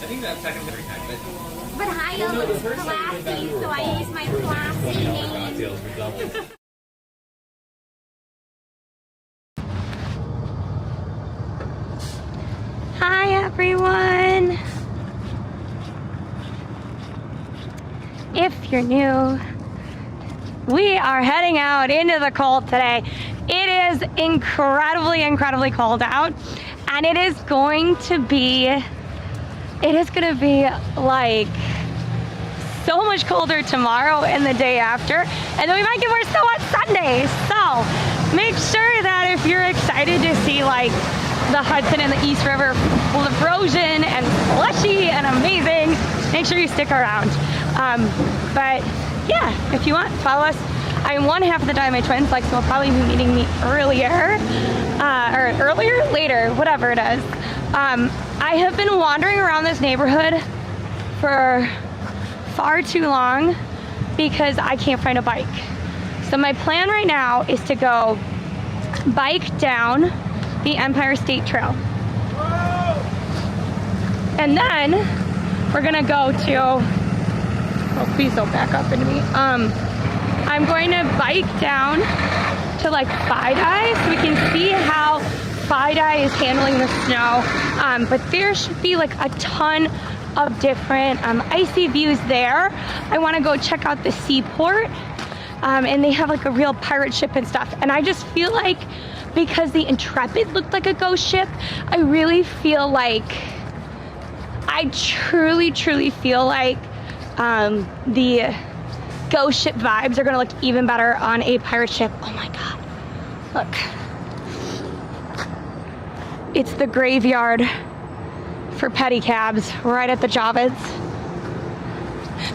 think that's second every time, But Hio looks classy, so I use my classy name. Hi everyone! If you're new, we are heading out into the cold today. It is incredibly cold out, and it is going to be like so much colder tomorrow and the day after, and then we might get more snow on Sunday. So make sure that if you're excited to see like the Hudson and the East River full of frozen and slushy and amazing, make sure you stick around. But yeah, if you want, follow us. I'm one half of the DinomiteTwins, like, so you'll probably be meeting me later, whatever it is. I have been wandering around this neighborhood for far too long because I can't find a bike. So my plan right now is to go bike down the Empire State Trail. And then we're gonna go to, oh please don't back up into me. I'm going to bike down to like Fidi so we can see how Fidi is handling the snow. But there should be like a ton of different icy views there. I want to go check out the seaport, and they have like a real pirate ship and stuff. And I just feel like because the Intrepid looked like a ghost ship, I really feel like, I truly feel like the ghost ship vibes are gonna look even better on a pirate ship. Oh my god, look. It's the graveyard for pedicabs right at the Javits.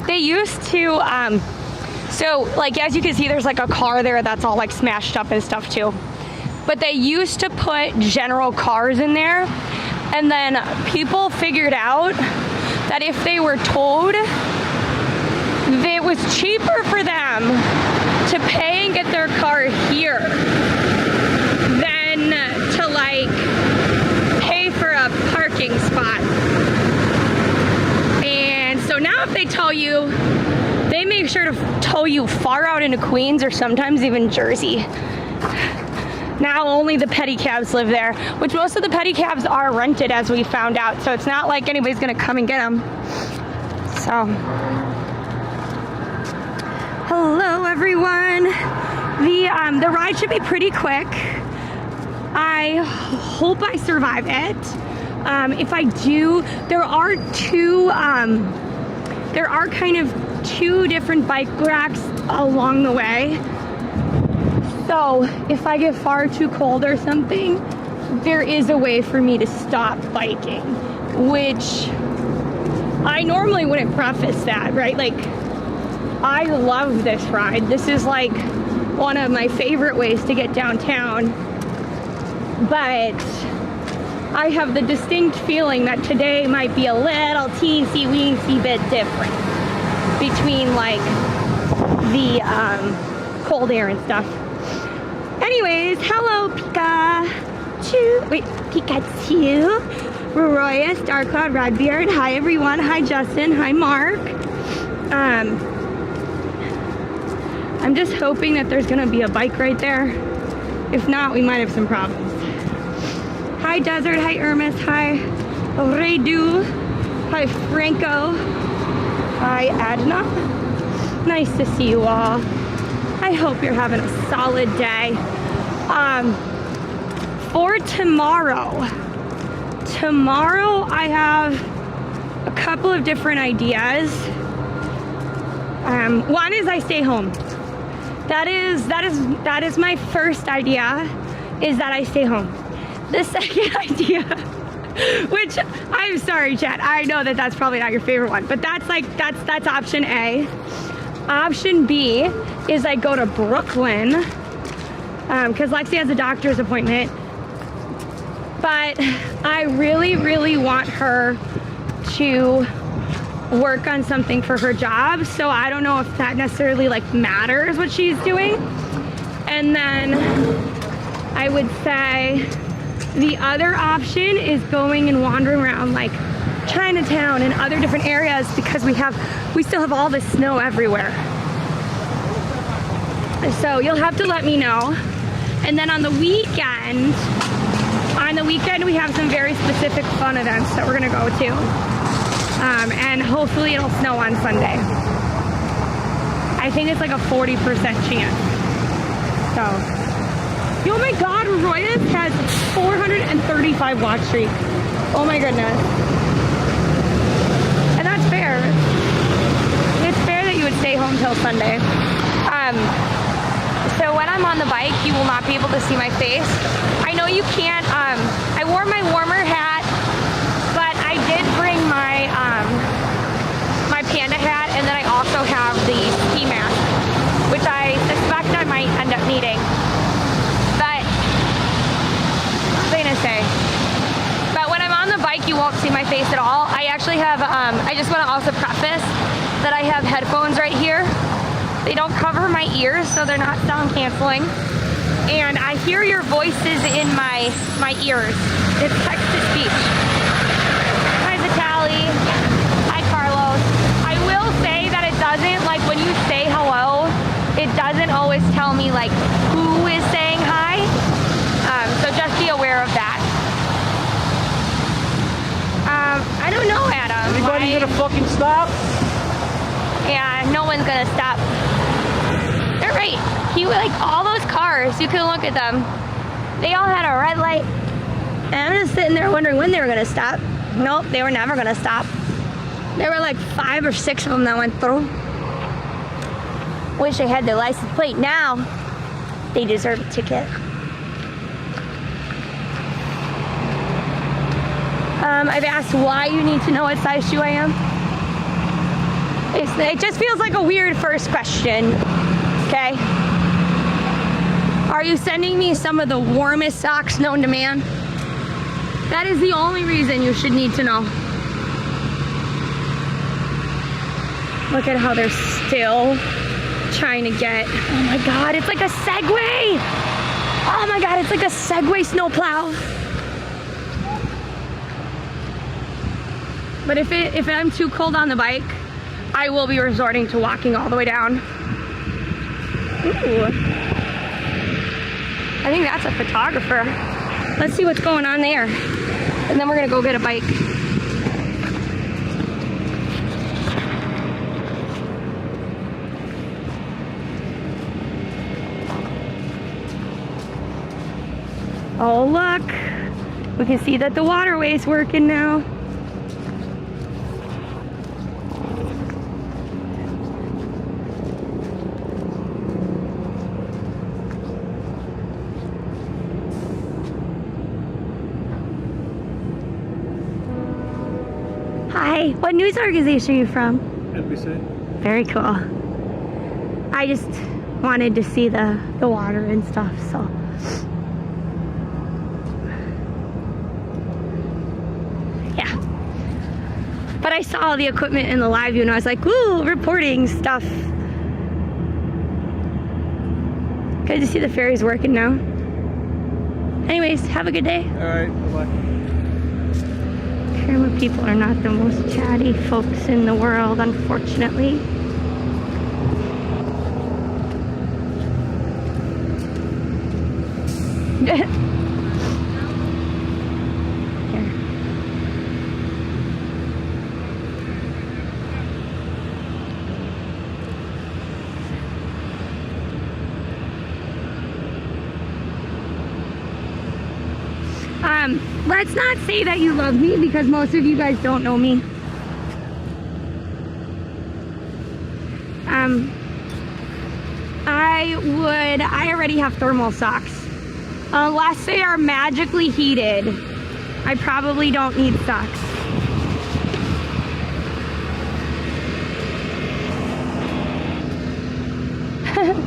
They used to, so like as you can see, there's like a car there that's all like smashed up and stuff too. But they used to put general cars in there, and then people figured out that if they were towed, it was cheaper for them to pay and get their car here than to like pay for a parking spot. And so now if they tow you, they make sure to tow you far out into Queens or sometimes even Jersey. Now only the pedicabs live there, which most of the pedicabs are rented, as we found out, so it's not like anybody's gonna come and get them. So hello everyone. The ride should be pretty quick. I hope I survive it. If I do, there are kind of two different bike racks along the way. So if I get far too cold or something, there is a way for me to stop biking, which I normally wouldn't preface that, right? Like, I love this ride. This is like one of my favorite ways to get downtown. But I have the distinct feeling that today might be a little teensy-weensy bit different between like the cold air and stuff. Anyways, hello Pikachu. Wait, Pikachu. Roya, Star Cloud, Redbeard. Hi everyone. Hi Justin. Hi Mark. I'm just hoping that there's gonna be a bike right there. If not, we might have some problems. Hi Desert. Hi Ermis. Hi Redu. Hi Franco. Hi Adna. Nice to see you all. I hope you're having a solid day. For tomorrow I have a couple of different ideas. One is I stay home. That is my first idea, is that I stay home. The second idea, which I'm sorry chat, I know that that's probably not your favorite one, but that's option A. Option B is I go to Brooklyn, because Lexi has a doctor's appointment, but I really want her to work on something for her job, so I don't know if that necessarily like matters what she's doing. And then I would say the other option is going and wandering around like Chinatown and other different areas because we still have all this snow everywhere. So you'll have to let me know. And then on the weekend we have some very specific fun events that we're gonna go to. And hopefully it'll snow on Sunday. I think it's like a 40% chance. So, oh my God, Royas has 435 watch streak. Oh my goodness. And that's fair. It's fair that you would stay home till Sunday. So when I'm on the bike, you will not be able to see my face. I know you can't, I wore my warmer hat, but I did bring my, my panda hat, and then I also have the ski mask, which I suspect I might end up needing. But, what was I gonna say? But when I'm on the bike, you won't see my face at all. I actually have, I just wanna also preface that I have headphones right here. They don't cover my ears, so they're not sound canceling. And I hear your voices in my ears. It's text-to-speech. Hi, Vitaly. Hi, Carlos. I will say that it doesn't, like when you say hello, it doesn't always tell me like who is saying hi. So just be aware of that. I don't know, Adam. Anybody gonna fucking stop? Yeah, no one's gonna stop. They're right. Like all those cars, you can look at them. They all had a red light. And I'm just sitting there wondering when they were gonna stop. Nope, they were never gonna stop. There were like 5 or 6 of them that went through. Wish I had their license plate now. They deserve a ticket. I've asked why you need to know what size shoe I am. It just feels like a weird first question, okay? Are you sending me some of the warmest socks known to man? That is the only reason you should need to know. Look at how they're still trying to get, oh my God, it's like a Segway! Oh my God, it's like a Segway snowplow. But if I'm too cold on the bike, I will be resorting to walking all the way down. Ooh. I think that's a photographer. Let's see what's going on there. And then we're gonna go get a bike. Oh look, we can see that the waterway's working now. Hi, what news organization are you from? NBC. Very cool. I just wanted to see the water and stuff, so. Yeah. But I saw all the equipment in the live view and I was like, ooh, reporting stuff. Good to see the ferries working now. Anyways, have a good day. All right, bye-bye. Camera people are not the most chatty folks in the world, unfortunately. Here. Let's not say that you love me because most of you guys don't know me. I already have thermal socks. Unless they are magically heated, I probably don't need socks.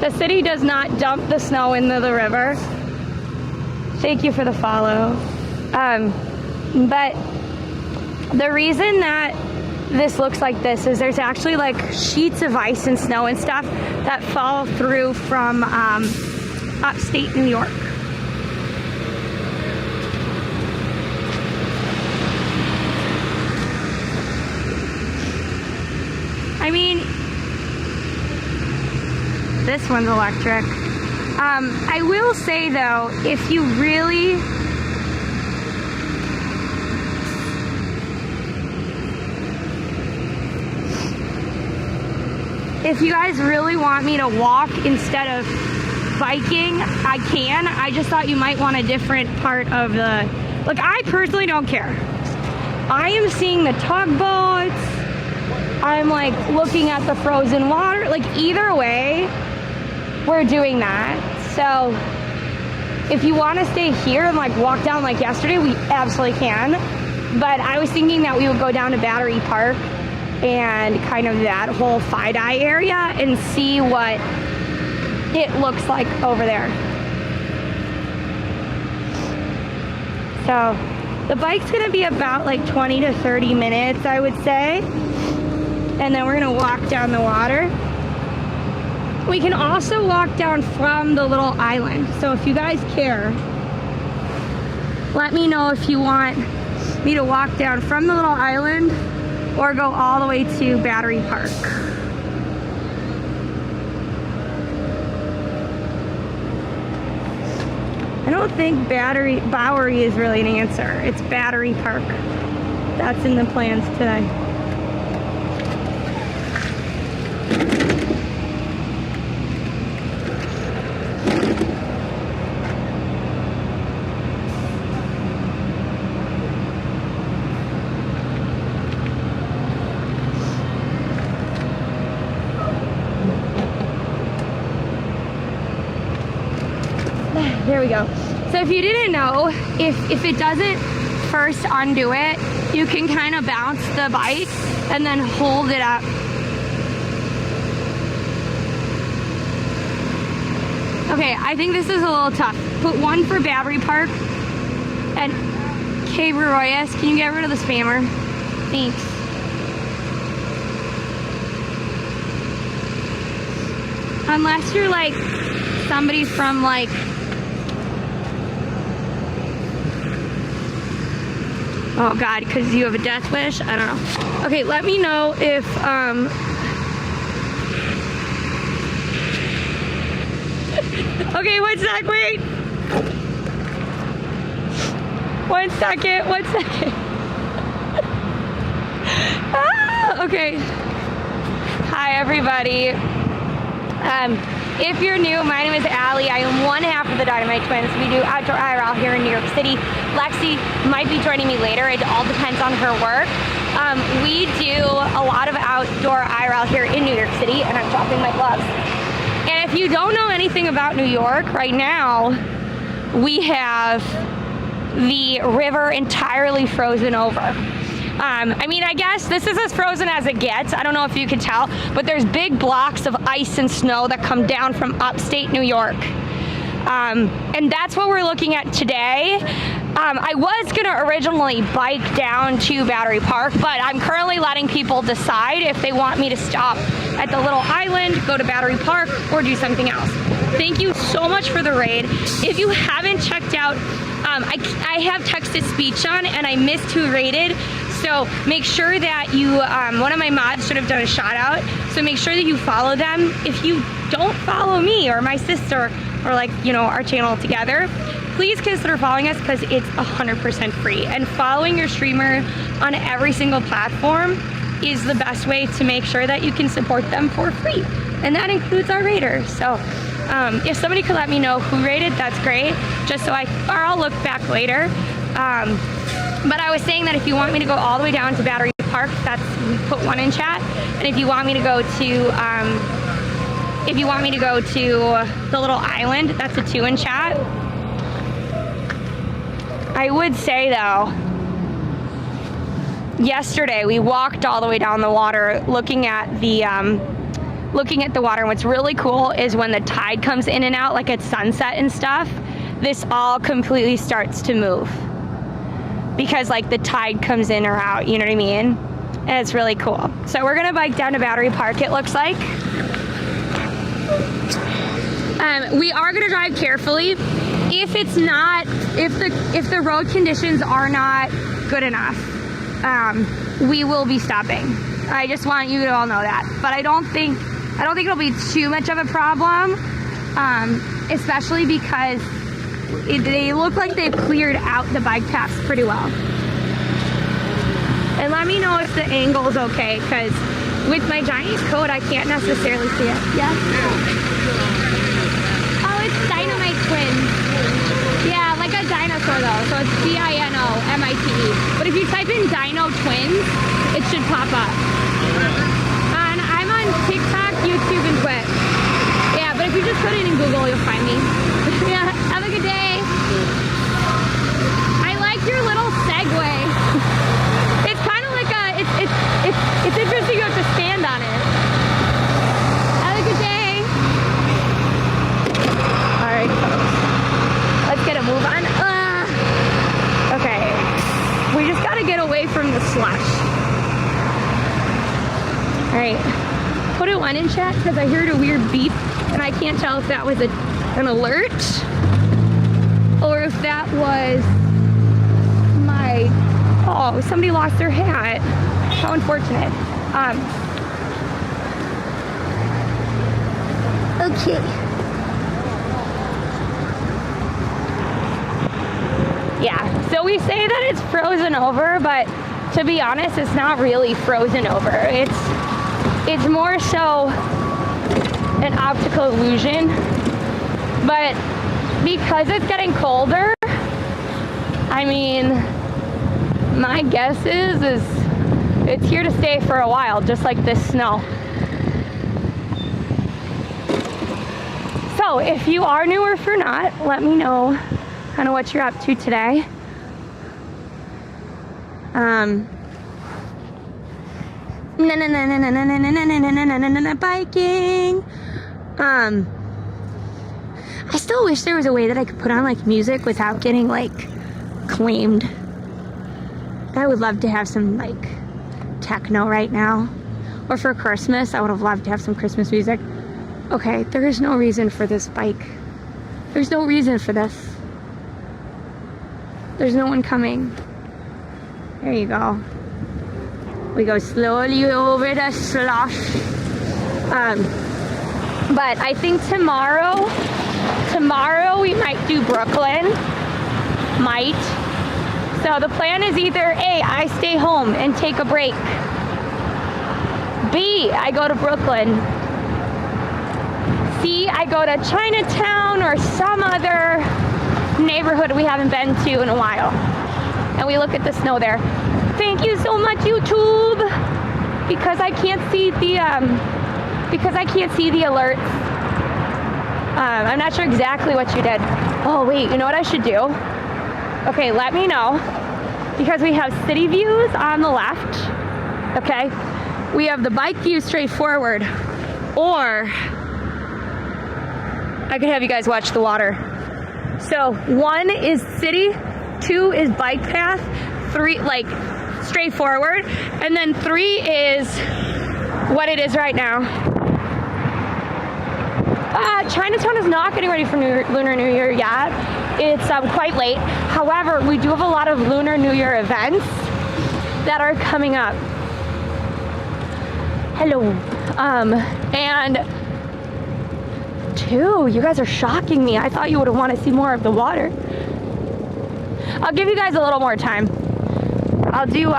The city does not dump the snow into the river. Thank you for the follow. But the reason that this looks like this is there's actually like sheets of ice and snow and stuff that fall through from upstate New York. this one's electric. I will say though, if you really if you guys really want me to walk instead of biking, I can. I just thought you might want a different part of the, like, I personally don't care. I am seeing the tugboats. I'm like looking at the frozen water. Like, either way, we're doing that. So if you want to stay here and like walk down like yesterday, we absolutely can. But I was thinking that we would go down to Battery Park and kind of that whole Fidi area and see what it looks like over there. So the bike's gonna be about like 20 to 30 minutes, I would say. And then we're gonna walk down the water. We can also walk down from the little island. So if you guys care, let me know if you want me to walk down from the little island or go all the way to Battery Park. I don't think Bowery is really an answer. It's Battery Park. That's in the plans today. There we go. So if you didn't know, if it doesn't first undo it, you can kind of bounce the bike and then hold it up. Okay, I think this is a little tough. Put one for Battery Park. And K. Royas, can you get rid of the spammer? Thanks. Unless you're like somebody from like, oh God, because you have a death wish? I don't know. Okay, let me know if, okay, one sec, wait. One second. Ah, okay. Hi, everybody. If you're new, my name is Allie. I am one half of the DinomiteTwins. We do outdoor IRL here in New York City. Lexi might be joining me later. It all depends on her work. We do a lot of outdoor IRL here in New York City, and I'm dropping my gloves. And if you don't know anything about New York, right now, we have the river entirely frozen over. I mean, I guess this is as frozen as it gets. I don't know if you can tell, but there's big blocks of ice and snow that come down from upstate New York. And that's what we're looking at today. I was gonna originally bike down to Battery Park, but I'm currently letting people decide if they want me to stop at the little island, go to Battery Park, or do something else. Thank you so much for the raid. If you haven't checked out, I have text-to-speech on, and I missed who raided. So make sure that you, one of my mods should have done a shout out. So make sure that you follow them. If you don't follow me or my sister or like, you know, our channel together, please consider following us because it's 100% free. And following your streamer on every single platform is the best way to make sure that you can support them for free. And that includes our raiders. So if somebody could let me know who raided, that's great. Just so I'll look back later. But I was saying that if you want me to go all the way down to Battery Park, we put one in chat. And if you want me to go to, the little island, that's a 2 in chat. I would say though, yesterday we walked all the way down the water, looking at the water. And what's really cool is when the tide comes in and out, like at sunset and stuff, this all completely starts to move. Because like the tide comes in or out, you know what I mean? And it's really cool. So we're gonna bike down to Battery Park, it looks like. We are gonna drive carefully. If the road conditions are not good enough, we will be stopping. I just want you to all know that. But I don't think I don't think it'll be too much of a problem, especially because they look like they've cleared out the bike paths pretty well. And let me know if the angle is okay, because with my giant coat, I can't necessarily see it. Yeah? Oh, it's DinomiteTwins. Yeah, like a dinosaur though, so it's DINOMITE. But if you type in DinoTwins, it should pop up. And I'm on TikTok, YouTube, and Twitch. Yeah, but if you just put it in Google, you'll find me. Yeah, have a good day. I like your little segue. It's kind of like a, it's interesting you have to stand on it. Have a good day. All right, folks. Let's get a move on. Okay. We just gotta get away from the slush. All right. Put a 1 in chat because I heard a weird beep and I can't tell if that was an alert or if that was my, oh, somebody lost their hat. How unfortunate. Okay. Yeah, so we say that it's frozen over, but to be honest, it's not really frozen over. It's more so an optical illusion, but because it's getting colder, I mean, my guess is it's here to stay for a while, just like this snow. So if you are new or for not, let me know kind of what you're up to today. Biking. I still wish there was a way that I could put on like music without getting like claimed. I would love to have some like techno right now. Or for Christmas, I would have loved to have some Christmas music. Okay, there is no reason for this bike. There's no reason for this. There's no one coming. There you go. We go slowly over the slush. But I think tomorrow we might do Brooklyn. Might. So the plan is either A, I stay home and take a break. B, I go to Brooklyn. C, I go to Chinatown or some other neighborhood we haven't been to in a while. And we look at the snow there. Thank you so much, YouTube. Because I can't see the alerts. I'm not sure exactly what you did. Oh wait, you know what I should do? Okay, let me know. Because we have city views on the left. Okay. We have the bike view straight forward. Or I could have you guys watch the water. So 1 is city, 2 is bike path, 3 like straight forward, and then 3 is what it is right now. Chinatown is not getting ready for Lunar New Year yet. It's quite late. However, we do have a lot of Lunar New Year events that are coming up. Hello. And 2, you guys are shocking me. I thought you would want to see more of the water. I'll give you guys a little more time. I'll do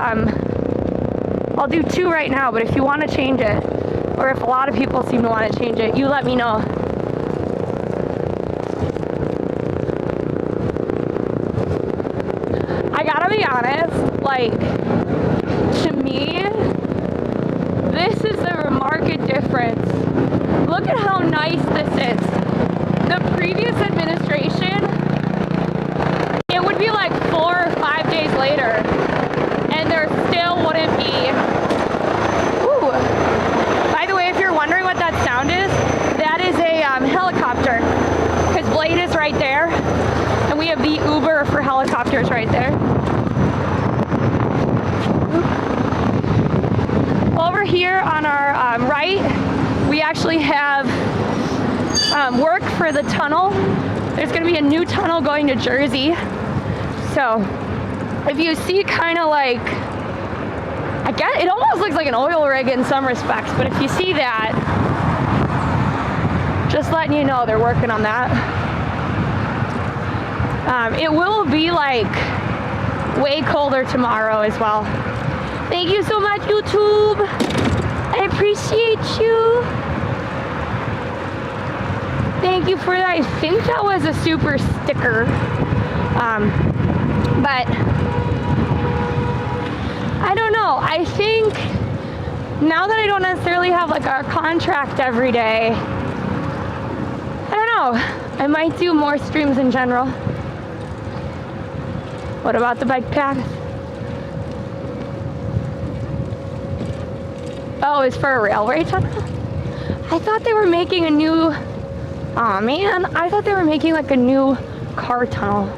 2 right now, but if you want to change it, or if a lot of people seem to want to change it, you let me know. I gotta be honest, like, to me, this is a remarkable difference. Look at how nice this is. The previous administration, it would be like 4 or 5 days later, and there still wouldn't be. Ooh. By the way, if you're wondering what that sound is, that is a helicopter, because Blade is right there, and we have the Uber for helicopters right there. Over here on our right, we actually have work for the tunnel. There's going to be a new tunnel going to Jersey. So if you see kind of like, I guess it almost looks like an oil rig in some respects, but if you see that, Just letting you know they're working on that. It will be like way colder tomorrow as well. Thank you so much, YouTube. I appreciate you. Thank you for that. I think that was a super sticker. But I don't know. I think now that I don't necessarily have like a contract every day, I don't know. I might do more streams in general. What about the bike path? Oh, it's for a railway tunnel? I thought they were making a new, oh man, I thought they were making like a new car tunnel.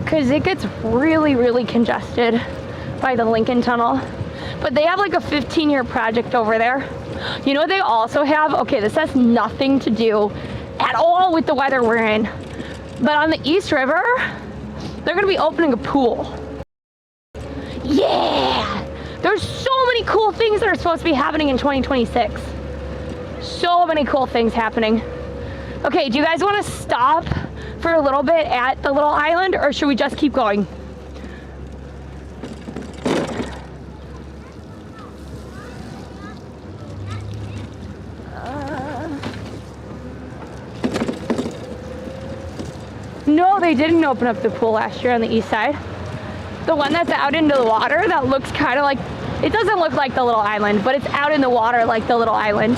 Cause it gets really, really congested by the Lincoln Tunnel. But they have like a 15-year project over there. You know what they also have? Okay, this has nothing to do at all with the weather we're in. But on the East River, they're gonna be opening a pool. Yeah! There's so many cool things that are supposed to be happening in 2026. So many cool things happening. Okay, do you guys wanna stop for a little bit at the little island, or should we just keep going? No, they didn't open up the pool last year on the east side. The one that's out into the water, that looks kind of like, it doesn't look like the little island, but it's out in the water like the little island.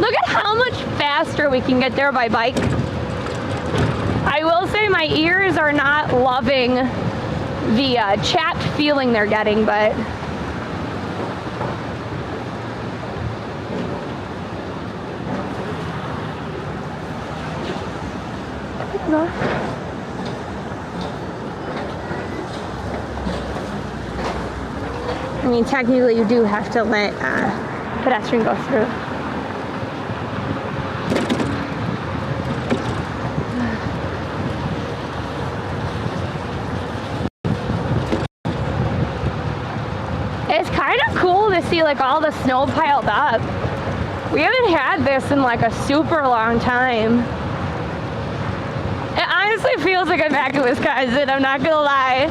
Look at how much faster we can get there by bike. I will say my ears are not loving the chapped feeling they're getting, but I mean, technically you do have to let pedestrian go through. It's kind of cool to see like all the snow piled up. We haven't had this in like a super long time. It honestly feels like I'm back in Wisconsin, I'm not gonna lie.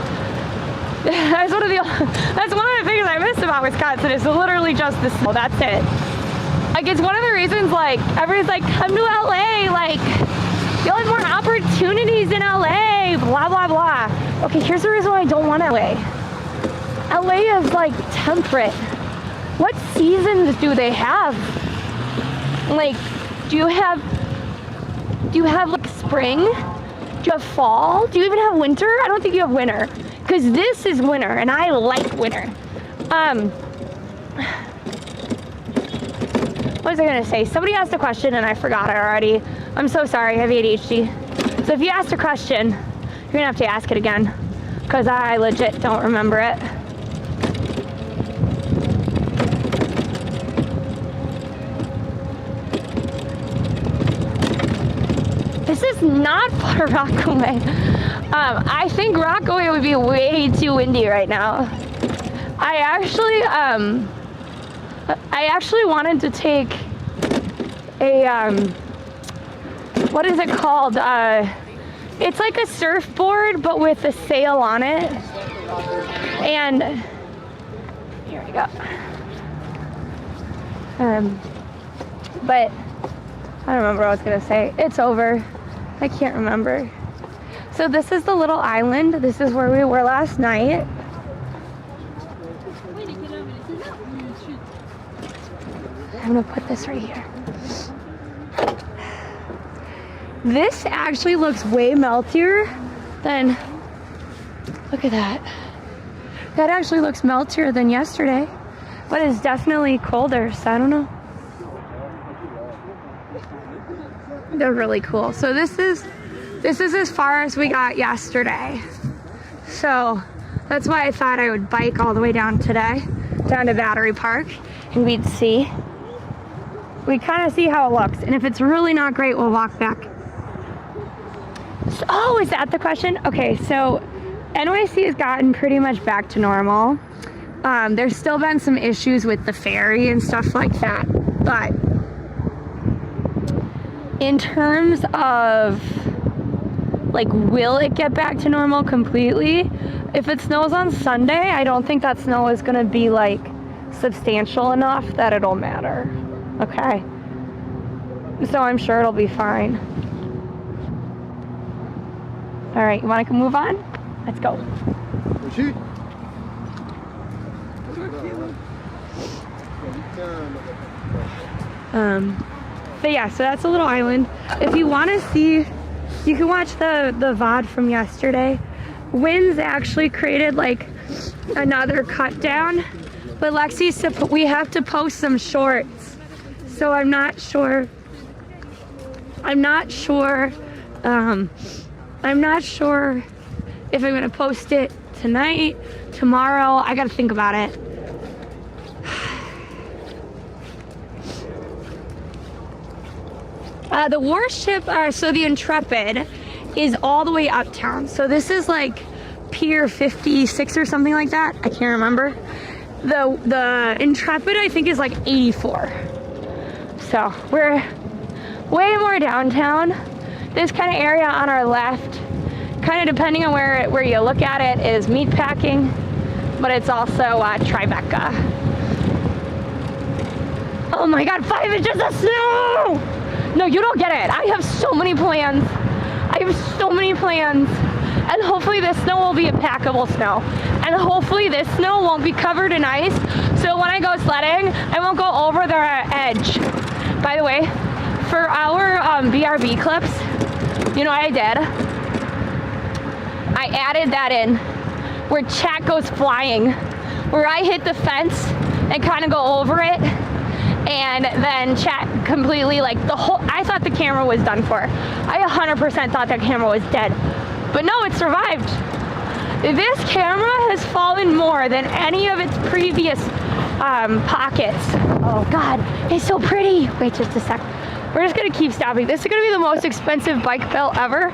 That's one of the things I miss about Wisconsin is literally just the snow, that's it. Like it's one of the reasons like everyone's like, come to LA, like you'll have more opportunities in LA, blah, blah, blah. Okay, here's the reason why I don't want LA. LA is like temperate. What seasons do they have? Like, do you have like spring? Do you have fall? Do you even have winter? I don't think you have winter. Because this is winter, and I like winter. What was I gonna say? Somebody asked a question and I forgot it already. I'm so sorry, I have ADHD. So if you asked a question, you're gonna have to ask it again. Because I legit don't remember it. This is not for Rockaway. I think Rockaway would be way too windy right now. I actually wanted to take a, what is it called? It's like a surfboard, but with a sail on it. And here we go. But I don't remember what I was gonna say. It's over. I can't remember. So this is the little island. This is where we were last night. I'm gonna put this right here. This actually looks way meltier than, look at that. That actually looks meltier than yesterday, but it's definitely colder, so I don't know. They're really cool. So this is as far as we got yesterday. So that's why I thought I would bike all the way down today, down to Battery Park, and we'd kind of see how it looks. And if it's really not great, we'll walk back. So, oh, is that the question? Okay, so NYC has gotten pretty much back to normal. There's still been some issues with the ferry and stuff like that, but in terms of like, will it get back to normal completely? If it snows on Sunday, I don't think that snow is gonna be like substantial enough that it'll matter, okay? So I'm sure it'll be fine. All right, you wanna move on? Let's go. But yeah, so that's a little island. If you want to see, you can watch the VOD from yesterday. Winds actually created like another cut down, but Lexi said we have to post some shorts, so I'm not sure if I'm gonna post it tonight, tomorrow. I gotta think about it. The warship, so the Intrepid is all the way uptown. So this is like Pier 56 or something like that. I can't remember. The Intrepid, I think, is like 84. So we're way more downtown. This kind of area on our left, kind of depending on where you look at it, is meatpacking, but it's also Tribeca. Oh my God, 5 inches of snow! No, you don't get it. I have so many plans. And hopefully this snow will be impackable snow. And hopefully this snow won't be covered in ice. So when I go sledding, I won't go over the edge. By the way, for our BRB clips, you know what I did? I added that in where chat goes flying, where I hit the fence and kind of go over it. And then chat completely, like I thought the camera was done for. I 100% thought that camera was dead. But no, it survived. This camera has fallen more than any of its previous pockets. Oh God, it's so pretty. Wait just a sec. We're just gonna keep stopping. This is gonna be the most expensive bike belt ever,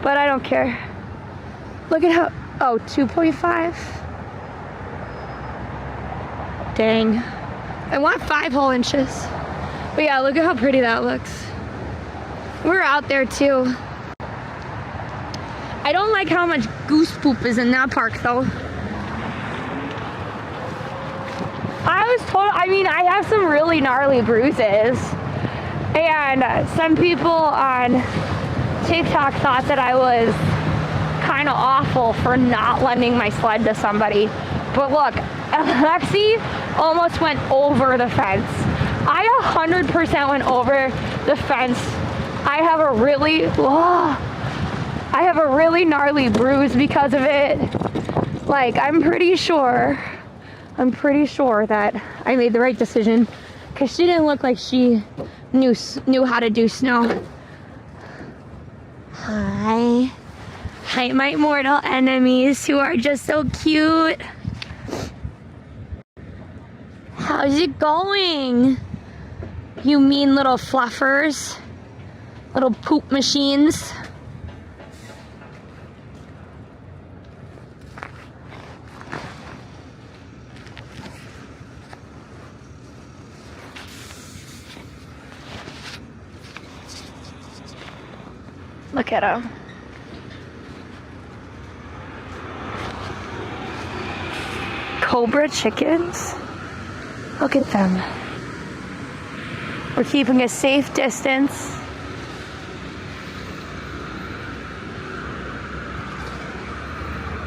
but I don't care. Look at how, 2.5. Dang. I want 5 whole inches. But yeah, look at how pretty that looks. We're out there too. I don't like how much goose poop is in that park though. I have some really gnarly bruises. And some people on TikTok thought that I was kind of awful for not lending my sled to somebody. But look, Lexi almost went over the fence. I 100% went over the fence. I have a really gnarly bruise because of it. Like, I'm pretty sure that I made the right decision, because she didn't look like she knew how to do snow. Hi, my mortal enemies who are just so cute. How's it going? You mean little fluffers, little poop machines. Look at them. Cobra chickens? Look at them. We're keeping a safe distance.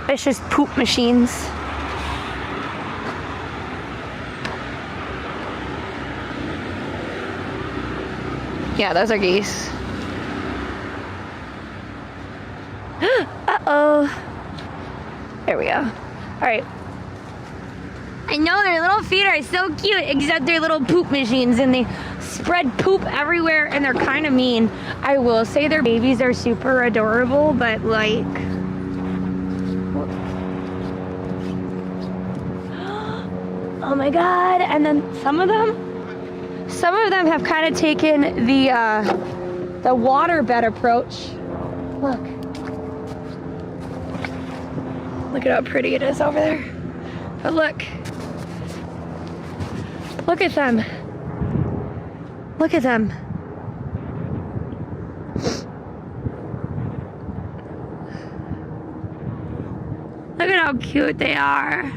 It's just poop machines. Yeah, those are geese. Uh-oh. There we go. All right. I know their little feet are so cute, except they're little poop machines and they spread poop everywhere and they're kind of mean. I will say their babies are super adorable, but like... Oh my God. And then some of them have kind of taken the waterbed approach. Look. Look at how pretty it is over there. But look, Look at them. Look at them. Look at how cute they are.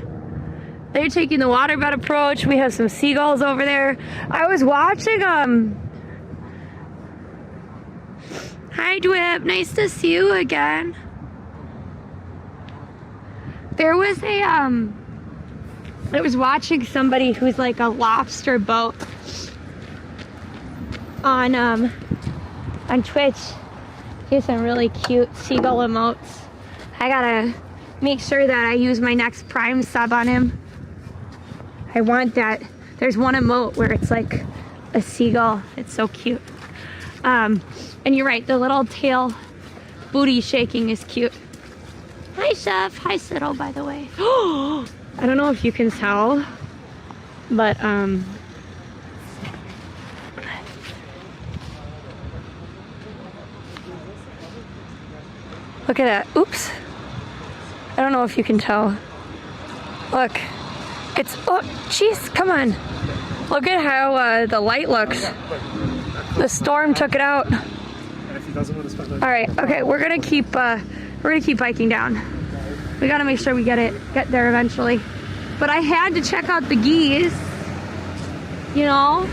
They're taking the waterbed approach. We have some seagulls over there. I was watching, Hi, Dwip. Nice to see you again. There was a, I was watching somebody who's like a lobster boat on Twitch. He has some really cute seagull emotes. I gotta make sure that I use my next Prime sub on him. I want that. There's one emote where it's like a seagull. It's so cute. And you're right, the little tail booty shaking is cute. Hi, Chef. Hi, Siddle, by the way. I don't know if you can tell, but look at that. Oops. I don't know if you can tell. Look. It's, oh, jeez, come on. Look at how the light looks. The storm took it out. All right, okay, we're gonna keep biking down. We gotta make sure we get there eventually. But I had to check out the geese, you know?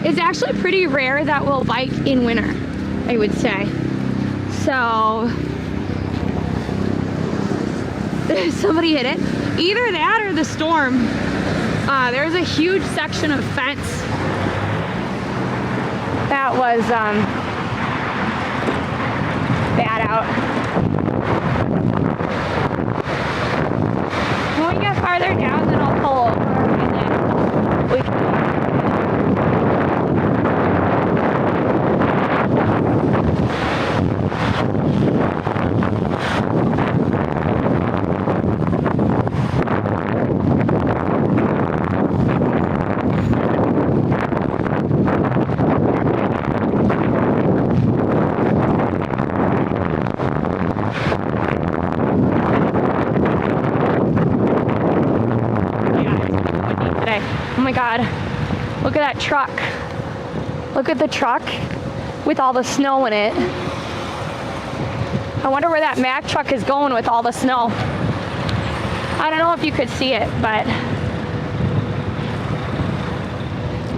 It's actually pretty rare that we'll bike in winter, I would say. So, somebody hit it. Either that or the storm. There's a huge section of fence that was bad out. When we get farther down, then I'll pull over and then we can. Oh my God, look at that truck. Look at the truck with all the snow in it. I wonder where that Mack truck is going with all the snow. I don't know if you could see it, but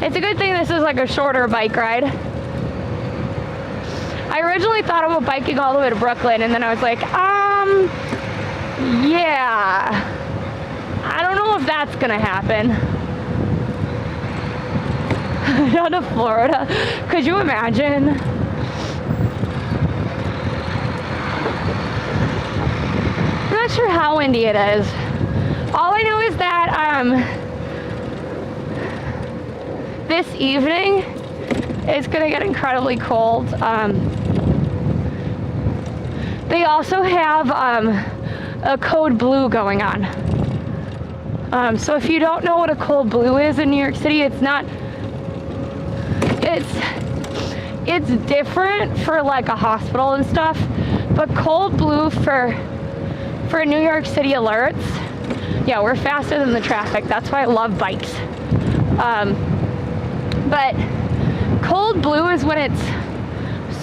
it's a good thing this is like a shorter bike ride. I originally thought about biking all the way to Brooklyn, and then I was like, yeah, I don't know if that's gonna happen. Down to Florida. Could you imagine? I'm not sure how windy it is. All I know is that this evening it's gonna get incredibly cold. They also have a code blue going on. So if you don't know what a cold blue is in New York City, it's not. It's different for like a hospital and stuff, but cold blue for New York City alerts, yeah, we're faster than the traffic. That's why I love bikes. But cold blue is when it's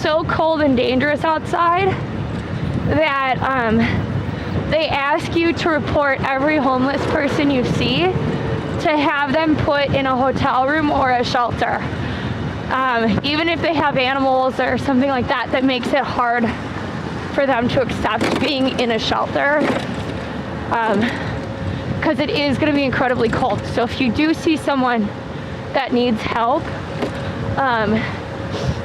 so cold and dangerous outside that they ask you to report every homeless person you see to have them put in a hotel room or a shelter. Even if they have animals or something like that, that makes it hard for them to accept being in a shelter, because it is going to be incredibly cold. So if you do see someone that needs help,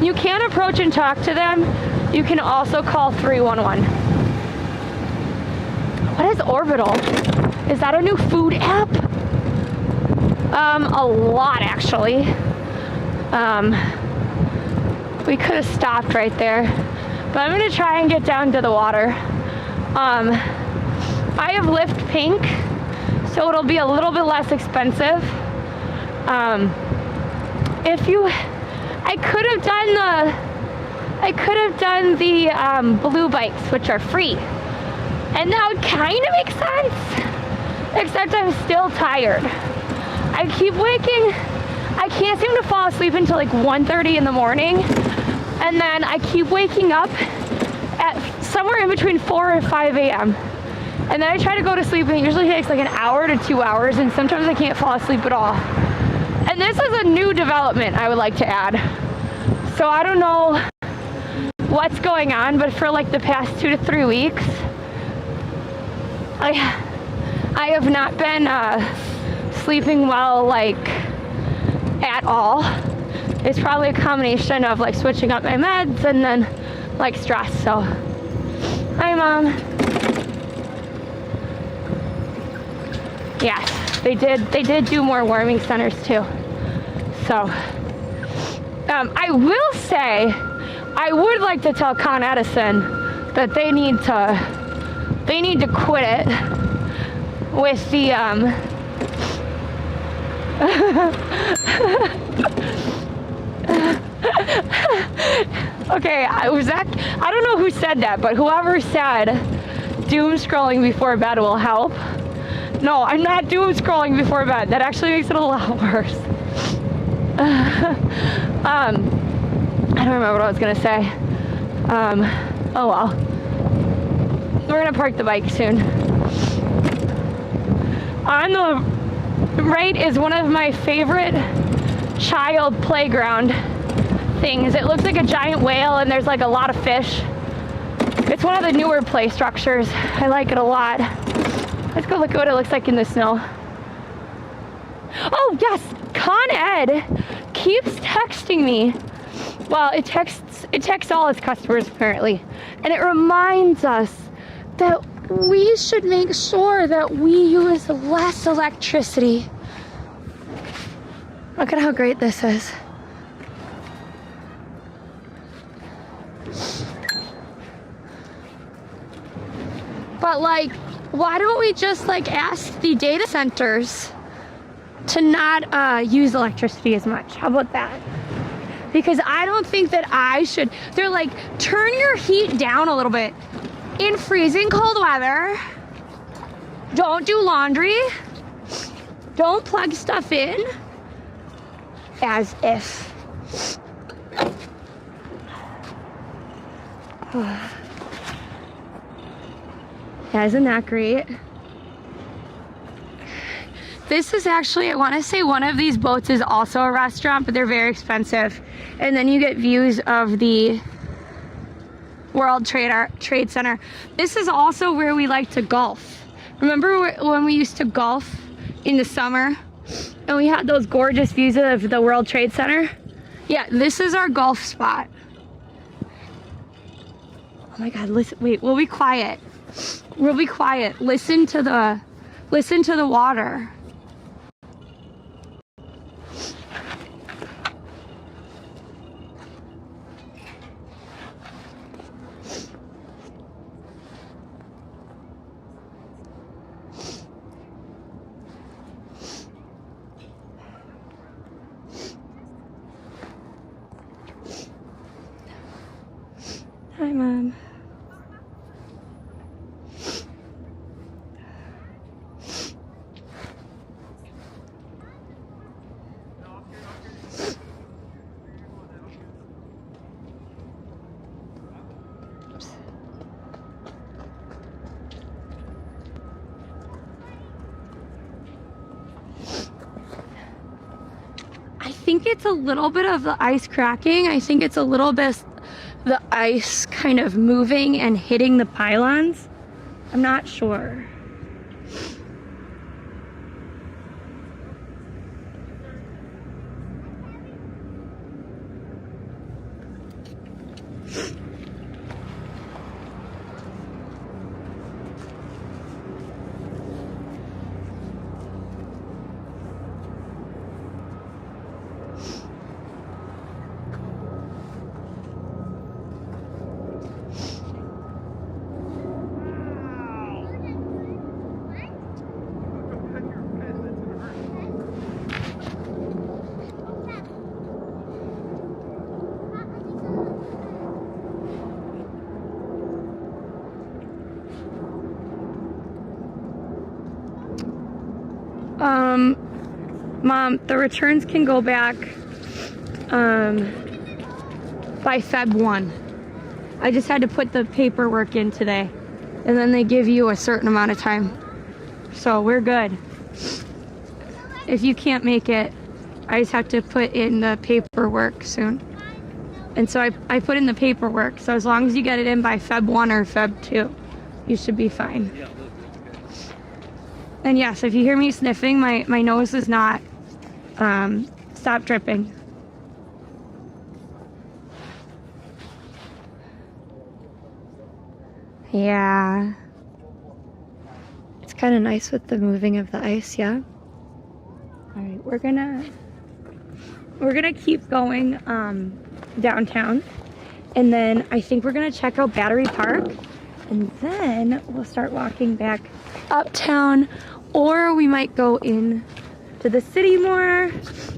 you can approach and talk to them. You can also call 311. What is Orbital? Is that a new food app? A lot, actually. We could have stopped right there, but I'm gonna try and get down to the water. I have Lyft Pink, so it'll be a little bit less expensive. I could have done the blue bikes, which are free, and that would kind of make sense except I'm still tired. I keep waking, I can't seem to fall asleep until like 1:30 in the morning, and then I keep waking up at somewhere in between 4 and 5 a.m. And then I try to go to sleep, and it usually takes like an hour to 2 hours, and sometimes I can't fall asleep at all. And this is a new development I would like to add. So I don't know what's going on, but for like the past 2 to 3 weeks, I have not been sleeping well, like, at all. It's probably a combination of like switching up my meds and then like stress. So, hi Mom. Yes, they did do more warming centers too. So, I will say, I would like to tell Con Edison that they need to quit it with the okay, I don't know who said that, but whoever said doom scrolling before bed will help. No, I'm not doom scrolling before bed. That actually makes it a lot worse. I don't remember what I was gonna say. Oh well. We're gonna park the bike soon. On the right is one of my favorite child playground things. It looks like a giant whale and there's like a lot of fish. It's one of the newer play structures. I like it a lot. Let's go look at what it looks like in the snow. Oh yes, Con Ed keeps texting me. Well, it texts all its customers apparently. And it reminds us that we should make sure that we use less electricity. Look at how great this is. But like, why don't we just like ask the data centers to not use electricity as much? How about that? Because I don't think that I should. They're like, turn your heat down a little bit. In freezing cold weather, don't do laundry, don't plug stuff in, as if. Yeah, isn't that great? This is actually, I want to say one of these boats is also a restaurant, but they're very expensive. And then you get views of the World Trade Center. This is also where we like to golf. Remember when we used to golf in the summer and we had those gorgeous views of the World Trade Center? Yeah, this is our golf spot. Oh my God, listen, wait, we'll be quiet. We'll be quiet. Listen to the water. Hi, Mom. I think it's a little bit of the ice cracking. I think it's a little bit the ice kind of moving and hitting the pylons. I'm not sure. Mom, the returns can go back by Feb 1. I just had to put the paperwork in today, and then they give you a certain amount of time. So we're good. If you can't make it, I just have to put in the paperwork soon. And so I put in the paperwork, so as long as you get it in by Feb 1 or Feb 2, you should be fine. And yes, if you hear me sniffing, my nose is not stop dripping. Yeah. It's kind of nice with the moving of the ice, yeah? Alright, we're gonna keep going downtown, and then I think we're gonna check out Battery Park, and then we'll start walking back uptown, or we might go in to the city more.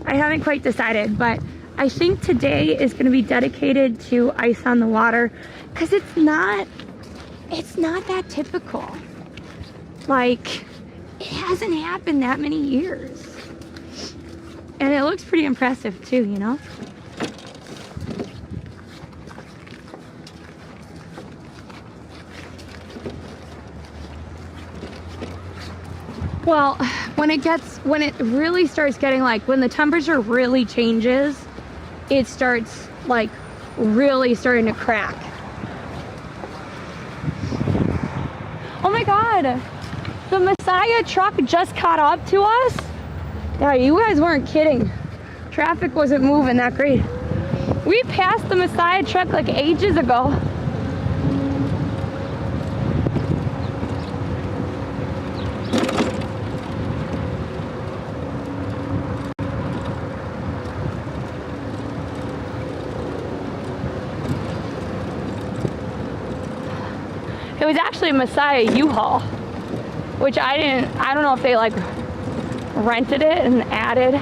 I haven't quite decided, but I think today is gonna be dedicated to ice on the water, because it's not that typical. Like, it hasn't happened that many years. And it looks pretty impressive too, you know? Well, when it really starts getting like, when the temperature really changes, it starts like really starting to crack. Oh my God, the Messiah truck just caught up to us. Yeah, you guys weren't kidding. Traffic wasn't moving that great. We passed the Messiah truck like ages ago. It was actually a Messiah U-Haul, which I don't know if they like rented it and added.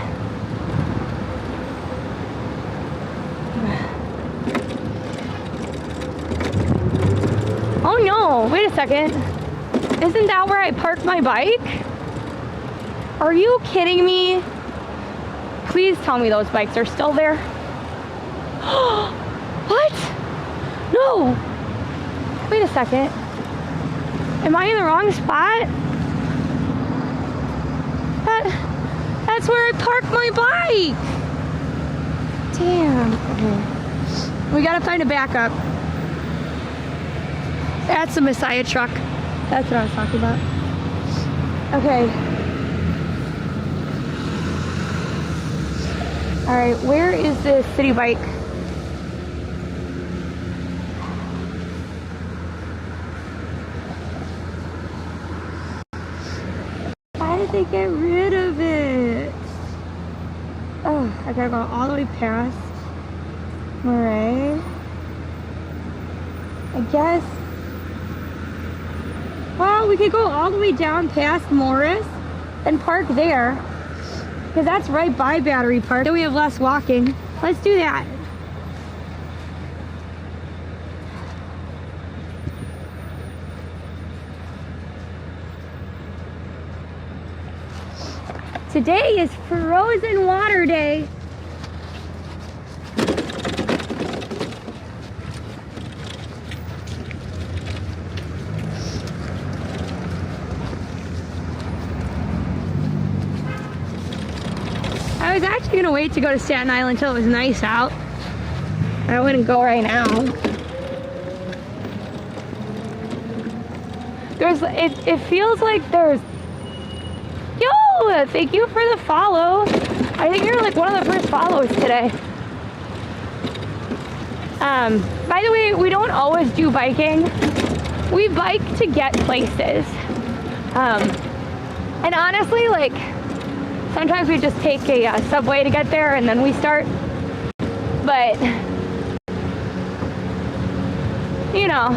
Oh no, wait a second. Isn't that where I parked my bike? Are you kidding me? Please tell me those bikes are still there. What? No. Wait a second. Am I in the wrong spot? That's where I parked my bike. Damn. Okay. We gotta find a backup. That's the Messiah truck. That's what I was talking about. Okay. All right, where is the city bike? Why did they get rid of it? Oh, I gotta go all the way past Murray. I guess. Well, we could go all the way down past Morris and park there, because that's right by Battery Park. Then we have less walking. Let's do that. Today is Frozen Water Day. I was actually gonna wait to go to Staten Island until it was nice out. I wouldn't go right now. It feels like there's. Yo, thank you for the follow. I think you're like one of the first follows today. By the way, we don't always do biking. We bike to get places. And honestly, like, sometimes we just take a subway to get there and then we start. But, you know,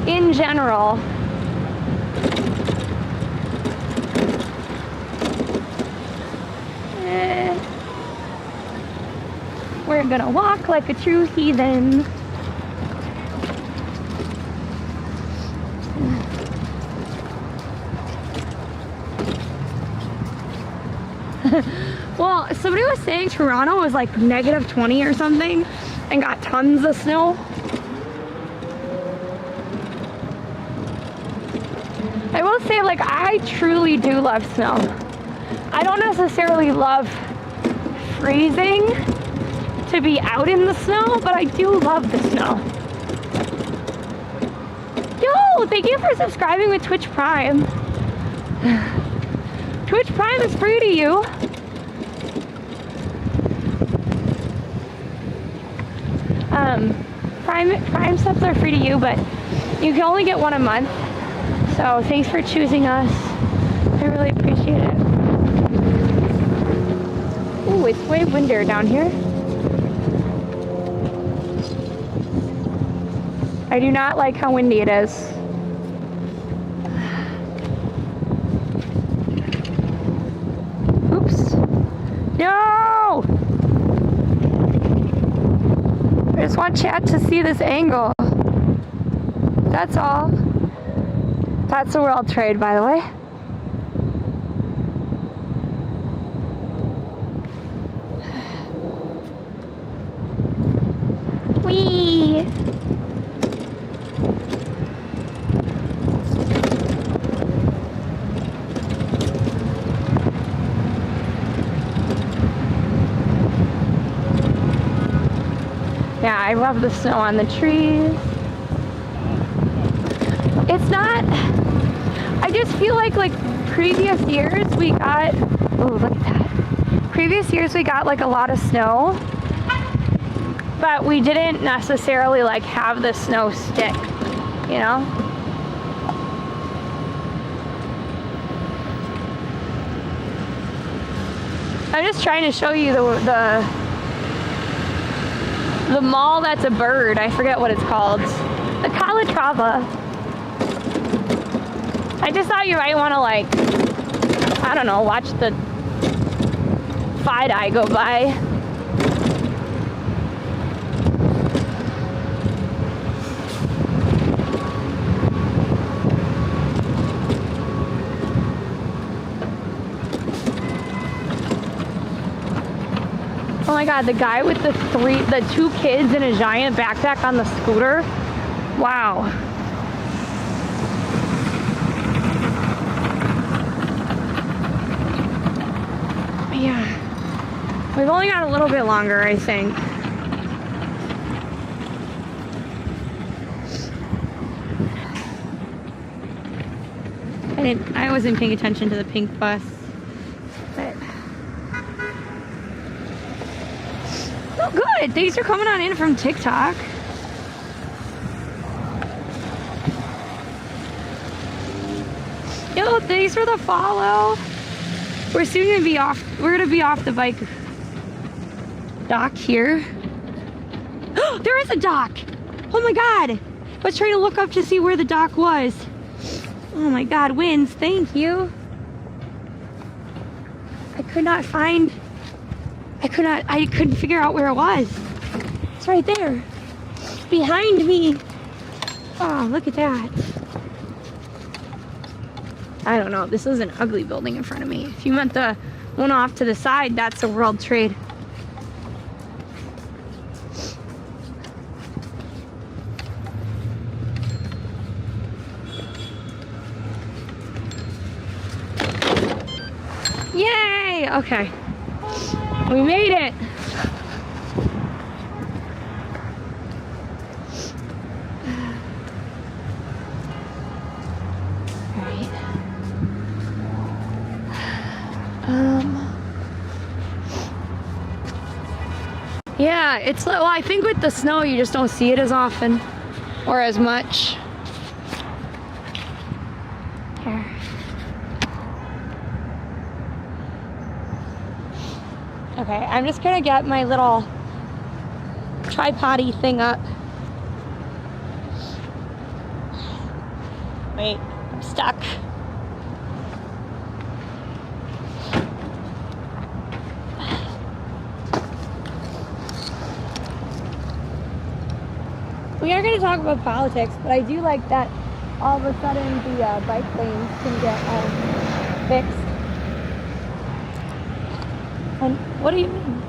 in general, we're gonna walk like a true heathen. Well, somebody was saying Toronto was like -20 or something and got tons of snow. I will say, like, I truly do love snow. I don't necessarily love freezing to be out in the snow, but I do love the snow. Yo, thank you for subscribing with Twitch Prime. Twitch Prime is free to you. Prime subs are free to you, but you can only get one a month. So thanks for choosing us. I really appreciate it. Ooh, it's way windier down here. I do not like how windy it is. Oops. No! I just want chat to see this angle. That's all. That's the World Trade, by the way. Whee! Yeah, I love the snow on the trees. It's not, I just feel like previous years we got, oh, look at that. Previous years we got like a lot of snow, but we didn't necessarily like have the snow stick, you know? I'm just trying to show you the mall that's a bird. I forget what it's called. The Calatrava. I just thought you might want to, like, I don't know, watch the Fidi go by. Oh my god, the guy with the two kids and a giant backpack on the scooter. Wow. Yeah. We've only got a little bit longer, I think. I wasn't paying attention to the pink bus. But oh, good. Thanks for coming on in from TikTok. Yo, thanks for the follow. We're soon gonna be off. We're gonna be off the bike dock here. There is a dock. Oh my god. I was trying to look up to see where the dock was. Oh my god, winds. Thank you. I couldn't figure out where it was. It's right there. Behind me. Oh, look at that. I don't know. This is an ugly building in front of me. If you meant the one off to the side, that's the World Trade. Yay! Okay. We made it. Yeah, it's well, I think with the snow you just don't see it as often or as much. Here. Okay, I'm just gonna get my little tripod-y thing up. Wait, I'm stuck. We are going to talk about politics, but I do like that all of a sudden the bike lanes can get fixed. What do you mean?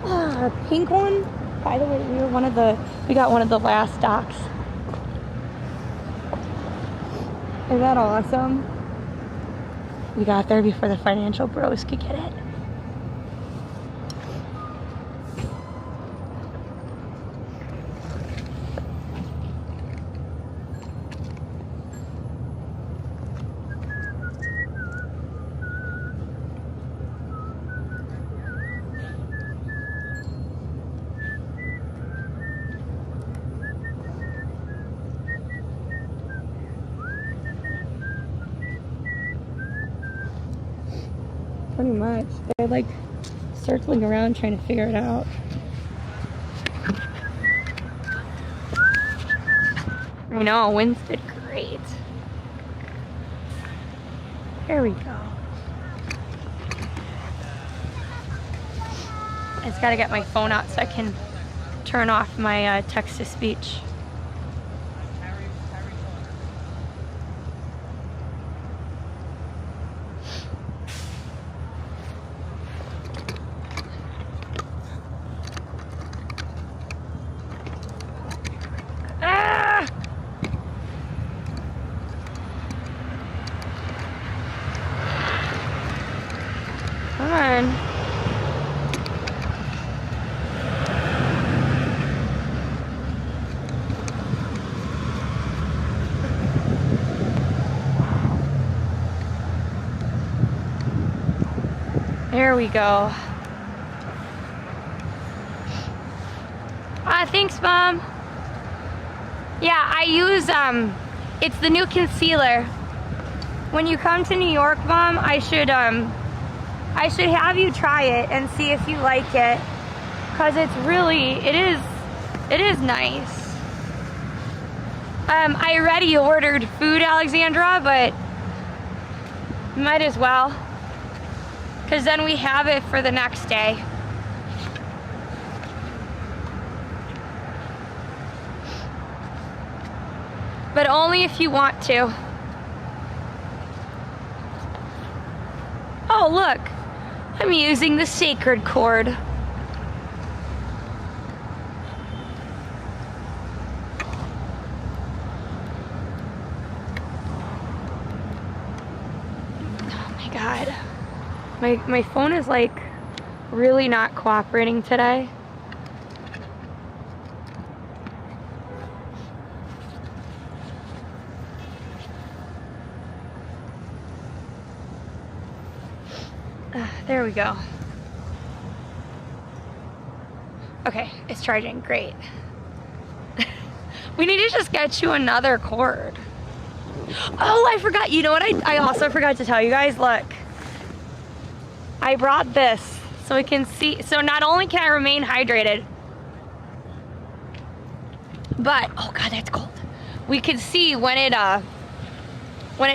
Ah, pink one? By the way, we got one of the last docks. Is that awesome? We got there before the financial bros could get it. Pretty much. They're like circling around trying to figure it out. I know, winds did great. There we go. I just gotta get my phone out so I can turn off my text-to-speech. Come on. There we go. Thanks, Mom. Yeah, I use, it's the new concealer. When you come to New York, Mom, I should have you try it and see if you like it. Cause it's really, it is nice. I already ordered food, Alexandra, but might as well. Cause then we have it for the next day. But only if you want to. Oh, look. I'm using the sacred cord. Oh my God. My phone is like really not cooperating today. There we go. Okay, it's charging. Great. We need to just get you another cord. Oh, I forgot. You know what I also forgot to tell you guys? Look. I brought this so we can see. So not only can I remain hydrated, but, oh God, that's cold. We can see when it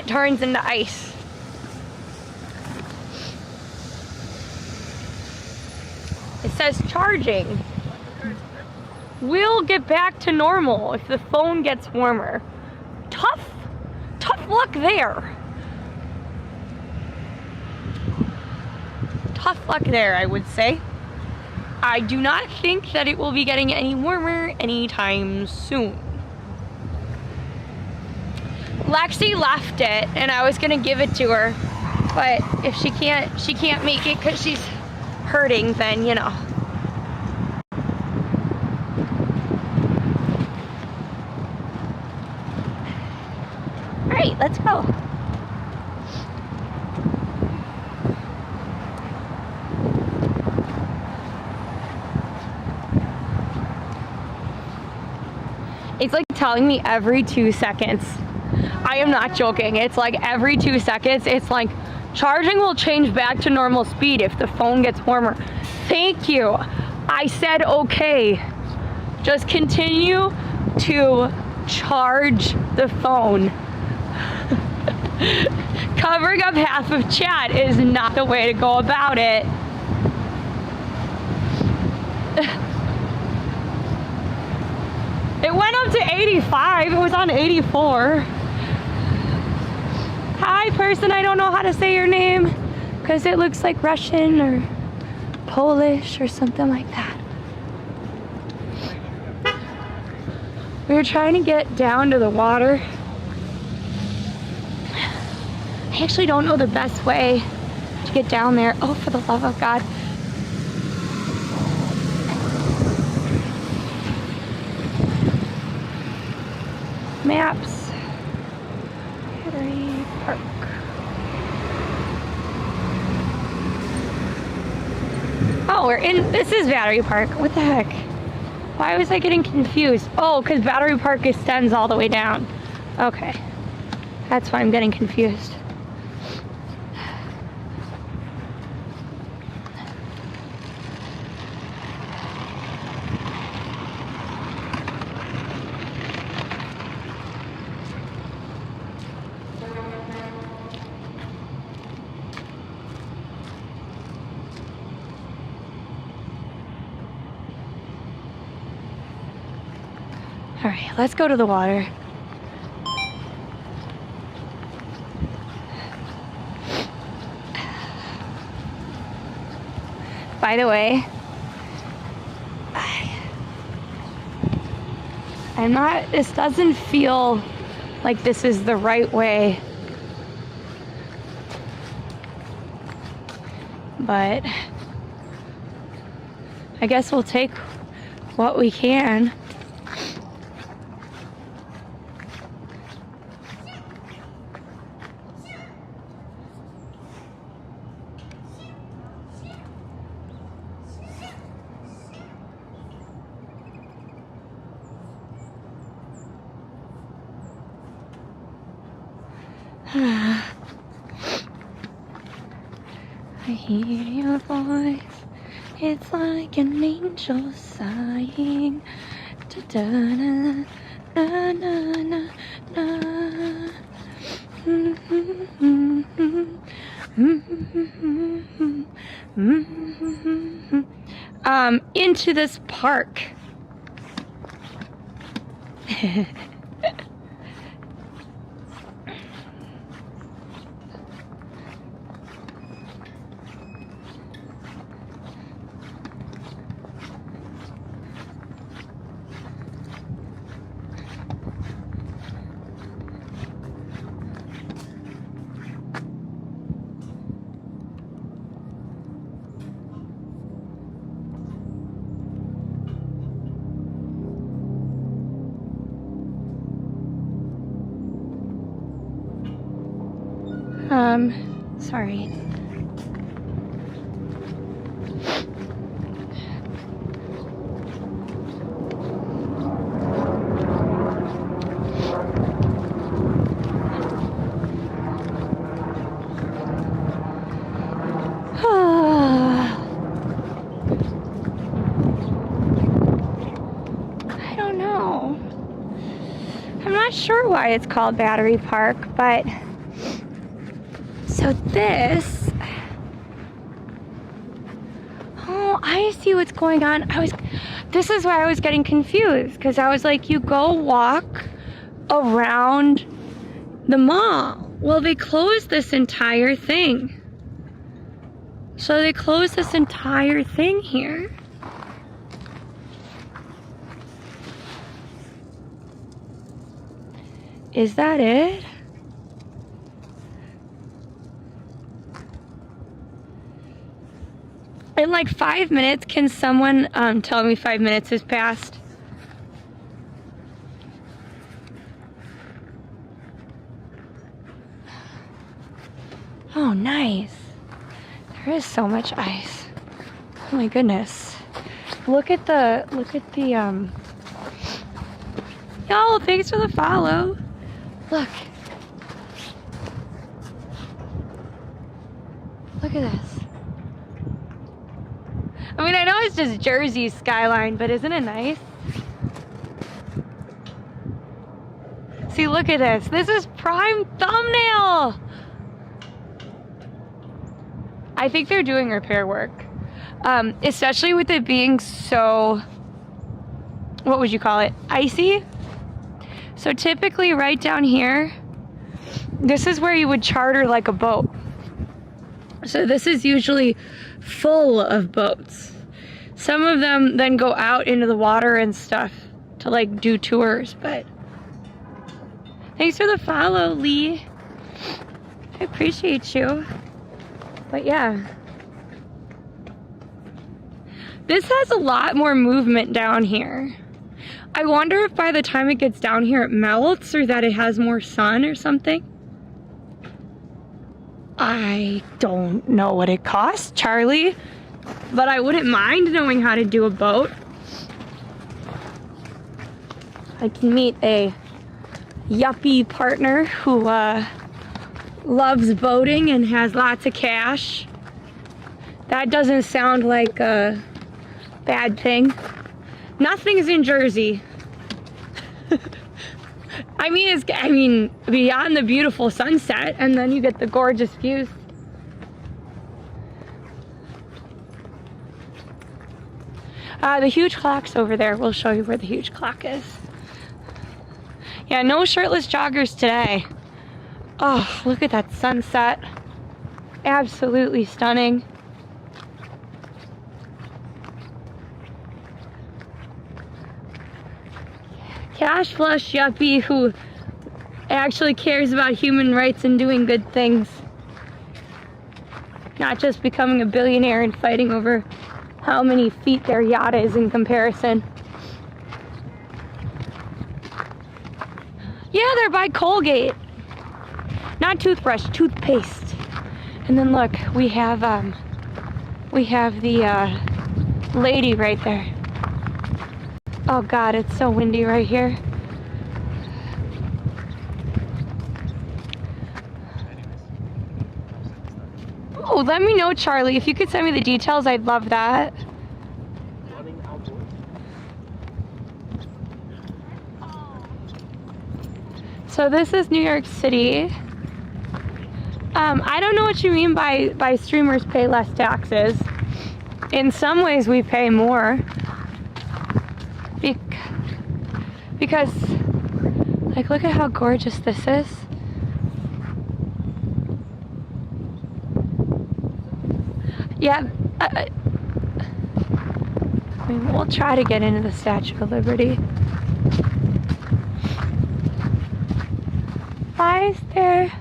turns into ice. It says charging. We'll get back to normal if the phone gets warmer. Tough luck there. Tough luck there, I would say. I do not think that it will be getting any warmer anytime soon. Lexi left it and I was gonna give it to her, but if she can't make it because she's hurting, then you know. All right, let's go. It's like telling me every 2 seconds. I am not joking. It's like every 2 seconds, it's like, charging will change back to normal speed if the phone gets warmer. Thank you. I said okay. Just continue to charge the phone. Covering up half of chat is not the way to go about it. It went up to 85. It was on 84. Hi, person. I don't know how to say your name. because it looks like Russian or Polish or something like that. We were trying to get down to the water. I actually don't know the best way to get down there. Oh, for the love of God. Maps. Battery Park. Oh, we're in, this is Battery Park. What the heck? Why was I getting confused? Oh, because Battery Park extends all the way down. Okay. That's why I'm getting confused. All right, let's go to the water. By the way, I'm not, this doesn't feel like this is the right way. But I guess we'll take what we can. I hear your voice, it's like an angel sighing. Da da na na na na na. Into this park. Sorry. I don't know. I'm not sure why it's called Battery Park, but so this, oh, I see what's going on. This is why I was getting confused, because I was like, you go walk around the mall. Well, they closed this entire thing. So they closed this entire thing here. Is that it? In like 5 minutes, can someone tell me 5 minutes has passed? Oh, nice. There is so much ice. Oh my goodness. Look at the, Y'all, thanks for the follow. Look. Look at this. I mean, I know it's just Jersey skyline, but isn't it nice? See, look at this. This is prime thumbnail. I think they're doing repair work. Especially with it being so, what would you call it? Icy. So typically right down here, this is where you would charter like a boat. So this is usually full of boats. Some of them then go out into the water and stuff to like do tours, but thanks for the follow, Lee. I appreciate you. But yeah. This has a lot more movement down here. I wonder if by the time it gets down here it melts or that it has more sun or something. I don't know what it costs, Charlie, but I wouldn't mind knowing how to do a boat. I can meet a yuppie partner who loves boating and has lots of cash. That doesn't sound like a bad thing. Nothing's in Jersey. I mean, beyond the beautiful sunset, and then you get the gorgeous views. The huge clock's over there. We'll show you where the huge clock is. Yeah, no shirtless joggers today. Oh, look at that sunset. Absolutely stunning. Cash flush yuppie who actually cares about human rights and doing good things. Not just becoming a billionaire and fighting over how many feet their yacht is in comparison. Yeah, they're by Colgate. Not toothbrush, toothpaste. And then look, we have the lady right there. Oh God, it's so windy right here. Oh, let me know, Charlie. If you could send me the details, I'd love that. So this is New York City. I don't know what you mean by streamers pay less taxes. In some ways we pay more. Because, like, look at how gorgeous this is. Yeah, I mean, we'll try to get into the Statue of Liberty. Why is there...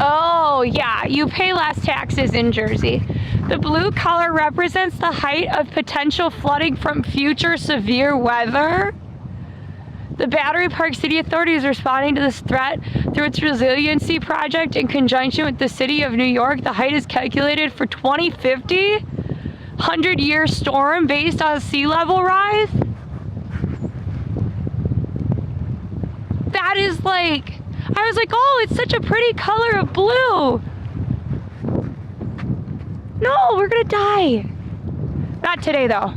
Oh, yeah, you pay less taxes in Jersey. The blue color represents the height of potential flooding from future severe weather. The Battery Park City Authority is responding to this threat through its resiliency project in conjunction with the City of New York. The height is calculated for 2050, 100-year storm based on sea level rise. That is like, I was like, oh, it's such a pretty color of blue. No, we're gonna die. Not today though.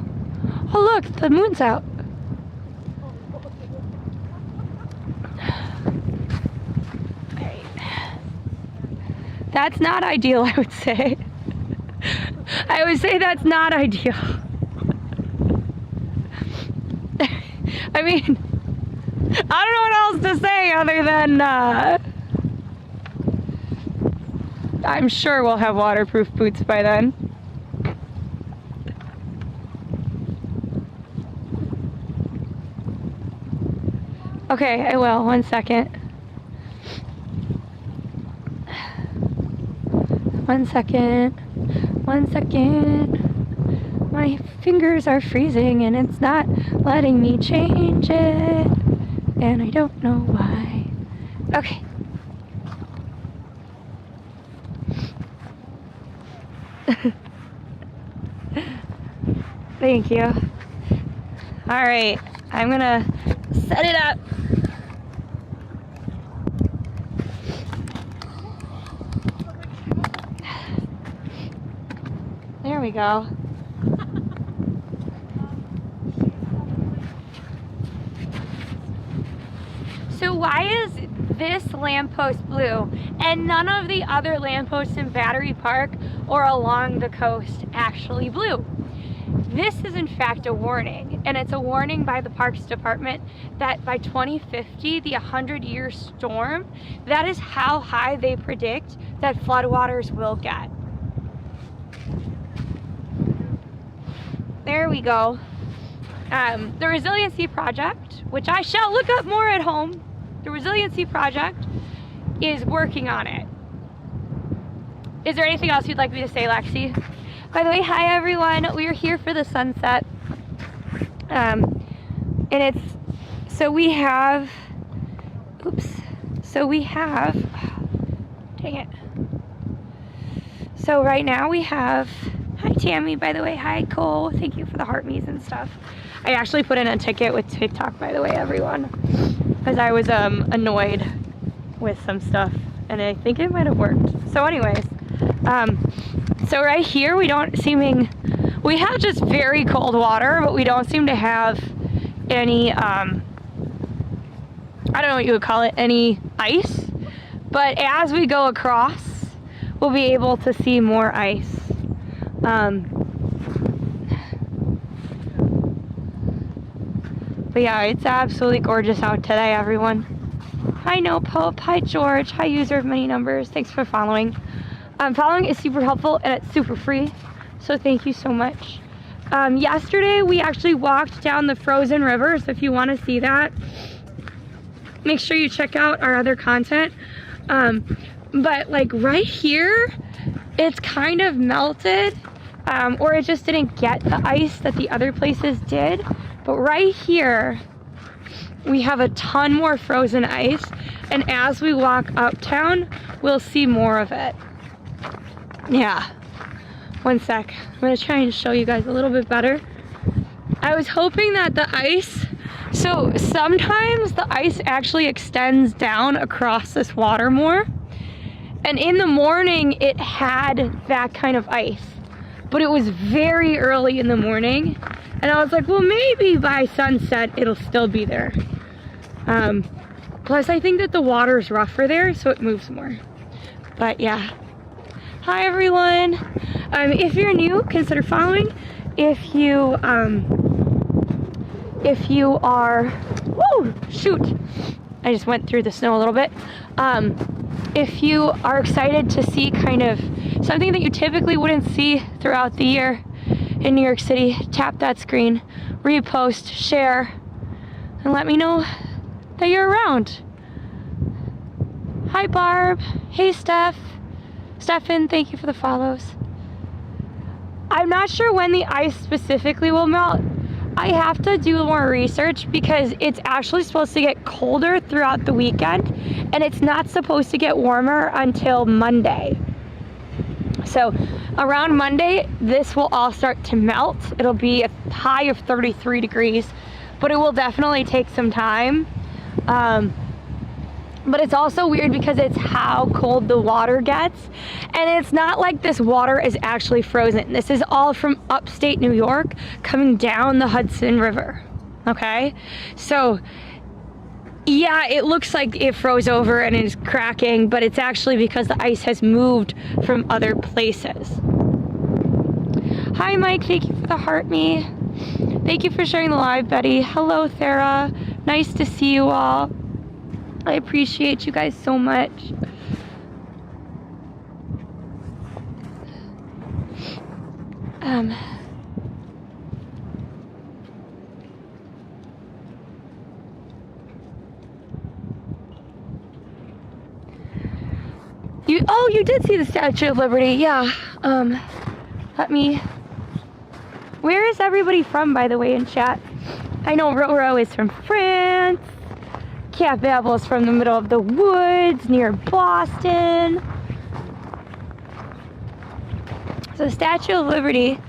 Oh look, the moon's out. That's not ideal, I would say. I would say that's not ideal. I mean, I don't know what else to say other than, I'm sure we'll have waterproof boots by then. Okay, I will. 1 second. 1 second. 1 second. My fingers are freezing and it's not letting me change it. And I don't know why. Okay. Thank you. All right, I'm gonna set it up. There we go. So why is this lamppost blue and none of the other lampposts in Battery Park or along the coast actually blue? this is in fact a warning, and it's a warning by the Parks Department that by 2050, the 100-year storm, that is how high they predict that floodwaters will get. There we go. The Resiliency Project, which I shall look up more at home, the Resiliency Project is working on it. Is there anything else you'd like me to say, Lexi? By the way, hi everyone. We are here for the sunset. And it's, so we have, dang it. So right now we have, hi Tammy, by the way, hi Cole, thank you for the heart me's and stuff. I actually put in a ticket with TikTok, by the way, everyone, because I was annoyed with some stuff, and I think it might have worked. So anyways, so right here we have just very cold water, but we don't seem to have any, I don't know what you would call it, any ice. But as we go across, we'll be able to see more ice. But yeah, it's absolutely gorgeous out today, everyone. Hi No Pope, hi George, hi user of many numbers, thanks for following. Following is super helpful and it's super free, so thank you so much. Yesterday we actually walked down the frozen river, so if you want to see that, make sure you check out our other content. But like right here, it's kind of melted, or it just didn't get the ice that the other places did. But right here, we have a ton more frozen ice, and as we walk uptown, we'll see more of it. Yeah, one sec. I'm gonna try and show you guys a little bit better. I was hoping that the ice, so sometimes the ice actually extends down across this water more, and in the morning it had that kind of ice, but it was very early in the morning, and I was like, well, maybe by sunset it'll still be there. Plus I think that the water's rougher there, so it moves more. But yeah. Hi everyone. If you're new, consider following. If you are, whoa, shoot, I just went through the snow a little bit. If you are excited to see kind of something that you typically wouldn't see throughout the year in New York City, tap that screen, repost, share, and let me know that you're around. Hi Barb. Hey Stefan, thank you for the follows. I'm not sure when the ice specifically will melt. I have to do more research because it's actually supposed to get colder throughout the weekend, and it's not supposed to get warmer until Monday. So around Monday, this will all start to melt. It'll be a high of 33 degrees, but it will definitely take some time. But it's also weird because it's how cold the water gets, and it's not like this water is actually frozen. This is all from upstate New York coming down the Hudson River, okay? So yeah, it looks like it froze over and is cracking, but it's actually because the ice has moved from other places. Hi Mike, thank you for the heart me. Thank you for sharing the live, Betty. Hello Thera, nice to see you all. I appreciate you guys so much. You did see the Statue of Liberty, yeah. Where is everybody from, by the way, in chat? I know Roro is from France. Cat Babel is from the middle of the woods near Boston. So the Statue of Liberty,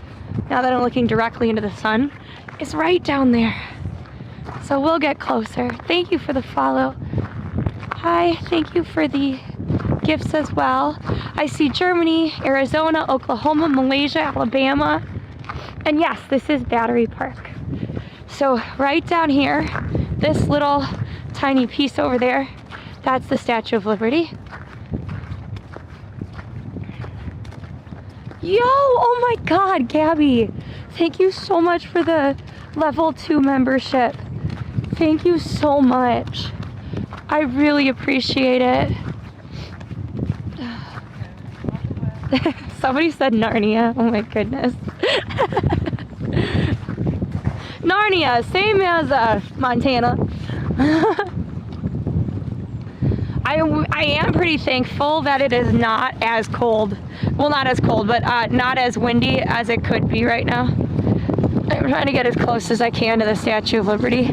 now that I'm looking directly into the sun, is right down there. So we'll get closer. Thank you for the follow. Hi, thank you for the gifts as well. I see Germany, Arizona, Oklahoma, Malaysia, Alabama. And yes, this is Battery Park. So right down here, this little tiny piece over there, that's the Statue of Liberty. Yo, oh my God, Gabby. Thank you so much for the level 2 membership. Thank you so much. I really appreciate it. Somebody said Narnia. Oh my goodness. Narnia, same as Montana. I am pretty thankful that it is not as cold. Well, not as cold, but not as windy as it could be right now. I'm trying to get as close as I can to the Statue of Liberty.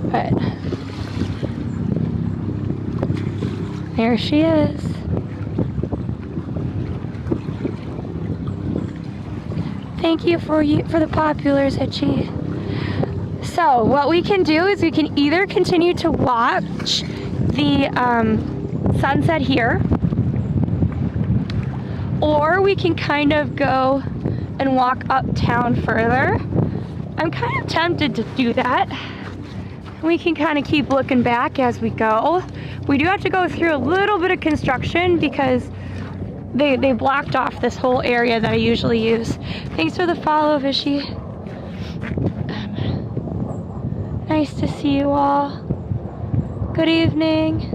But there she is. Thank you for the populars, Itchy. So what we can do is we can either continue to watch the sunset here, or we can kind of go and walk uptown further. I'm kind of tempted to do that. We can kind of keep looking back as we go. We do have to go through a little bit of construction because they blocked off this whole area that I usually use. Thanks for the follow, Vishy. Nice to see you all. Good evening.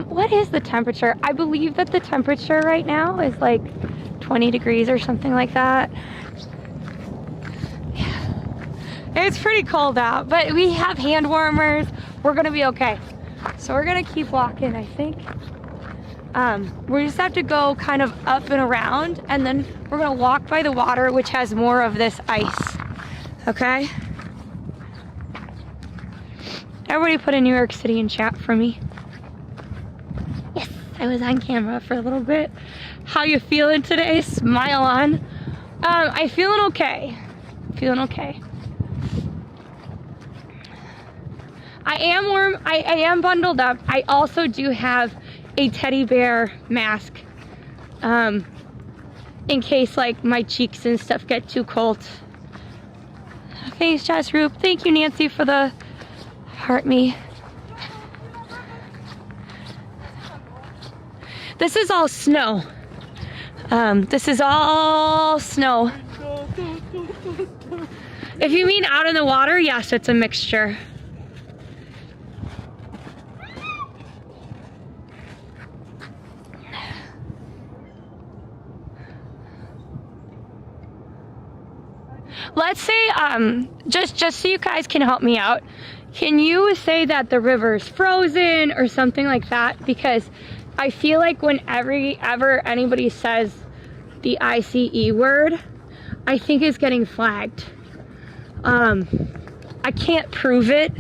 What is the temperature? I believe that the temperature right now is like 20 degrees or something like that. Yeah. It's pretty cold out, but we have hand warmers. We're gonna be okay. So we're gonna keep walking, I think. We just have to go kind of up and around, and then we're gonna walk by the water, which has more of this ice. Okay? Everybody put in New York City in chat for me. Yes, I was on camera for a little bit. How you feeling today? Smile on. I'm feeling okay. Feeling okay. I am warm. I am bundled up. I also do have a teddy bear mask in case like my cheeks and stuff get too cold. Thanks, Jess Roop. Thank you, Nancy, for the heart me. This is all snow. This is all snow. If you mean out in the water, yes, it's a mixture. Let's say, just so you guys can help me out, can you say that the river's frozen or something like that? Because I feel like whenever anybody says the ICE word, I think it's getting flagged. I can't prove it,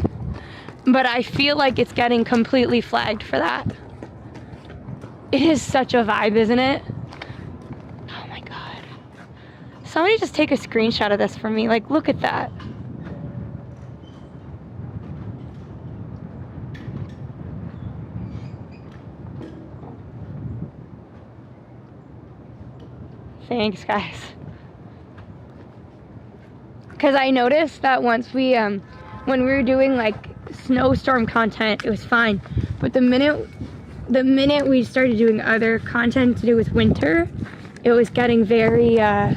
but I feel like it's getting completely flagged for that. It is such a vibe, isn't it? Oh my God. Somebody just take a screenshot of this for me. Like, look at that. Thanks, guys. Because I noticed that once we, when we were doing like snowstorm content, it was fine. But the minute we started doing other content to do with winter, it was getting very, yes.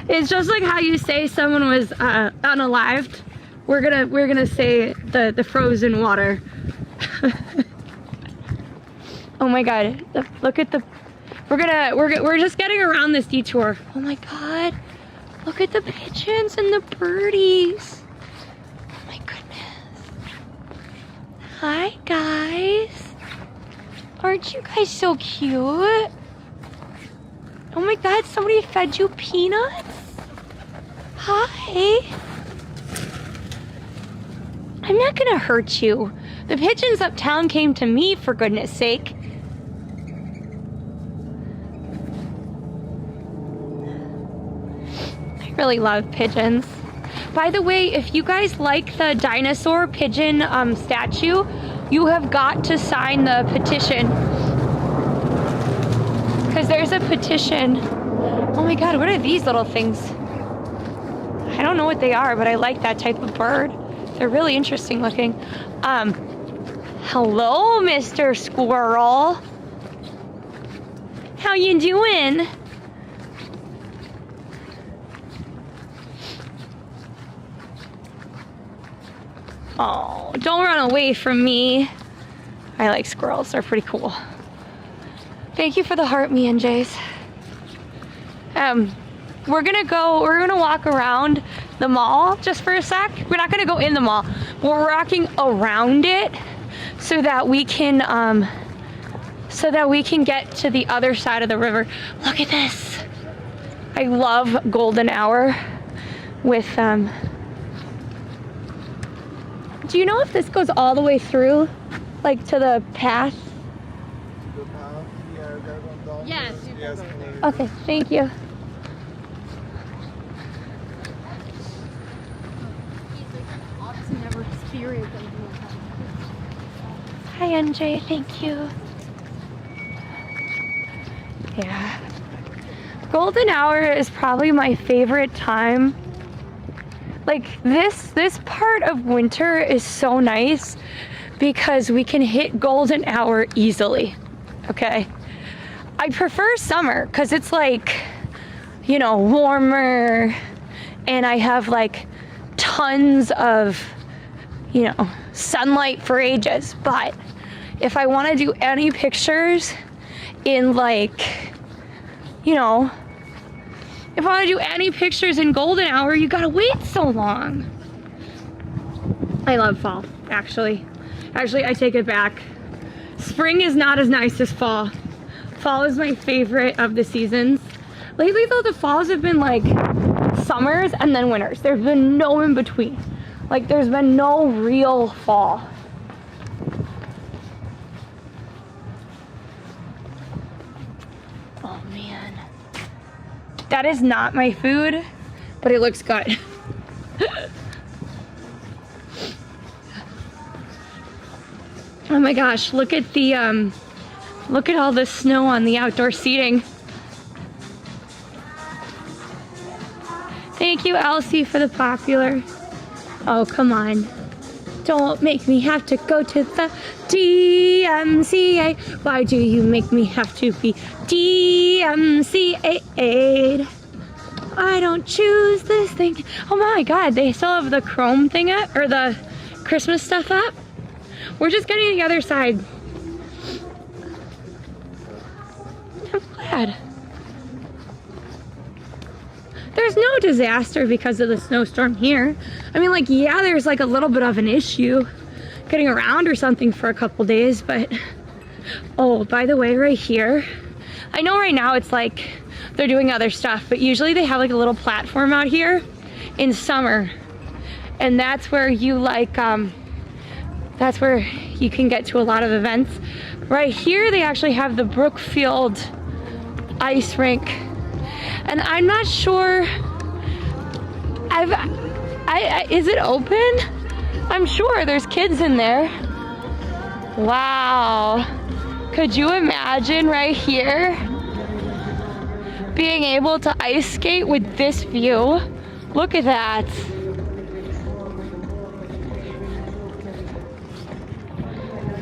It's just like how you say someone was unalived. We're gonna say the frozen water. Oh my God! Look at the. We're just getting around this detour. Oh my God! Look at the pigeons and the birdies. Oh my goodness! Hi guys. Aren't you guys so cute? Oh my God! Somebody fed you peanuts. Hi. I'm not gonna hurt you. The pigeons uptown came to me, for goodness sake. Really love pigeons. By the way, if you guys like the dinosaur pigeon statue, you have got to sign the petition. Because there's a petition. Oh my God, what are these little things? I don't know what they are, but I like that type of bird. They're really interesting looking. Hello, Mr. Squirrel. How you doing? Oh, don't run away from me. I like squirrels, they're pretty cool. Thank you for the heart, me and Jays. We're gonna walk around the mall just for a sec. We're not gonna go in the mall. We're walking around it so that we can get to the other side of the river. Look at this. I love golden hour with do you know if this goes all the way through, like to the path? The path, yeah, that one down. Yes. Yes. Okay, thank you. Hi, NJ, thank you. Yeah. Golden hour is probably my favorite time. Like this part of winter is so nice because we can hit golden hour easily, okay? I prefer summer because it's like, you know, warmer and I have like tons of, you know, sunlight for ages. But if I want to do any pictures in like, you know, if I want to do any pictures in golden hour, you gotta wait so long. I love fall, actually. Actually, I take it back. Spring is not as nice as fall. Fall is my favorite of the seasons. Lately though, the falls have been like summers and then winters. There's been no in between. Like there's been no real fall. Oh man. That is not my food, but it looks good. Oh my gosh, look at the look at all the snow on the outdoor seating. Thank you, Elsie, for the popular. Oh, come on. Don't make me have to go to the DMCA. Why do you make me have to be DMCA'd? I don't choose this thing. Oh my God, they still have the chrome thing up, or the Christmas stuff up. We're just getting the other side. I'm glad. There's no disaster because of the snowstorm here. I mean, like, yeah, there's like a little bit of an issue getting around or something for a couple days, but oh, by the way, right here, I know right now it's like they're doing other stuff, but usually they have like a little platform out here in summer, and that's where you like that's where you can get to a lot of events. Right here they actually have the Brookfield ice rink, and I'm not sure is it open? I'm sure there's kids in there. Wow, could you imagine right here being able to ice skate with this view? Look at that.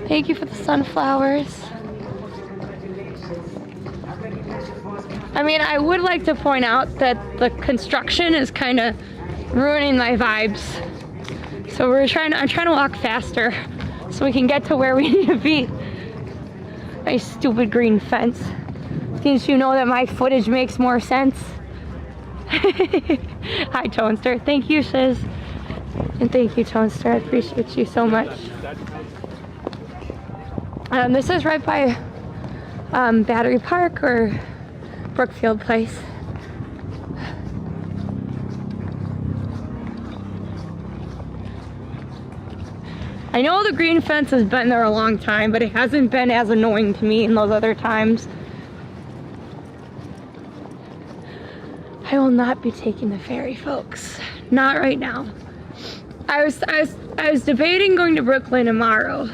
Thank you for the sunflowers. I mean, I would like to point out that the construction is kind of ruining my vibes. So I'm trying to walk faster so we can get to where we need to be. My stupid green fence. Didn't you know that my footage makes more sense? Hi, Toaster. Thank you, Shiz. And thank you, Toaster. I appreciate you so much. This is right by Battery Park or Brookfield Place. I know the green fence has been there a long time, but it hasn't been as annoying to me in those other times. I will not be taking the ferry, folks. Not right now. I was debating going to Brooklyn tomorrow.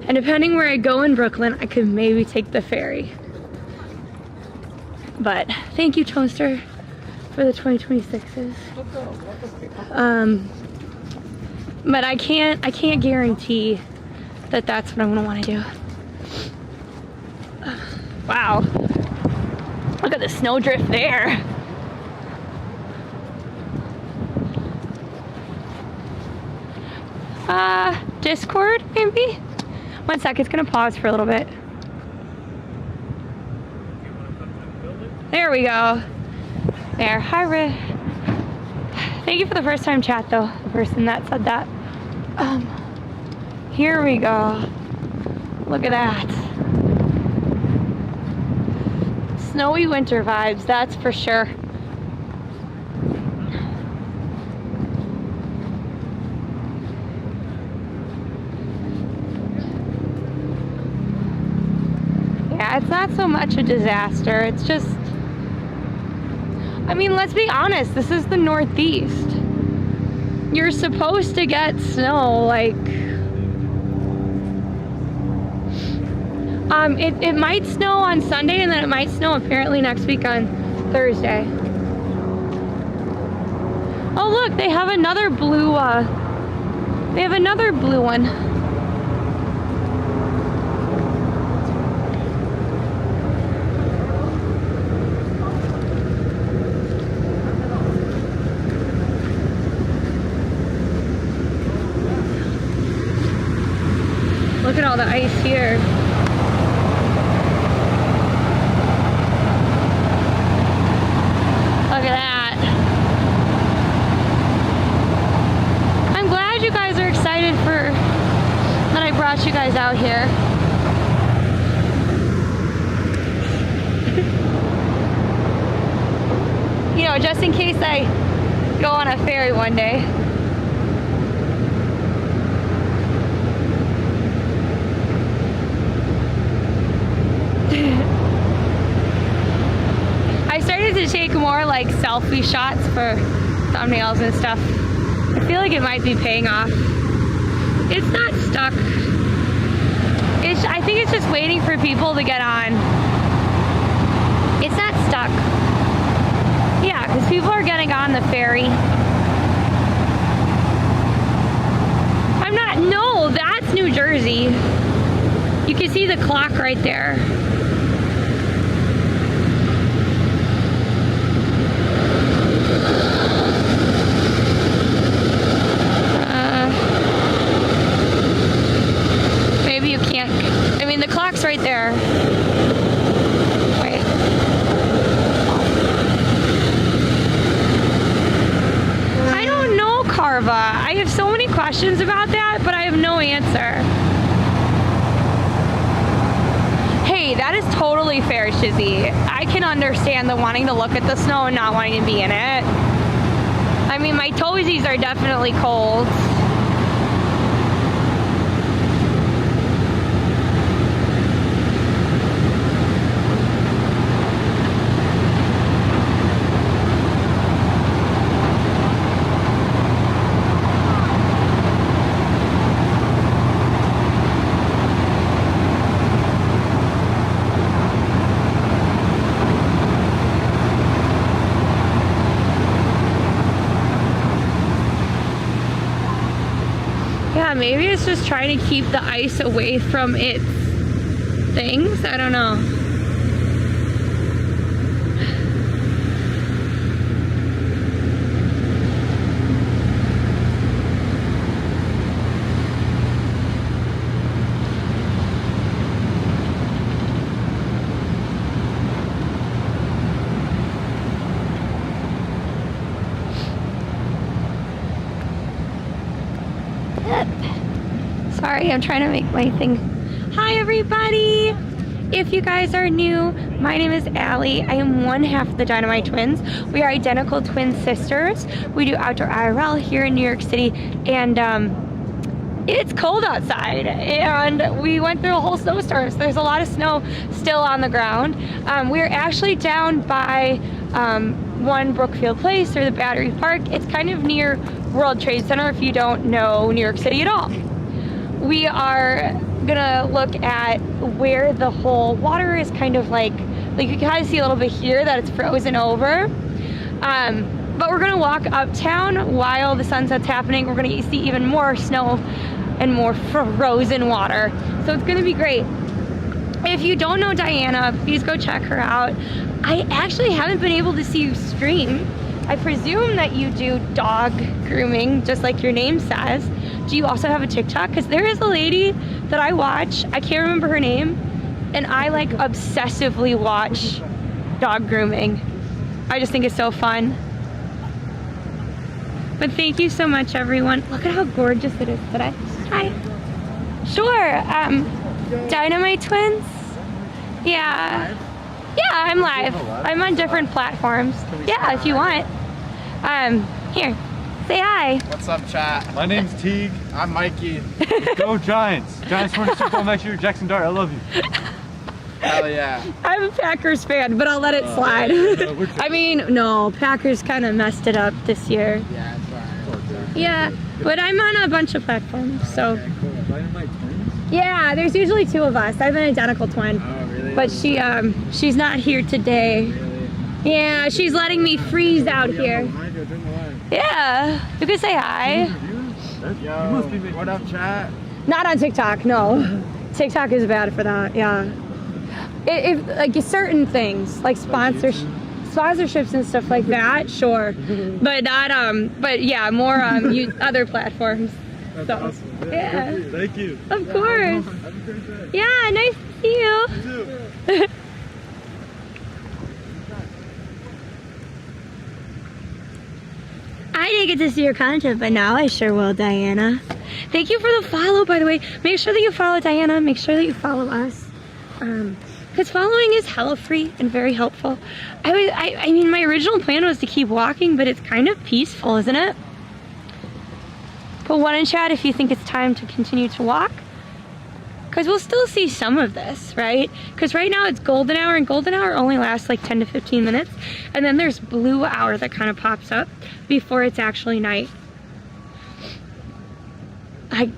And depending where I go in Brooklyn, I could maybe take the ferry. But thank you, Toaster, for the 2026s. But I can't guarantee that that's what I'm gonna want to do. Wow, look at the snowdrift there. Discord maybe? 1 sec, it's gonna pause for a little bit. There we go. There, hi Rick. Thank you for the first time chat though, the person that said that. Here we go. Look at that. Snowy winter vibes, that's for sure. Yeah, it's not so much a disaster, it's just, I mean, let's be honest, this is the Northeast. You're supposed to get snow, like, it might snow on Sunday, and then it might snow apparently next week on Thursday. Oh look, they have another blue, one. Look at all the ice here. Look at that. I'm glad you guys are excited that I brought you guys out here. You know, just in case I go on a ferry one day. I started to take more like selfie shots for thumbnails and stuff. I feel like it might be paying off. It's not stuck. I think it's just waiting for people to get on. It's not stuck. Yeah, because people are getting on the ferry. No, that's New Jersey. You can see the clock right there. Maybe you can't, I mean the clock's right there. Wait. I don't know, Carva. I have so many questions about that, but I have no answer. Hey, that is totally fair, Shizzy. I can understand the wanting to look at the snow and not wanting to be in it. I mean, my toesies are definitely cold. Maybe it's just trying to keep the ice away from its things. I don't know. Sorry, I'm trying to make my thing. Hi everybody! If you guys are new, my name is Allie. I am one half of the DinomiteTwins. We are identical twin sisters. We do outdoor IRL here in New York City, and it's cold outside, and we went through a whole snowstorm, so there's a lot of snow still on the ground. We're actually down by One Brookfield Place, or the Battery Park. It's kind of near World Trade Center if you don't know New York City at all. We are gonna look at where the whole water is kind of like you can kind of see a little bit here that it's frozen over. But we're gonna walk uptown while the sunset's happening. We're gonna see even more snow and more frozen water. So it's gonna be great. If you don't know Diana, please go check her out. I actually haven't been able to see you stream. I presume that you do dog grooming, just like your name says. Do you also have a TikTok? Because there is a lady that I watch, I can't remember her name, and I like obsessively watch dog grooming. I just think it's so fun. But thank you so much, everyone. Look at how gorgeous it is today. Hi. Sure. DinomiteTwins? Yeah. Yeah, I'm live. I'm on different platforms. Yeah, if you want. Here. Say hi. What's up, chat? My name's Teague. I'm Mikey. Go Giants. Giants win the Super Bowl next year. Jackson Dart, I love you. Hell yeah. I'm a Packers fan, but I'll let it slide. I mean, no, Packers kind of messed it up this year. Yeah, it's fine. Yeah, but I'm on a bunch of platforms, so. Okay, cool. DinomiteTwins? Yeah, there's usually two of us. I have an identical twin. Oh, really? But she's not here today. Really? Yeah, she's letting me freeze out here. Yeah, you can say hi. Yo, what up, chat? Not on TikTok, no. TikTok is bad for that, yeah. If like certain things, like sponsorships and stuff like that, sure. But not, but yeah, more other platforms. That's So, awesome. yeah. Thank you. Of course. Have a great day. Yeah, nice to see you. You too. I didn't get to see your content, but now I sure will, Diana. Thank you for the follow, by the way. Make sure that you follow Diana. Make sure that you follow us. Because following is hella free and very helpful. I mean, my original plan was to keep walking, but it's kind of peaceful, isn't it? Put one in chat if you think it's time to continue to walk. Because we'll still see some of this, right? Because right now it's golden hour, and golden hour only lasts like 10 to 15 minutes. And then there's blue hour that kind of pops up before it's actually night.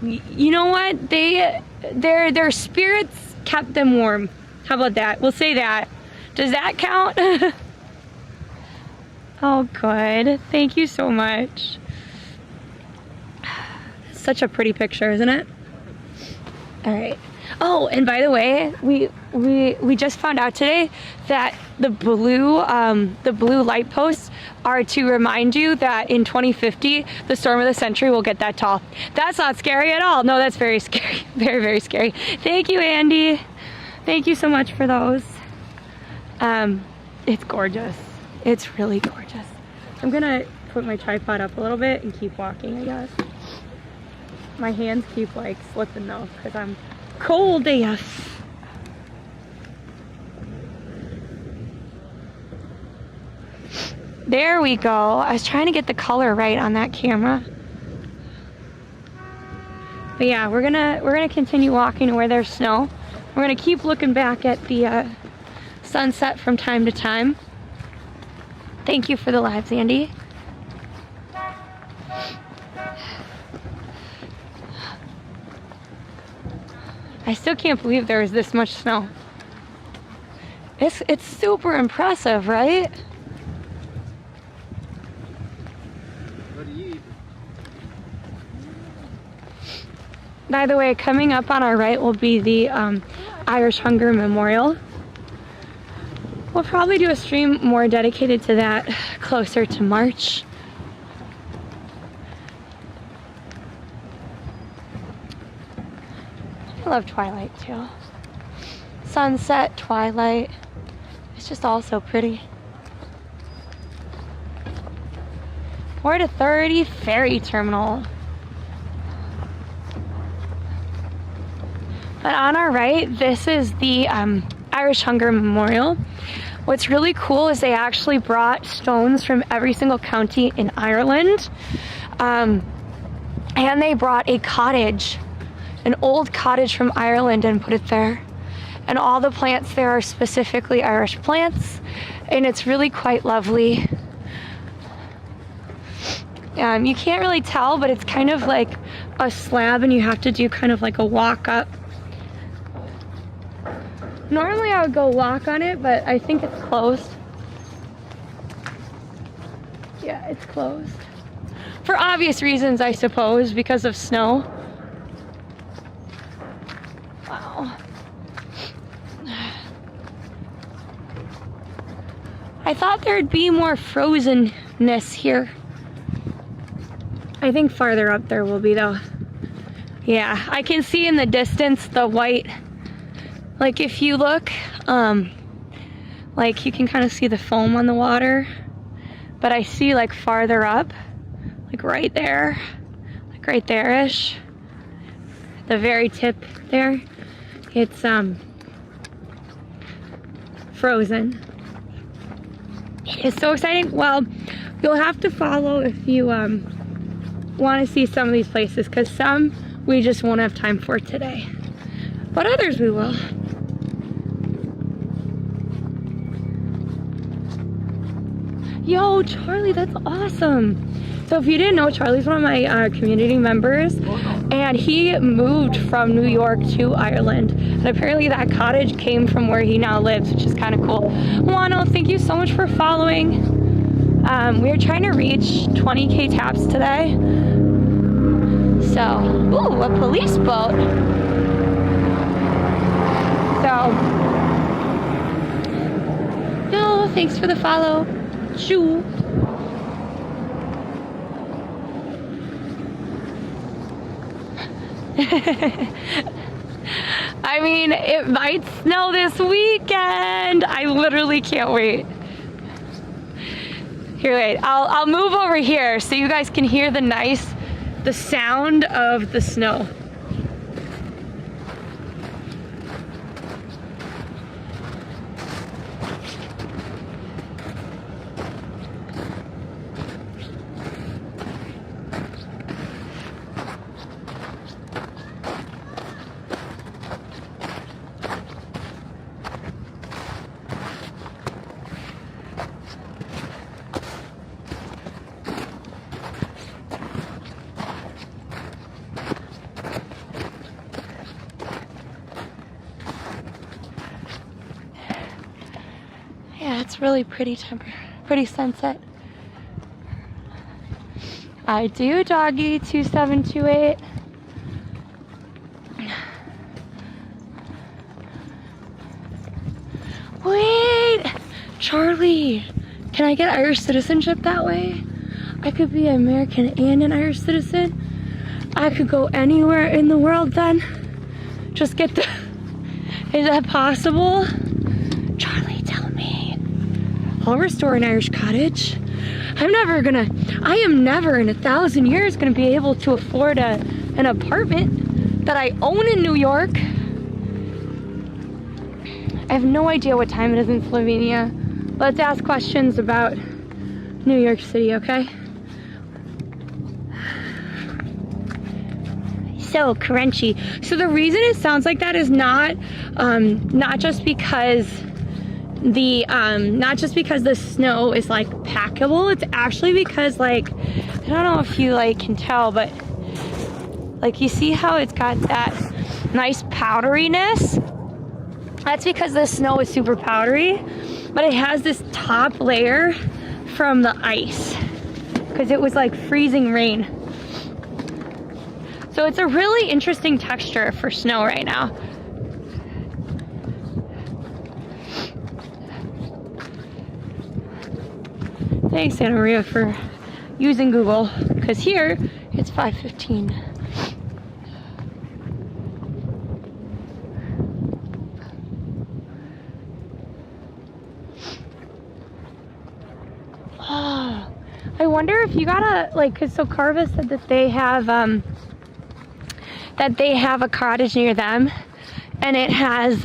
You know what? Their spirits kept them warm. How about that? We'll say that. Does that count? Oh, good. Thank you so much. Such a pretty picture, isn't it? All right. Oh, and by the way, we just found out today that the blue light posts are to remind you that in 2050 the storm of the century will get that tall. That's not scary at all. No, that's very scary. Very, very scary. Thank you, Andy. Thank you so much for those. It's gorgeous. It's really gorgeous. I'm gonna put my tripod up a little bit and keep walking, I guess. My hands keep like slipping though, because I'm cold AF. There we go. I was trying to get the color right on that camera. But yeah, we're gonna continue walking to where there's snow. We're gonna keep looking back at the sunset from time to time. Thank you for the lives, Andy. I still can't believe there was this much snow. It's super impressive, right? What do you eat? By the way, coming up on our right will be the Irish Hunger Memorial. We'll probably do a stream more dedicated to that closer to March. I love twilight too. Sunset, twilight. It's just all so pretty. 4 to 30 ferry terminal. But on our right, this is the Irish Hunger Memorial. What's really cool is they actually brought stones from every single county in Ireland. And they brought a cottage, an old cottage from Ireland, and put it there. And all the plants there are specifically Irish plants, and it's really quite lovely. You can't really tell, but it's kind of like a slab, and you have to do kind of like a walk up. Normally I would go walk on it, but I think it's closed. Yeah, it's closed. For obvious reasons, I suppose, because of snow. Wow. I thought there'd be more frozenness here. I think farther up there will be though. Yeah, I can see in the distance the white, like if you look, like you can kind of see the foam on the water, but I see like farther up, like right there, like right there-ish, the very tip there, it's frozen. It's so exciting. Well, you'll have to follow if you want to see some of these places, because some we just won't have time for today, but others we will. Yo, Charlie, that's awesome. So if you didn't know, Charlie's one of my community members, and he moved from New York to Ireland, and apparently that cottage came from where he now lives, which is kind of cool. Wano, thank you so much for following. We're trying to reach 20K taps today. So, ooh, a police boat. So, no, thanks for the follow. Shoo. I mean, it might snow this weekend. I literally can't wait. Here, wait, I'll move over here so you guys can hear the sound of the snow. Yeah, it's really pretty sunset. I do, doggy 2728. Wait, Charlie, can I get Irish citizenship that way? I could be American and an Irish citizen. I could go anywhere in the world then. Just get the, is that possible? Charlie, tell me. I'll restore an Irish cottage. I am never in 1,000 years gonna be able to afford an apartment that I own in New York. I have no idea what time it is in Slovenia. Let's ask questions about New York City, okay? So crunchy. So the reason it sounds like that is not just because the snow is like packable. It's actually because, like, I don't know if you like can tell, but like you see how it's got that nice powderiness. That's because the snow is super powdery, but it has this top layer from the ice because it was like freezing rain. So it's a really interesting texture for snow right now. Thanks, Santa Maria, for using Google, because here it's 5:15. Oh, I wonder if you gotta, like, cause so Carva said that they have a cottage near them, and it has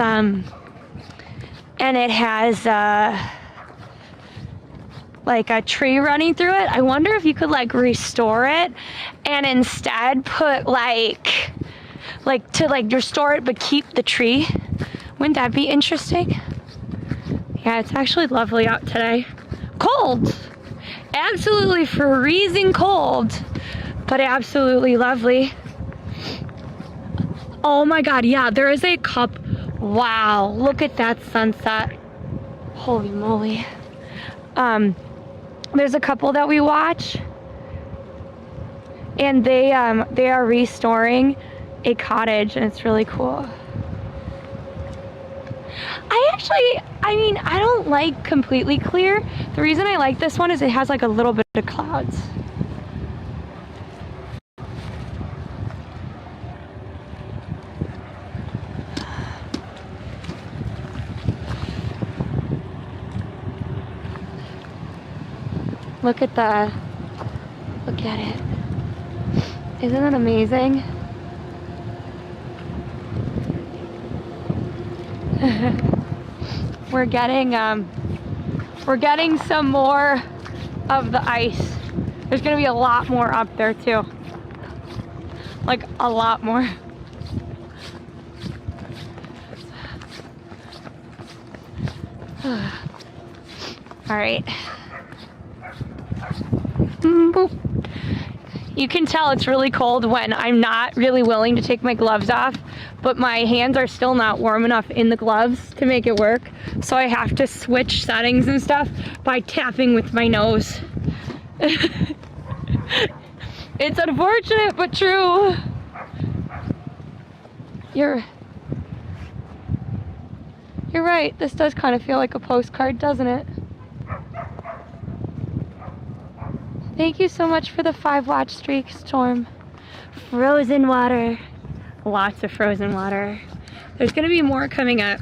like a tree running through it. I wonder if you could like restore it and instead put like to like restore it but keep the tree. Wouldn't that be interesting? Yeah, it's actually lovely out today. Cold, absolutely freezing cold, but absolutely lovely. Oh my God, yeah, there is a cup. Wow, look at that sunset. Holy moly. there's a couple that we watch, and they are restoring a cottage, and it's really cool. I don't like completely clear. The reason I like this one is it has like a little bit of clouds. Look at it. Isn't that amazing? We're getting some more of the ice. There's gonna be a lot more up there too. Like a lot more. All right. Boop. You can tell it's really cold when I'm not really willing to take my gloves off, but my hands are still not warm enough in the gloves to make it work. So I have to switch settings and stuff by tapping with my nose. It's unfortunate, but true. You're right. This does kind of feel like a postcard, doesn't it? Thank you so much for the 5-watch streak, Storm. Frozen water. Lots of frozen water. There's gonna be more coming up.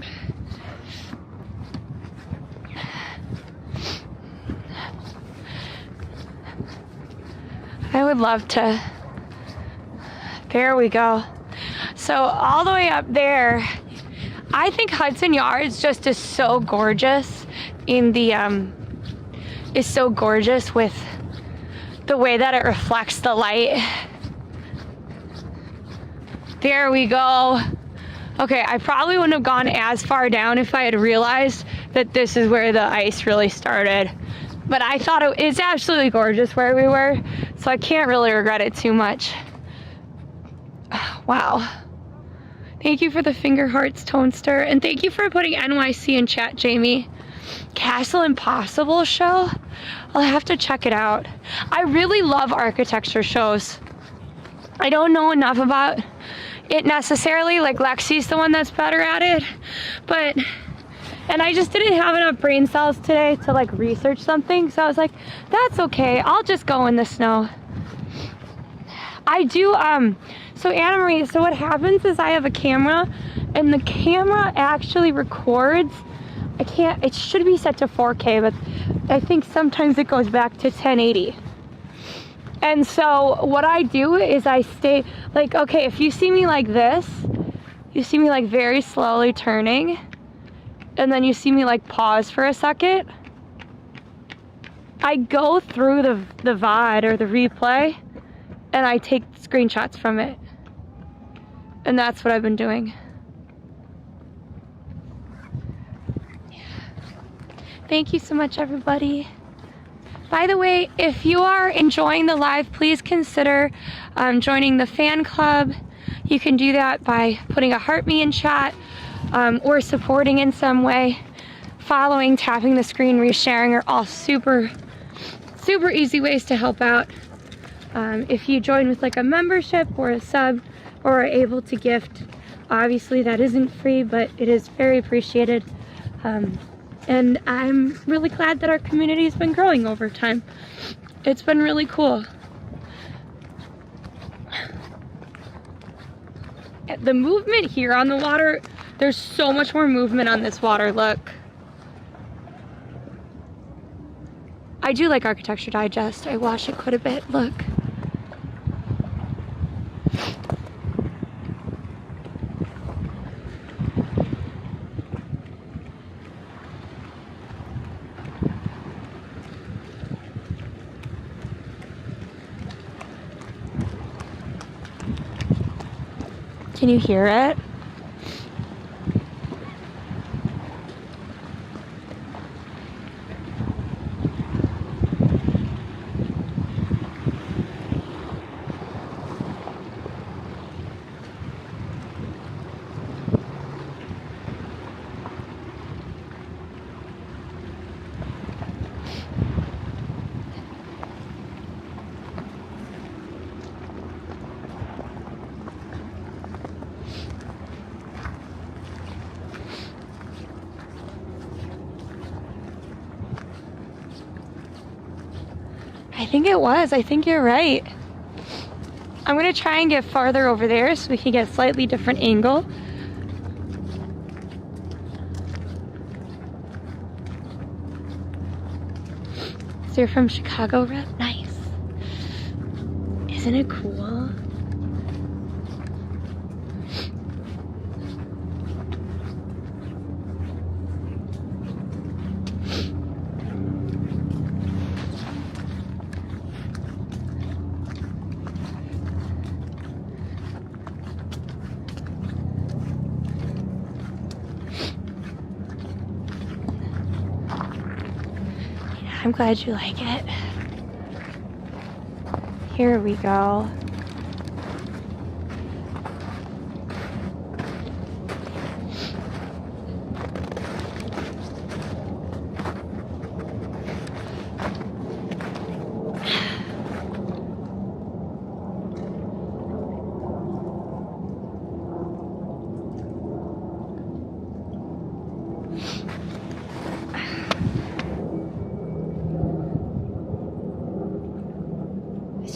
I would love to. There we go. So all the way up there, I think Hudson Yards just is so gorgeous in the, is so gorgeous with the way that it reflects the light. There we go. Okay, I probably wouldn't have gone as far down if I had realized that this is where the ice really started. But I thought it's absolutely gorgeous where we were, so I can't really regret it too much. Wow. Thank you for the finger hearts, Tonester, and thank you for putting NYC in chat, Jamie. Castle Impossible show? I'll have to check it out. I really love architecture shows. I don't know enough about it necessarily, like Lexi's the one that's better at it, but, and I just didn't have enough brain cells today to like research something, so I was like, that's okay, I'll just go in the snow. I do, so Anna Marie, so what happens is I have a camera, and the camera actually records. It should be set to 4K, but I think sometimes it goes back to 1080. And so what I do is I stay, like, okay, if you see me like this, you see me like very slowly turning, and then you see me like pause for a second, I go through the VOD or the replay, and I take screenshots from it. And that's what I've been doing. Thank you so much, everybody. By the way, if you are enjoying the live, please consider joining the fan club. You can do that by putting a heart me in chat, or supporting in some way. Following, tapping the screen, resharing are all super easy ways to help out. If you join with like a membership or a sub, or are able to gift, obviously that isn't free, but it is very appreciated. And I'm really glad that our community has been growing over time. It's been really cool. The movement here on the water, there's so much more movement on this water, look. I do like Architecture Digest. I watch it quite a bit, look. Can you hear it? I think it was. I think you're right. I'm gonna try and get farther over there so we can get a slightly different angle. So you're from Chicago, Rep? Nice. Isn't it cool? I'm glad you like it. Here we go.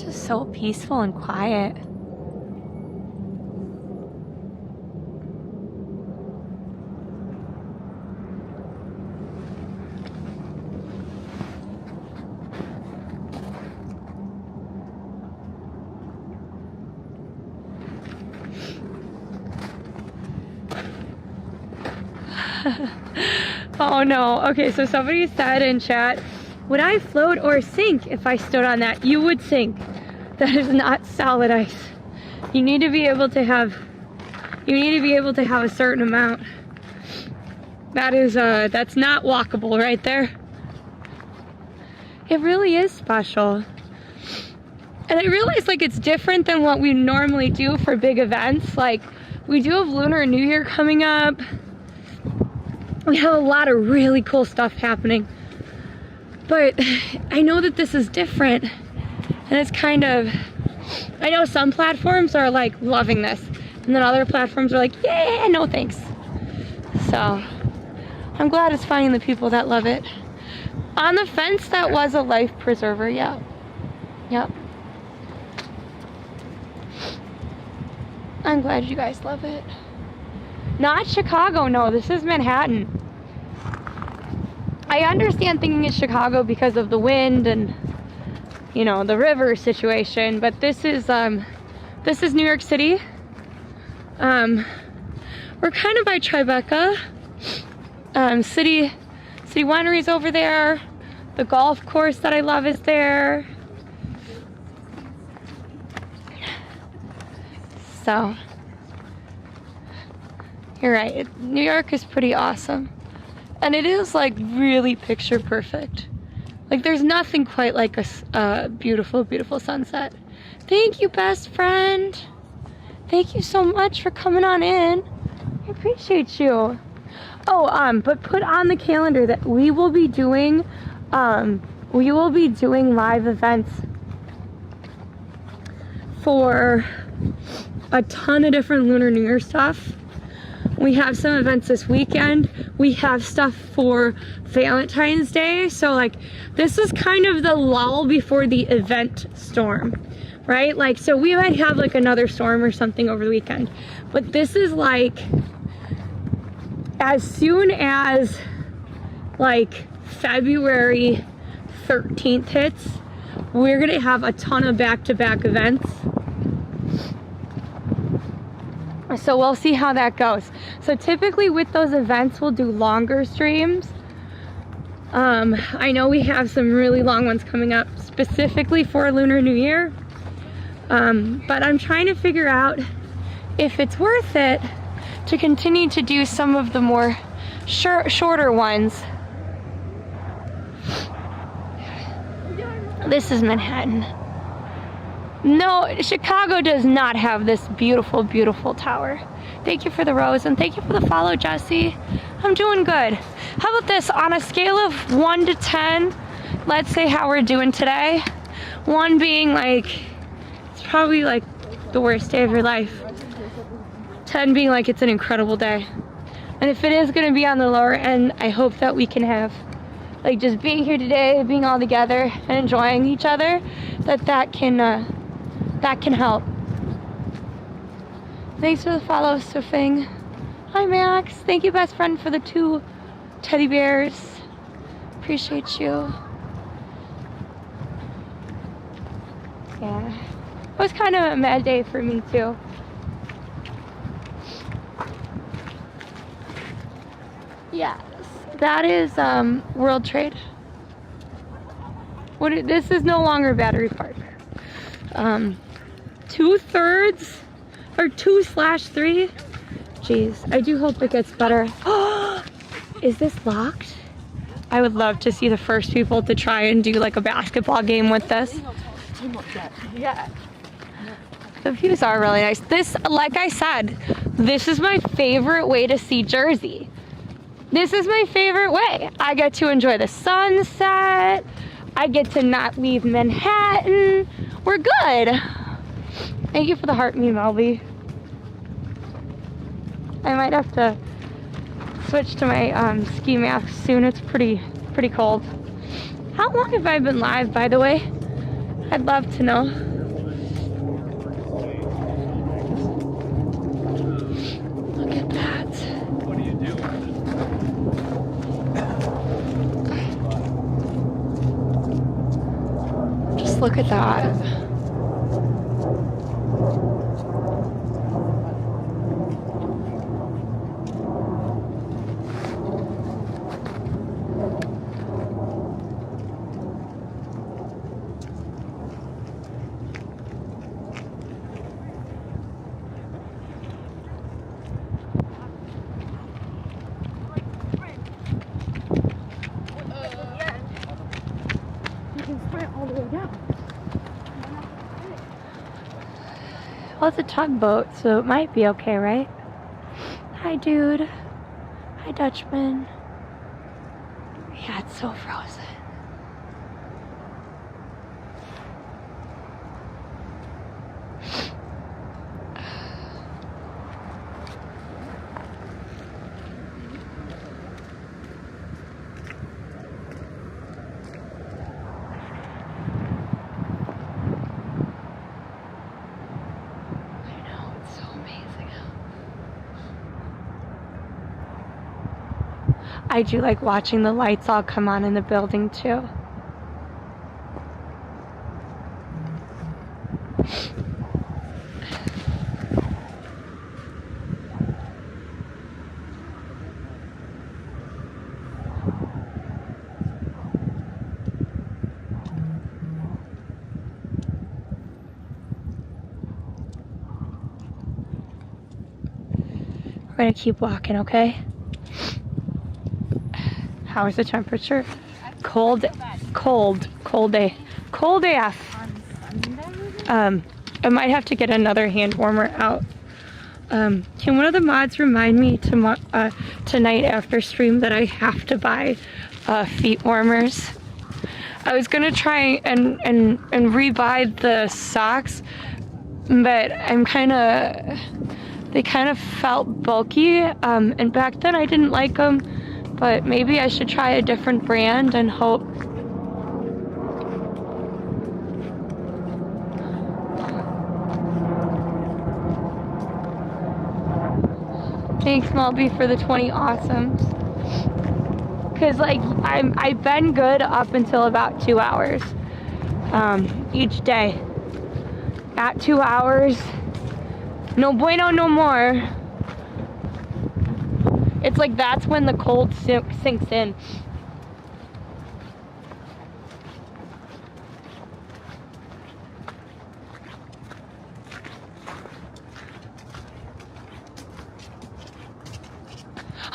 So peaceful and quiet. Oh no. Okay, so somebody said in chat, would I float or sink if I stood on that? You would sink. That is not solid ice. You need to be able to have a certain amount. That is that's not walkable right there. It really is special. And I realize like it's different than what we normally do for big events. Like we do have Lunar New Year coming up. We have a lot of really cool stuff happening. But I know that this is different. And it's kind of, I know some platforms are like loving this. And then other platforms are like, yeah, no thanks. So I'm glad it's finding the people that love it. On the fence, that was a life preserver, yeah. Yep. I'm glad you guys love it. Not Chicago, no, this is Manhattan. I understand thinking it's Chicago because of the wind and, you know, the river situation, but this is New York City. We're kind of by Tribeca. City Winery's over there. The golf course that I love is there. So, you're right. New York is pretty awesome. And it is like really picture perfect. Like there's nothing quite like a beautiful, beautiful sunset. Thank you, best friend. Thank you so much for coming on in. I appreciate you. Oh, but put on the calendar that we will be doing live events for a ton of different Lunar New Year stuff. We have some events this weekend. We have stuff for Valentine's Day. So like, this is kind of the lull before the event storm, right? Like, so we might have like another storm or something over the weekend, but this is like, as soon as like February 13th hits, we're gonna have a ton of back-to-back events. So we'll see how that goes. So typically with those events, we'll do longer streams. I know we have some really long ones coming up specifically for Lunar New Year. But I'm trying to figure out if it's worth it to continue to do some of the more shorter ones. This is Manhattan. No, Chicago does not have this beautiful, beautiful tower. Thank you for the rose and thank you for the follow, Jesse. I'm doing good. How about this? On a scale of 1 to 10, let's say how we're doing today. 1 being like, it's probably like the worst day of your life. 10 being like it's an incredible day. And if it is gonna be on the lower end, I hope that we can have like just being here today, being all together and enjoying each other, that can help. Thanks for the follow, Sofing. Hi Max, thank you best friend for the 2 teddy bears. Appreciate you. Yeah, it was kind of a mad day for me too. Yes, that is World Trade. This is no longer Battery Park. 2/3 or 2/3. Jeez, I do hope it gets better. Is this locked? I would love to see the first people to try and do like a basketball game with this. Yeah. The views are really nice. This, like I said, this is my favorite way to see Jersey. This is my favorite way. I get to enjoy the sunset. I get to not leave Manhattan. We're good. Thank you for the heart meme, Melby. I might have to switch to my ski mask soon. It's pretty cold. How long have I been live, by the way? I'd love to know. Look at that. What do you do? Just look at that. Well, it's a tugboat, so it might be okay, right? Hi, dude. Hi, Dutchman. Yeah, it's so frozen. I do like watching the lights all come on in the building too. We're gonna keep walking, okay? How is the temperature? Cold day. Cold AF. I might have to get another hand warmer out. Can one of the mods remind me tonight after stream that I have to buy feet warmers? I was gonna try and rebuy the socks, but they kind of felt bulky, and back then I didn't like them. But maybe I should try a different brand and hope. Thanks, Melby, for the 20 awesomes. Cause like I've been good up until about 2 hours each day. At 2 hours, no bueno, no more. It's like that's when the cold sinks in.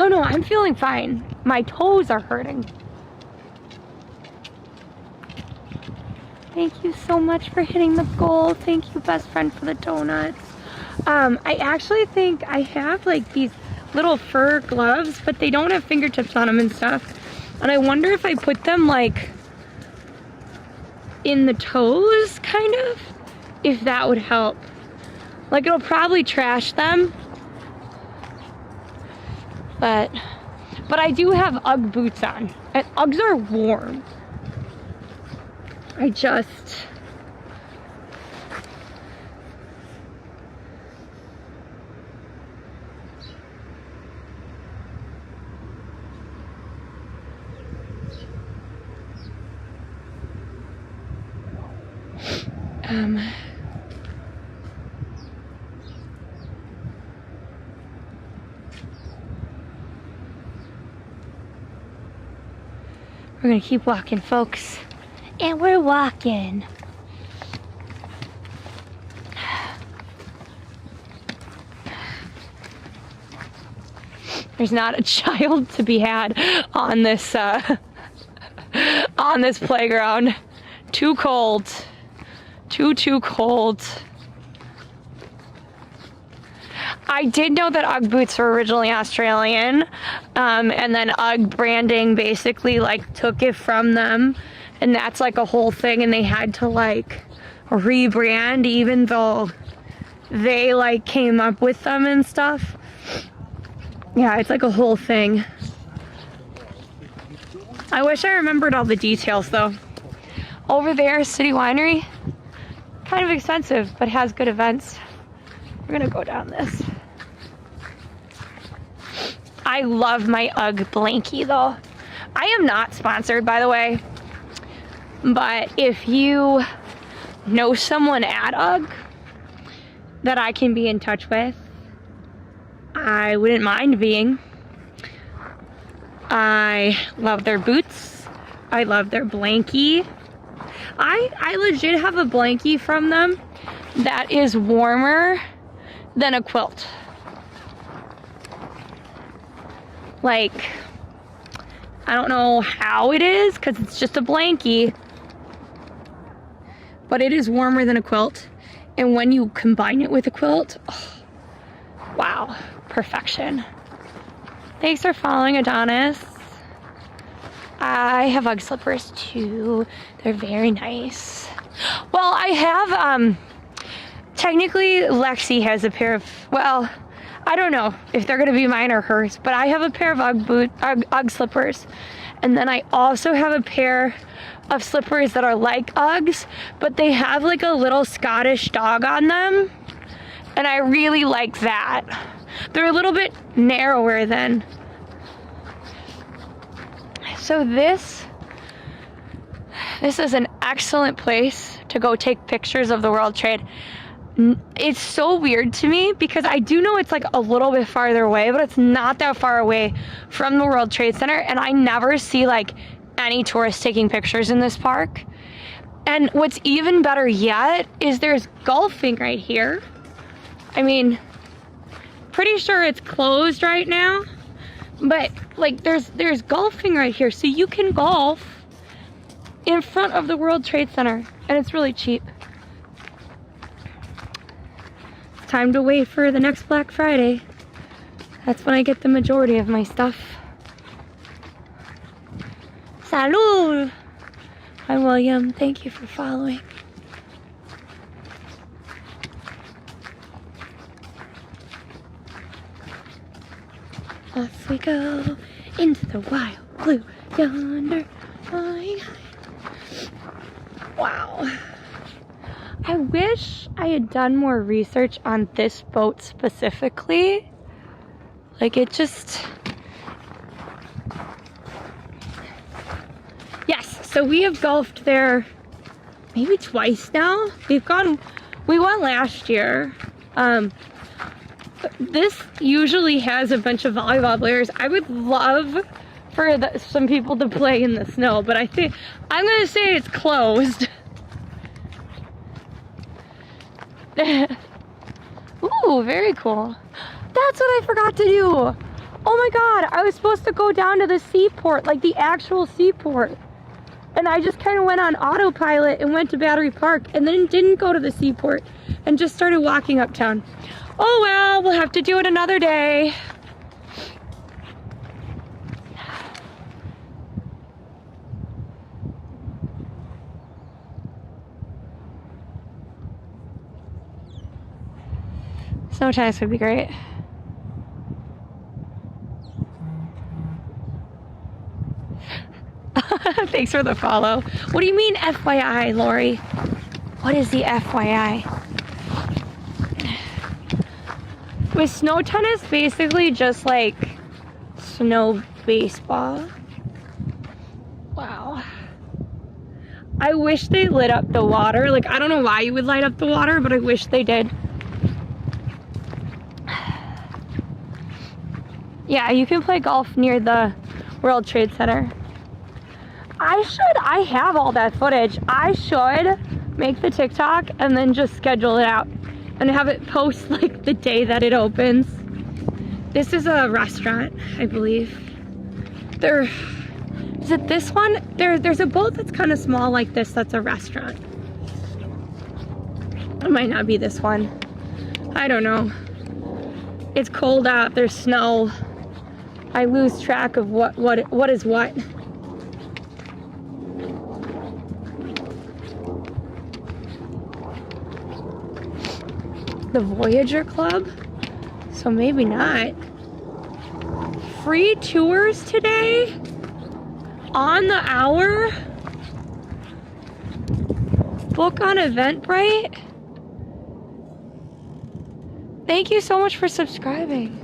Oh no, I'm feeling fine. My toes are hurting. Thank you so much for hitting the goal. Thank you, best friend, for the donuts. I actually think I have like these little fur gloves, but they don't have fingertips on them and stuff. And I wonder if I put them like in the toes, kind of, if that would help. Like it'll probably trash them. But I do have UGG boots on. And Uggs are warm. I just... We're gonna keep walking, folks. And we're walking. There's not a child to be had on this on this playground. Too cold. Too cold. I did know that Ugg boots were originally Australian, and then Ugg branding basically like took it from them, and that's like a whole thing, and they had to like rebrand even though they like came up with them and stuff. Yeah, it's like a whole thing. I wish I remembered all the details though. Over there, City Winery, kind of expensive, but has good events. We're gonna go down this. I love my Ugg blankie though. I am not sponsored, by the way, but if you know someone at Ugg that I can be in touch with, I wouldn't mind being. I love their boots. I love their blankie. I legit have a blankie from them that is warmer than a quilt. Like, I don't know how it is because it's just a blankie, but it is warmer than a quilt. And when you combine it with a quilt, oh, wow, perfection. Thanks for following, Adonis. I have Ugg slippers too. They're very nice. Well, I have, technically Lexi has a pair of, well, I don't know if they're gonna be mine or hers, but I have a pair of Ugg slippers. And then I also have a pair of slippers that are like Uggs, but they have like a little Scottish dog on them. And I really like that. They're a little bit narrower than. So this is an excellent place to go take pictures of the World Trade. It's so weird to me because I do know it's like a little bit farther away, but it's not that far away from the World Trade Center, and I never see like any tourists taking pictures in this park. And what's even better yet is there's golfing right here. I mean, pretty sure it's closed right now, but like there's golfing right here, so you can golf in front of the World Trade Center, and it's really cheap. Time to wait for the next Black Friday. That's when I get the majority of my stuff. Salud! Hi, William. Thank you for following. Off we go into the wild blue yonder. Wow. I wish I had done more research on this boat specifically. Like it just... Yes, so we have golfed there maybe twice now. We went last year. This usually has a bunch of volleyball players. I would love for some people to play in the snow, but I think I'm gonna say it's closed. Ooh, very cool. That's what I forgot to do. Oh my god, I was supposed to go down to the seaport, like the actual seaport. And I just kind of went on autopilot and went to Battery Park and then didn't go to the seaport and just started walking uptown. Oh well, we'll have to do it another day. Snow tennis would be great. Thanks for the follow. What do you mean FYI, Lori? What is the FYI? With snow tennis, basically just like snow baseball. Wow. I wish they lit up the water. Like, I don't know why you would light up the water, but I wish they did. Yeah, you can play golf near the World Trade Center. I have all that footage. I should make the TikTok and then just schedule it out and have it post like the day that it opens. This is a restaurant, I believe. Is it this one? There's a boat that's kind of small like this that's a restaurant. It might not be this one. I don't know. It's cold out, there's snow. I lose track of what is what. The Voyager Club? So maybe not. Free tours today? On the hour? Book on Eventbrite? Thank you so much for subscribing.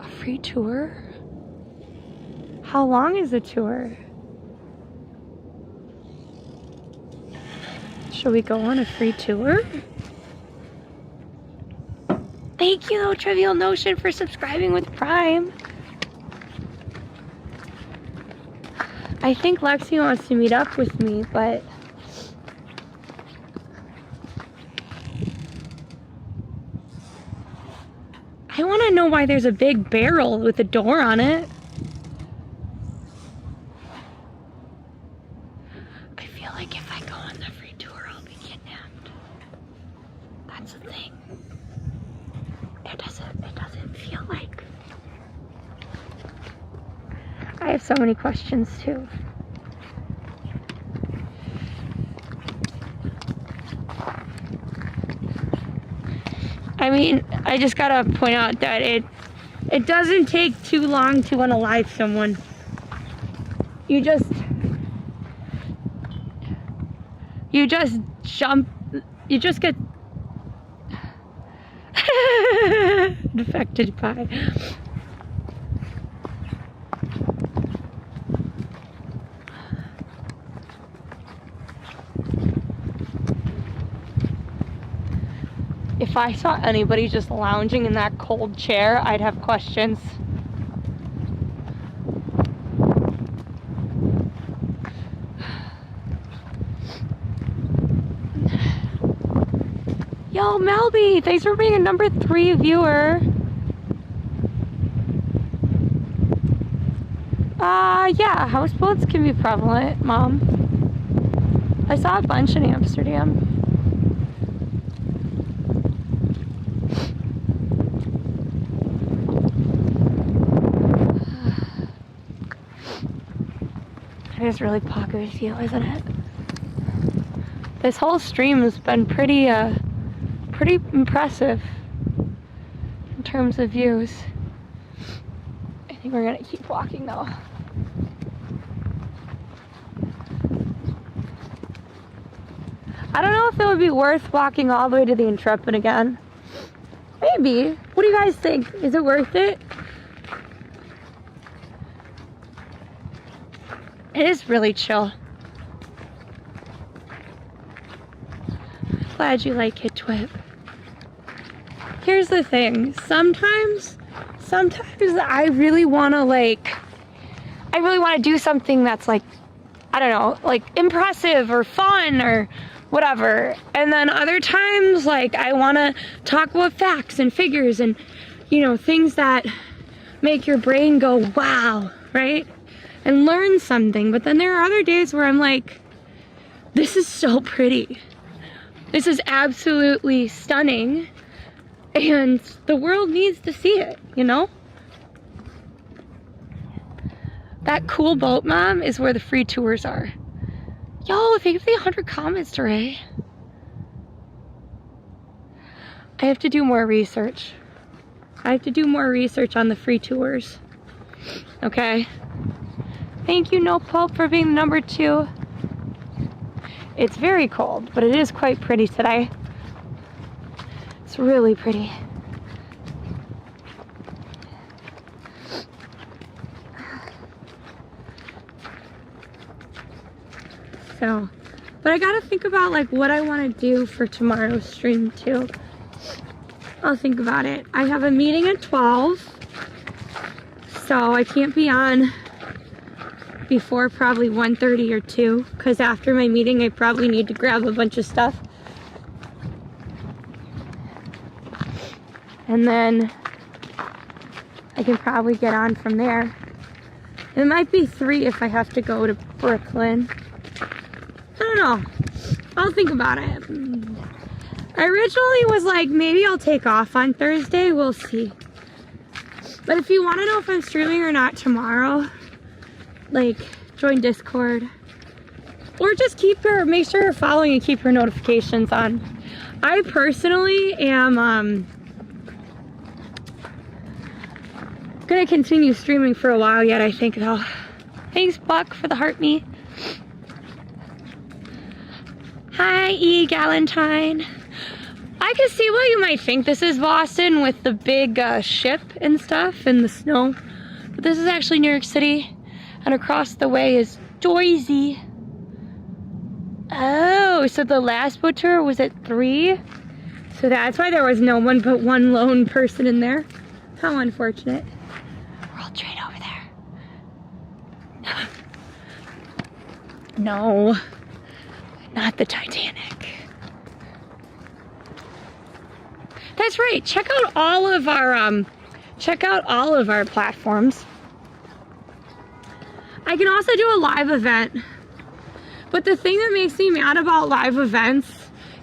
A free tour? How long is the tour? Should we go on a free tour? Thank you, though, Trivial Notion, for subscribing with Prime. I think Lexi wants to meet up with me, but I want to know why there's a big barrel with a door on it. I feel like if I go on the free tour, I'll be kidnapped. That's the thing. It doesn't feel like. I have so many questions too. I mean, I just gotta point out that it doesn't take too long to unalive someone. You just jump, you just get defected by. If I saw anybody just lounging in that cold chair, I'd have questions. Yo, Melby, thanks for being a number 3 viewer. Yeah, houseboats can be prevalent, Mom. I saw a bunch in Amsterdam. It is really popular view, isn't it? This whole stream has been pretty impressive in terms of views. I think we're gonna keep walking though. I don't know if it would be worth walking all the way to the Intrepid again. Maybe. What do you guys think? Is it worth it? It is really chill. Glad you like it, Twip. Here's the thing. Sometimes I really want to do something that's like, I don't know, like impressive or fun or whatever. And then other times, like, I want to talk about facts and figures and, you know, things that make your brain go, wow, right? And learn something. But then there are other days where I'm like, this is so pretty. This is absolutely stunning. And the world needs to see it, you know? That cool boat, Mom, is where the free tours are. Yo, thank you for the 100 comments, Ray. I have to do more research. I have to do more research on the free tours. Okay? Thank you, No Pulp, for being number 2. It's very cold, but it is quite pretty today. It's really pretty. So, but I gotta think about like what I want to do for tomorrow's stream too. I'll think about it. I have a meeting at 12, so I can't be on before probably 1:30 or 2, because after my meeting I probably need to grab a bunch of stuff. And then I can probably get on from there. It might be 3 if I have to go to Brooklyn. I don't know. I'll think about it. I originally was like, maybe I'll take off on Thursday. We'll see. But if you want to know if I'm streaming or not tomorrow, like, join Discord. Or just make sure you're following and keep your notifications on. I personally am gonna continue streaming for a while yet, I think, though. Thanks, Buck, for the heart me. Hi, E. Galentine. I can see why you might think this is Boston with the big ship and stuff and the snow. But this is actually New York City. And across the way is Jersey. Oh, so the last boat tour was at 3? So that's why there was no one but one lone person in there. How unfortunate. World Trade over there. No, not the Titanic. That's right. Check out all of our platforms. I can also do a live event. But the thing that makes me mad about live events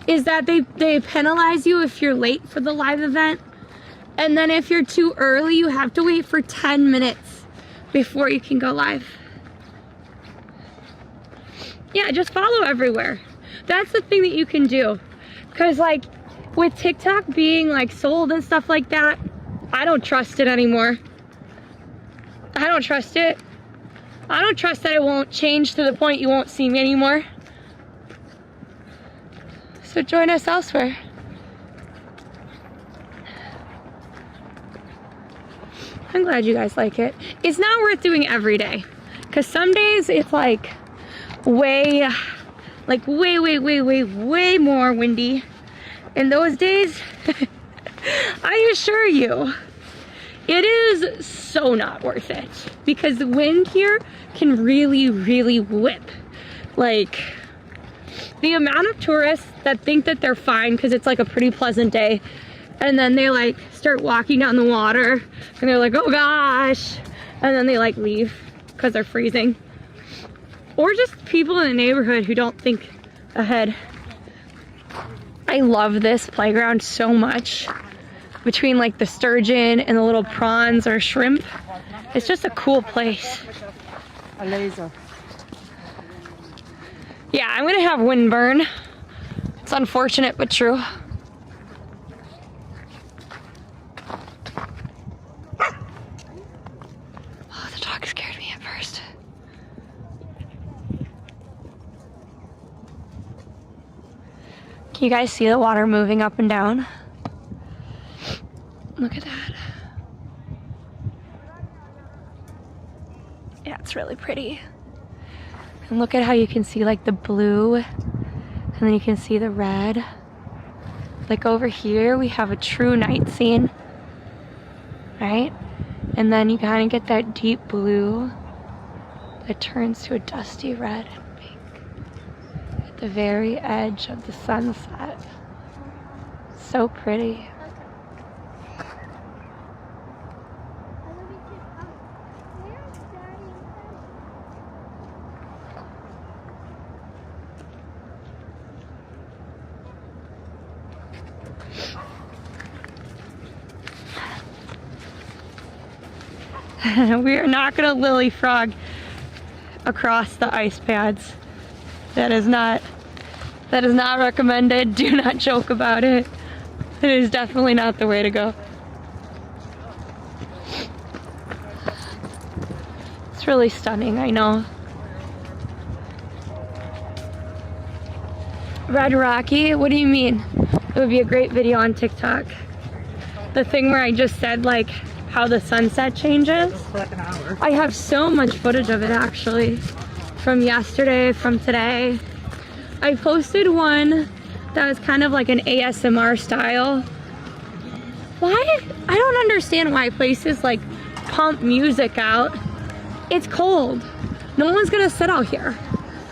is that they penalize you if you're late for the live event. And then if you're too early, you have to wait for 10 minutes before you can go live. Yeah, just follow everywhere. That's the thing that you can do. Because like with TikTok being like sold and stuff like that, I don't trust it anymore. I don't trust it. I don't trust that it won't change to the point you won't see me anymore. So join us elsewhere. I'm glad you guys like it. It's not worth doing every day. Because some days it's like way more windy. And those days, I assure you, it is so not worth it. Because the wind here can really, really whip. Like, the amount of tourists that think that they're fine because it's like a pretty pleasant day, and then they like start walking down the water and they're like, oh gosh, and then they like leave because they're freezing. Or just people in the neighborhood who don't think ahead. I love this playground so much. Between like the sturgeon and the little prawns or shrimp. It's just a cool place. A laser. Yeah, I'm gonna have windburn. It's unfortunate but true. Oh, the dog scared me at first. Can you guys see the water moving up and down? Look at that. Yeah, it's really pretty. And look at how you can see like the blue, and then you can see the red. Like over here, we have a true night scene, right? And then you kind of get that deep blue that turns to a dusty red and pink at the very edge of the sunset. So pretty. We are not gonna lily frog across the ice pads. That is not recommended. Do not joke about it. It is definitely not the way to go. It's really stunning, I know. Red Rocky? What do you mean? It would be a great video on TikTok. The thing where I just said like how the sunset changes. I have so much footage of it actually. From yesterday, from today. I posted one that was kind of like an ASMR style. Why? I don't understand why places like pump music out. It's cold. No one's gonna sit out here.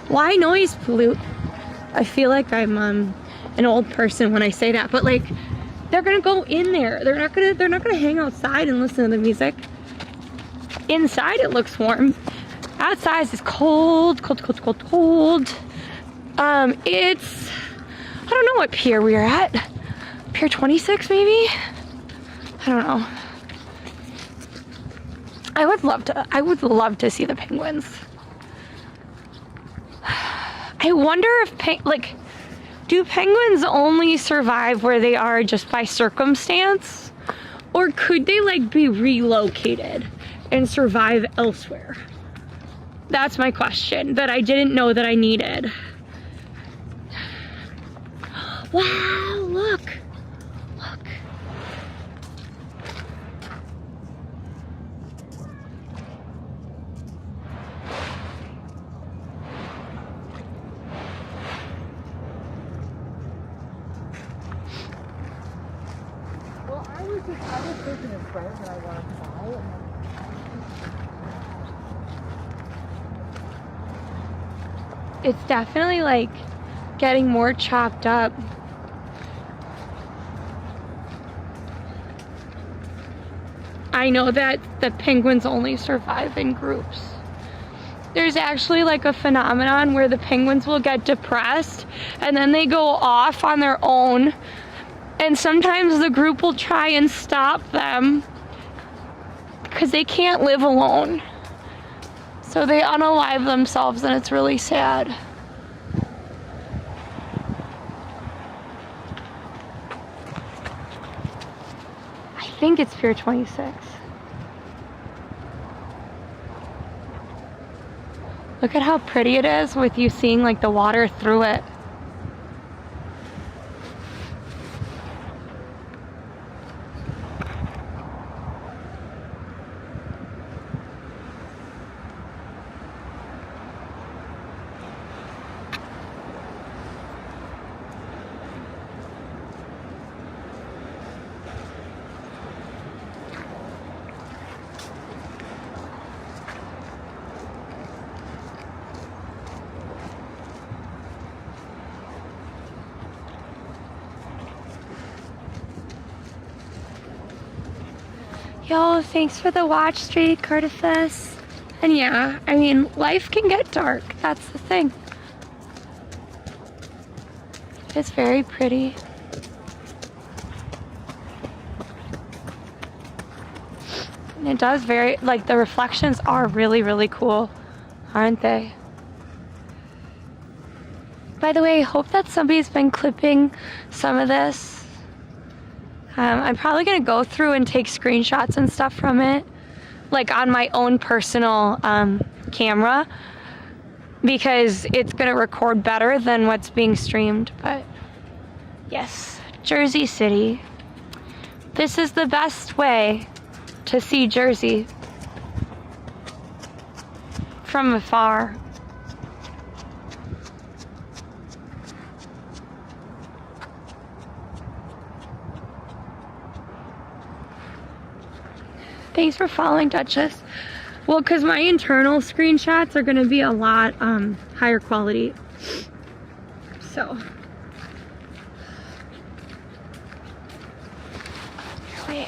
Why noise pollute? I feel like I'm an old person when I say that, but like they're gonna go in there. They're not gonna hang outside and listen to the music. Inside it looks warm. Outside is cold, cold, cold, cold, cold. It's, I don't know what pier we are at. Pier 26 maybe? I don't know. I would love to see the penguins. I wonder if, do penguins only survive where they are just by circumstance? Or could they like be relocated and survive elsewhere? That's my question that I didn't know that I needed. Wow, look. Look. Well, I was taking a friend that I want to buy. It's definitely like getting more chopped up. I know that the penguins only survive in groups. There's actually like a phenomenon where the penguins will get depressed and then they go off on their own, and sometimes the group will try and stop them because they can't live alone. So they unalive themselves and it's really sad. I think it's Pier 26. Look at how pretty it is with you seeing like the water through it. Yo, thanks for the watch streak, Cartifus. And yeah, I mean, life can get dark. That's the thing. It's very pretty. And it does like the reflections are really, really cool, aren't they? By the way, I hope that somebody's been clipping some of this. I'm probably gonna go through and take screenshots and stuff from it, like on my own personal camera, because it's gonna record better than what's being streamed. But yes, Jersey City. This is the best way to see Jersey from afar. Thanks for following, Duchess. Well, because my internal screenshots are going to be a lot higher quality. So. Wait.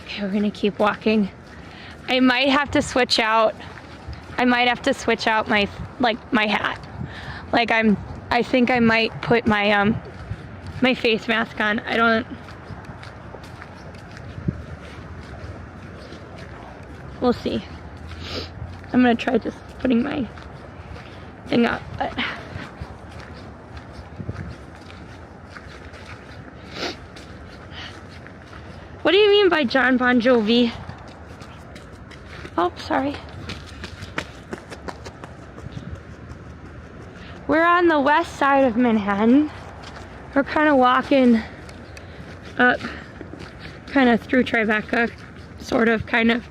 Okay, we're gonna keep walking. I might have to switch out. I might have to switch out my hat. Like I think I might put my my face mask on. I don't... We'll see. I'm gonna try just putting my thing up, but... What do you mean by John Bon Jovi? Oh, sorry. We're on the west side of Manhattan. We're kind of walking up, kind of through Tribeca, sort of, kind of.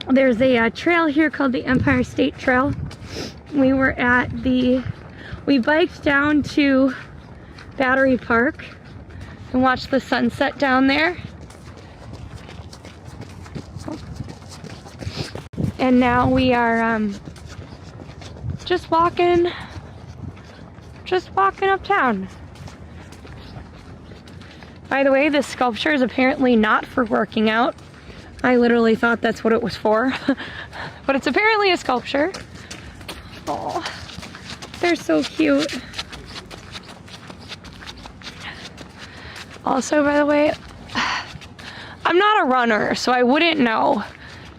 There's a trail here called the Empire State Trail. We biked down to Battery Park and watched the sunset down there. And now we are just walking uptown. By the way, this sculpture is apparently not for working out. I literally thought that's what it was for. But it's apparently a sculpture. Oh, they're so cute. Also, by the way, I'm not a runner, so I wouldn't know.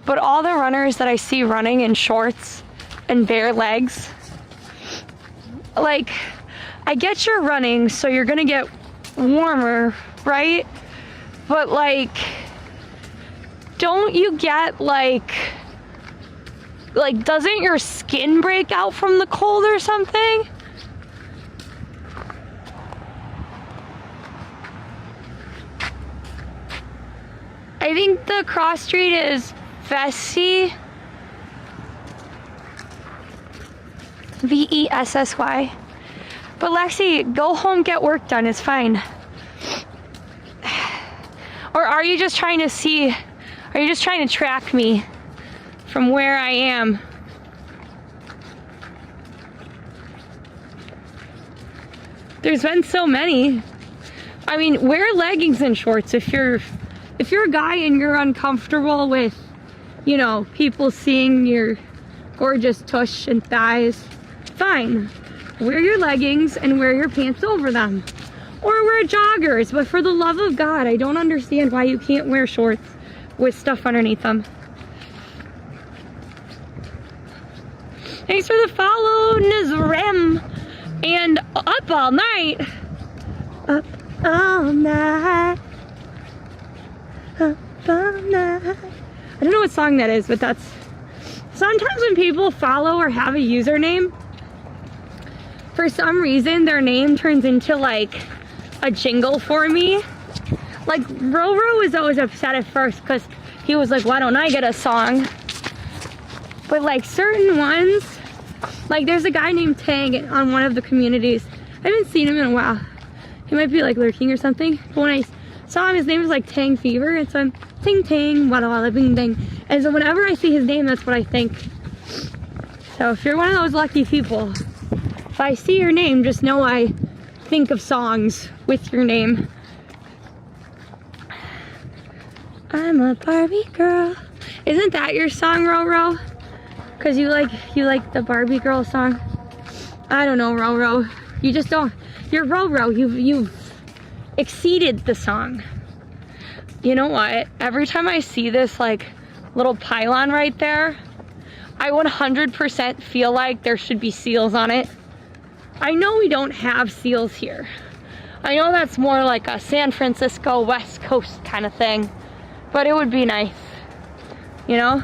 But all the runners that I see running in shorts and bare legs, like, I get you're running, so you're gonna get warmer, right? But like, don't you get like doesn't your skin break out from the cold or something? I think the cross street is Vessi. Vessy. But Lexi, go home, get work done, it's fine. Or are you just trying to track me from where I am? There's been so many. I mean, wear leggings and shorts if you're a guy and you're uncomfortable with, you know, people seeing your gorgeous tush and thighs. Fine. Wear your leggings and wear your pants over them. Or wear joggers, but for the love of God, I don't understand why you can't wear shorts with stuff underneath them. Thanks for the follow, Nizrem. And up all night. Up all night. Up all night. I don't know what song that is, but that's... Sometimes when people follow or have a username, for some reason their name turns into like a jingle for me. Like Roro was always upset at first because he was like, why don't I get a song? But like certain ones, like there's a guy named Tang on one of the communities. I haven't seen him in a while. He might be like lurking or something. But when I saw him, his name was like Tang Fever. And so I'm ting ting, wada wada bing ding. And so whenever I see his name, that's what I think. So if you're one of those lucky people, if I see your name, just know I think of songs with your name. I'm a Barbie girl. Isn't that your song, Roro? Cause you like the Barbie girl song. I don't know, Roro. You just don't. You're Roro. You've exceeded the song. You know what? Every time I see this like little pylon right there, I 100% feel like there should be seals on it. I know we don't have seals here. I know that's more like a San Francisco West Coast kind of thing, but it would be nice, you know?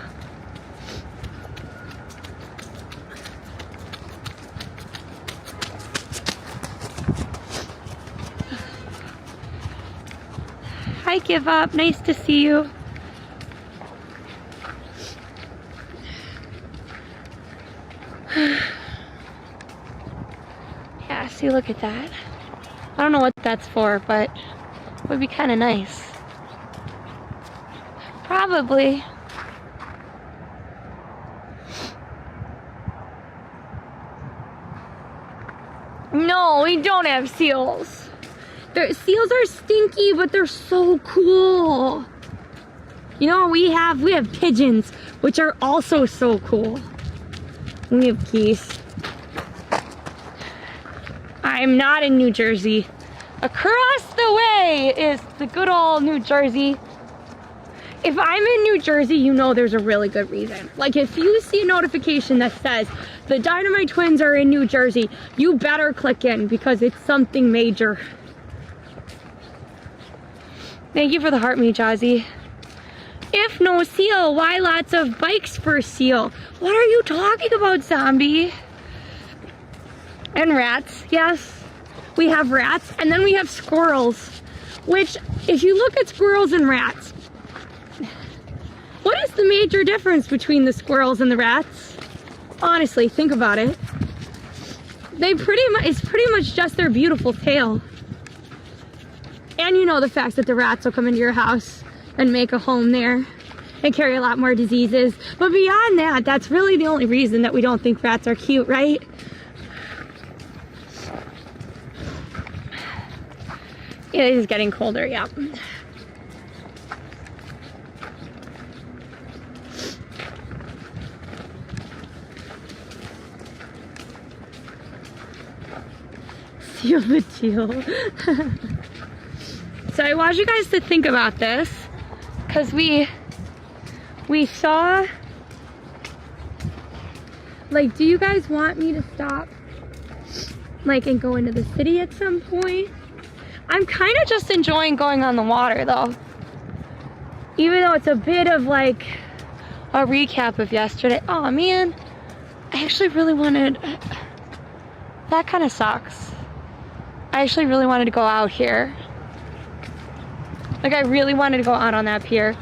Hi, Give Up. Nice to see you. Yeah, see, look at that. I don't know what that's for, but it would be kind of nice. Probably. No, we don't have seals. Seals are stinky, but they're so cool. You know, we have pigeons, which are also so cool. We have geese. I I'm not in New Jersey. Across the way is the good old New Jersey. If I'm in New Jersey, you know there's a really good reason. Like if you see a notification that says the DinomiteTwins are in New Jersey, you better click in because it's something major. Thank you for the heart, me, Jazzy. If no seal, why lots of bikes for seal? What are you talking about, zombie? And rats, yes. We have rats, and then we have squirrels. Which, if you look at squirrels and rats, what is the major difference between the squirrels and the rats? Honestly, think about it. It's pretty much just their beautiful tail. And you know the fact that the rats will come into your house and make a home there and carry a lot more diseases. But beyond that, that's really the only reason that we don't think rats are cute, right? It is getting colder, yeah. Seal the teal. So I want you guys to think about this, because we saw, like, do you guys want me to stop, like, and go into the city at some point? I'm kind of just enjoying going on the water, though. Even though it's a bit of, like, a recap of yesterday. Oh, man. I actually really wanted, that kind of sucks. I actually really wanted to go out here. Like, I really wanted to go out on that pier.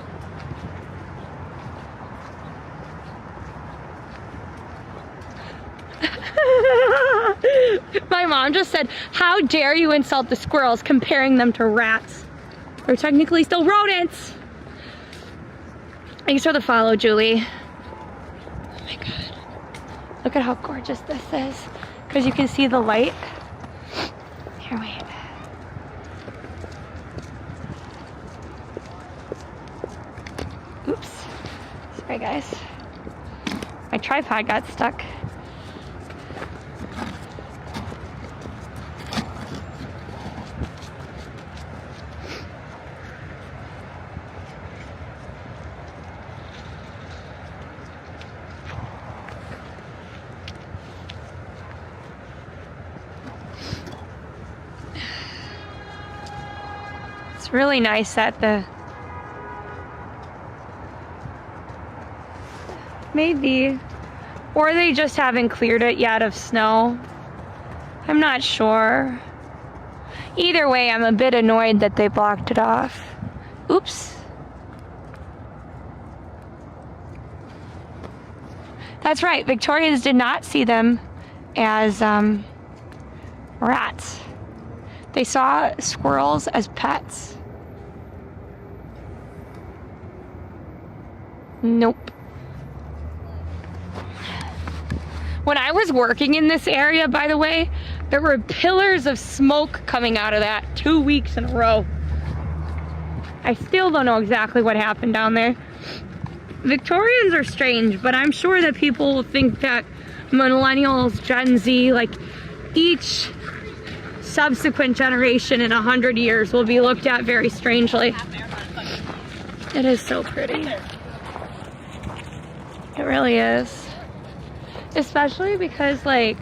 My mom just said, how dare you insult the squirrels comparing them to rats? They're technically still rodents. Thanks for the follow, Julie. Oh my God. Look at how gorgeous this is. Because you can see the light. Here, wait. Oops. Sorry, guys. My tripod got stuck. It's really nice that the maybe, or they just haven't cleared it yet of snow. I'm not sure. Either way, I'm a bit annoyed that they blocked it off. Oops. That's right, Victorians did not see them as rats. They saw squirrels as pets. Nope. When I was working in this area, by the way, there were pillars of smoke coming out of that 2 weeks in a row. I still don't know exactly what happened down there. Victorians are strange, but I'm sure that people think that millennials, Gen Z, like each subsequent generation in 100 years will be looked at very strangely. It is so pretty. It really is. Especially because like,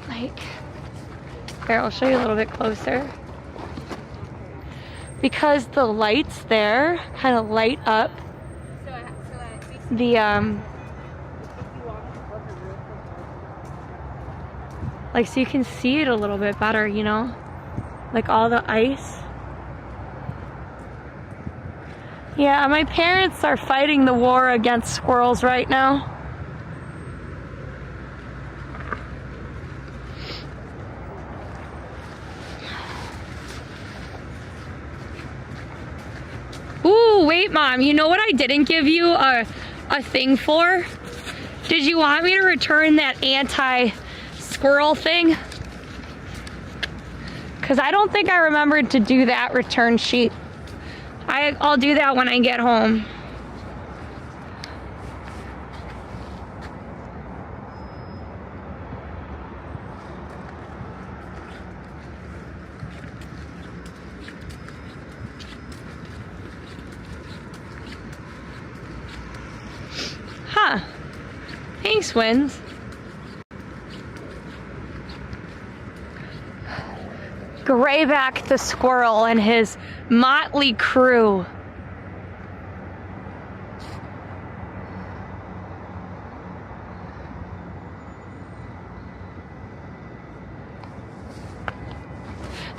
here, I'll show you a little bit closer. Because the lights there kind of light up the, like, so you can see it a little bit better, you know? Like all the ice. Yeah, my parents are fighting the war against squirrels right now. Ooh, wait, Mom, you know what I didn't give you a thing for? Did you want me to return that anti-squirrel thing? Because I don't think I remembered to do that return sheet. I'll do that when I get home. Thanks, Wins. Grayback the squirrel and his motley crew.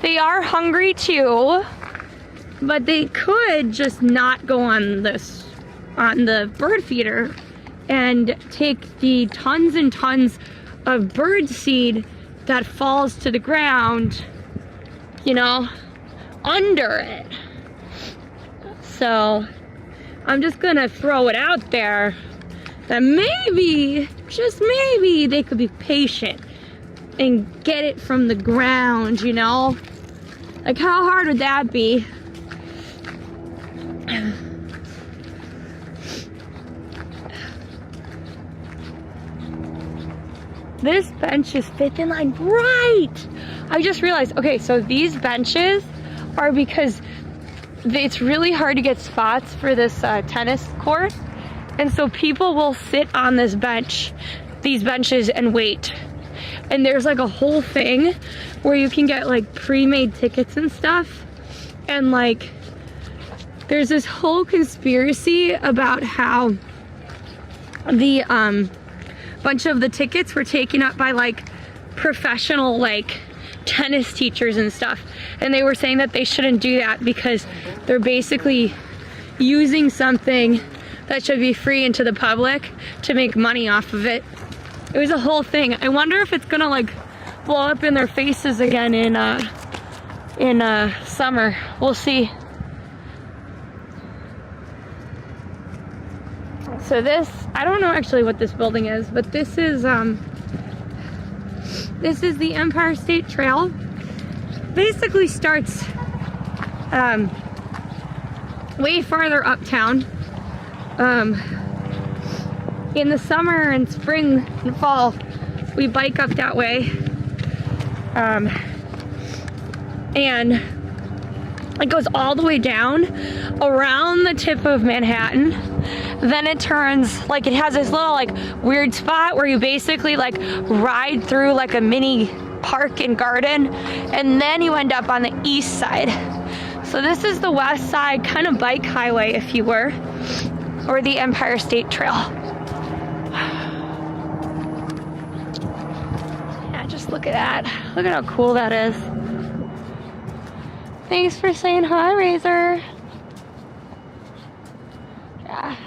They are hungry too, but they could just not go on the bird feeder and take the tons and tons of bird seed that falls to the ground, you know, under it. So I'm just gonna throw it out there that maybe, just maybe, they could be patient and get it from the ground, you know? Like, how hard would that be? This bench is fifth in line, right? I just realized, okay, so these benches are because it's really hard to get spots for this tennis court. And so people will sit on this bench, these benches, and wait. And there's like a whole thing where you can get like pre-made tickets and stuff. And like, there's this whole conspiracy about how the bunch of the tickets were taken up by like professional like tennis teachers and stuff, and they were saying that they shouldn't do that because they're basically using something that should be free into the public to make money off of it. It was a whole thing. I wonder if it's gonna like blow up in their faces again in summer. We'll see. So this, I don't know actually what this building is, but this is the Empire State Trail. Basically starts way farther uptown. In the summer and spring and fall, we bike up that way. And it goes all the way down around the tip of Manhattan. Then it turns, like, it has this little like weird spot where you basically like ride through like a mini park and garden, and then you end up on the east side. So this is the west side kind of bike highway, if you were, or the Empire State Trail. Yeah, just look at that. Look at how cool that is. Thanks for saying hi, Razor. Yeah.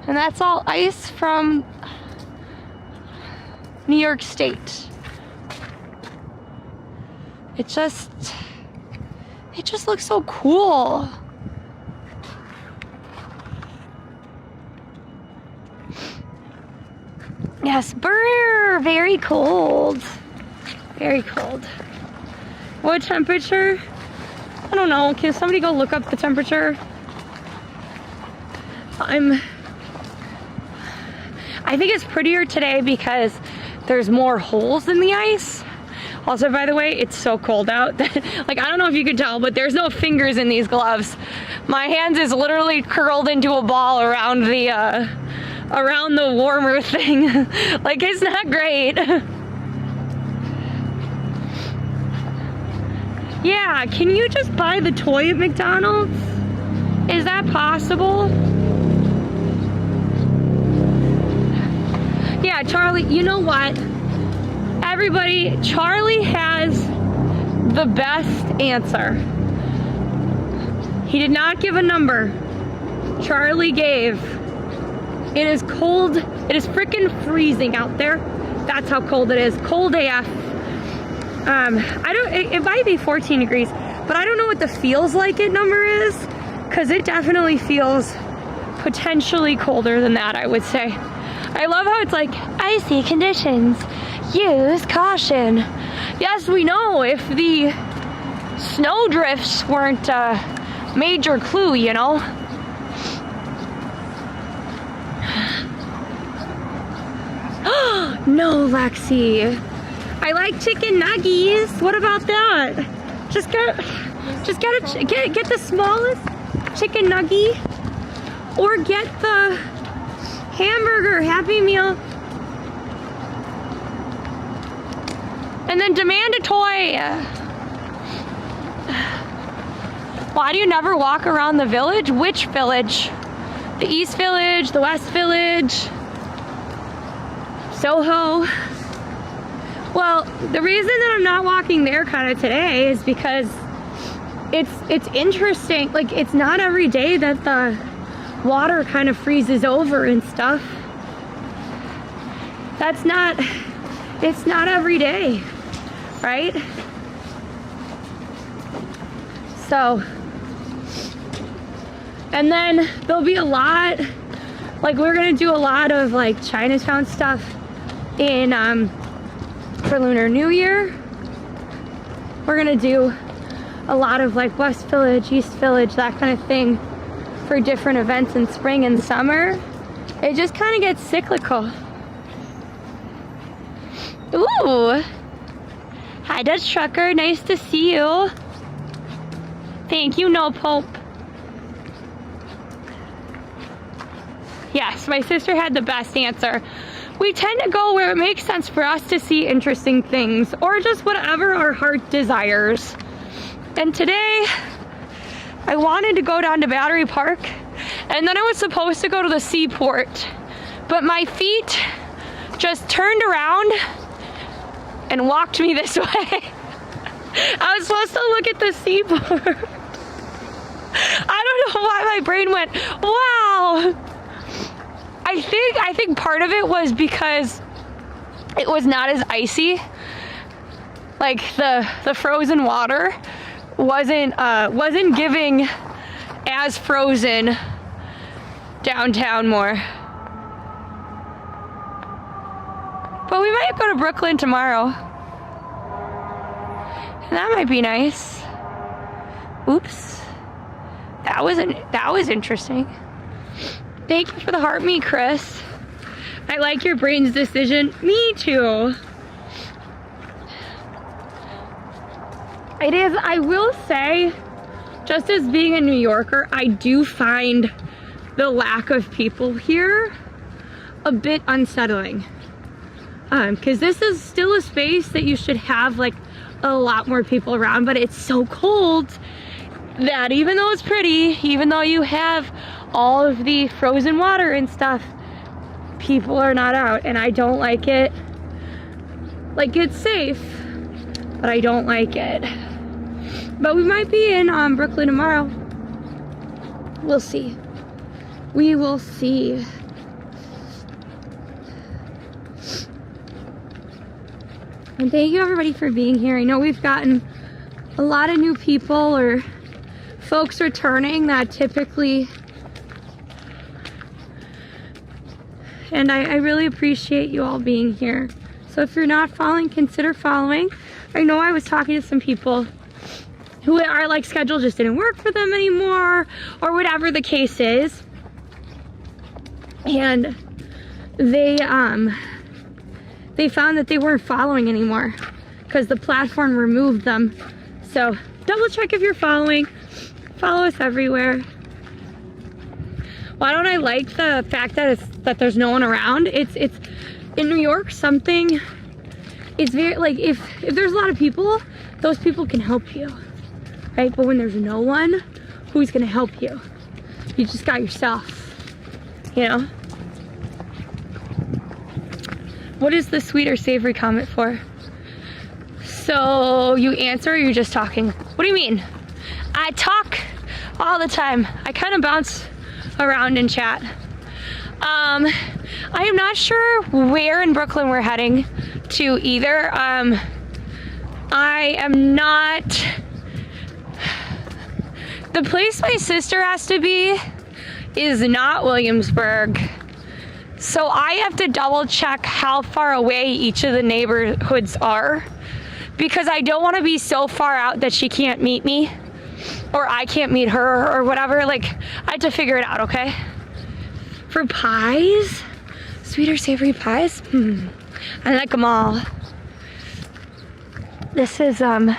And that's all ice from New York State. It just looks so cool. Yes, brr, very cold. Very cold. What temperature? I don't know. Can somebody go look up the temperature? I think it's prettier today because there's more holes in the ice. Also, by the way, it's so cold out that, like, I don't know if you could tell, but there's no fingers in these gloves. My hands is literally curled into a ball around the warmer thing. Like, it's not great. Yeah, can you just buy the toy at McDonald's? Is that possible? Yeah, Charlie, you know what? Everybody, Charlie has the best answer. He did not give a number. Charlie gave, it is cold, it is freaking freezing out there. That's how cold it is, cold AF. It might be 14 degrees, but I don't know what the feels like it number is, because it definitely feels potentially colder than that, I would say. I love how it's like, icy conditions, use caution. Yes, we know if the snow drifts weren't a major clue, you know. No, Lexi. I like chicken nuggies. What about that? Just get the smallest chicken nuggie, or get the hamburger Happy Meal And then demand a toy. Why do you never walk around the village? Which village? The East Village, the West Village, Soho. Well, the reason that I'm not walking there kind of today is because it's interesting. Like, it's not every day that the water kind of freezes over and stuff. It's not every day, right? So, and then there'll be a lot, like we're gonna do a lot of like Chinatown stuff in, for Lunar New Year. We're gonna do a lot of like West Village, East Village, that kind of thing for different events in spring and summer. It just kind of gets cyclical. Ooh. Hi, Dutch Trucker. Nice to see you. Thank you, No Pope. Yes, my sister had the best answer. We tend to go where it makes sense for us to see interesting things, or just whatever our heart desires. And today, I wanted to go down to Battery Park, and then I was supposed to go to the seaport, but my feet just turned around and walked me this way. I was supposed to look at the seaport. I don't know why my brain went, wow. I think part of it was because it was not as icy. Like the frozen water wasn't giving as frozen downtown more. But we might go to Brooklyn tomorrow. And that might be nice. Oops. That was interesting. Thank you for the heart me, Chris. I like your brain's decision. Me too. It is, I will say, just as being a New Yorker, I do find the lack of people here a bit unsettling. Because this is still a space that you should have like a lot more people around, but it's so cold that even though it's pretty, even though you have all of the frozen water and stuff, people are not out, and I don't like it. Like, it's safe, but I don't like it. But we might be in Brooklyn tomorrow. We'll see. We will see. And thank you everybody for being here. I know we've gotten a lot of new people or folks returning that typically, and I really appreciate you all being here. So if you're not following, consider following. I know I was talking to some people who are like schedule just didn't work for them anymore, or whatever the case is. And they found that they weren't following anymore because the platform removed them. So double check if you're following. Follow us everywhere. Why don't I like the fact that there's no one around? It's in New York, something is very, like, if there's a lot of people, those people can help you, right? But when there's no one, who's gonna help you? You just got yourself, you know? What is the sweet or savory comment for? So you answer, or you're just talking? What do you mean? I talk all the time. I kind of bounce around in chat. I am not sure where in Brooklyn we're heading to either. I am not, the place my sister has to be is not Williamsburg. So I have to double check how far away each of the neighborhoods are, because I don't want to be so far out that she can't meet me, or I can't meet her, or whatever. Like, I have to figure it out, okay? For pies, sweet or savory pies, I like them all. This is the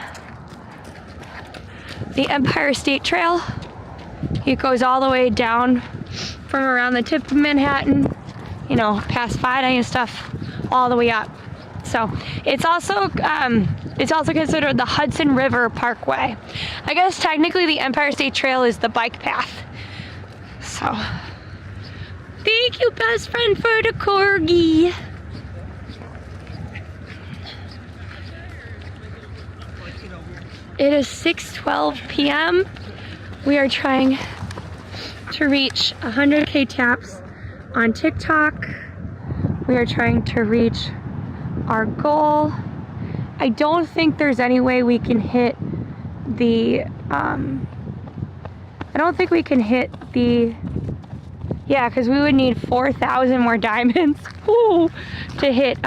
Empire State Trail. It goes all the way down from around the tip of Manhattan, you know, past Fidi and stuff, all the way up. So it's also considered the Hudson River Parkway. I guess technically the Empire State Trail is the bike path. So thank you, best friend, for the corgi. It is 6:12 p.m. We are trying to reach 100K taps on TikTok. We are trying to reach our goal. I don't think there's any way we can hit the, yeah, because we would need 4,000 more diamonds to hit,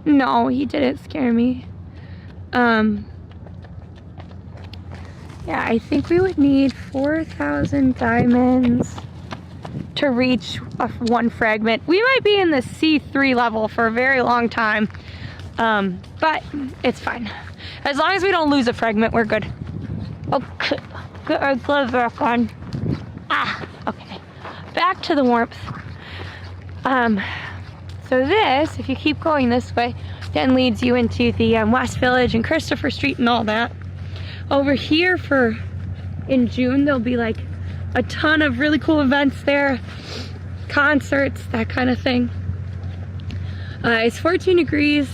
no, he didn't scare me. Yeah, I think we would need 4,000 diamonds to reach one fragment. We might be in the C3 level for a very long time, but it's fine. As long as we don't lose a fragment, we're good. Okay, get our gloves back on. Okay, back to the warmth. So this, if you keep going this way, then leads you into the West Village and Christopher Street and all that. Over here in June, there'll be like a ton of really cool events there, concerts, that kind of thing. It's 14 degrees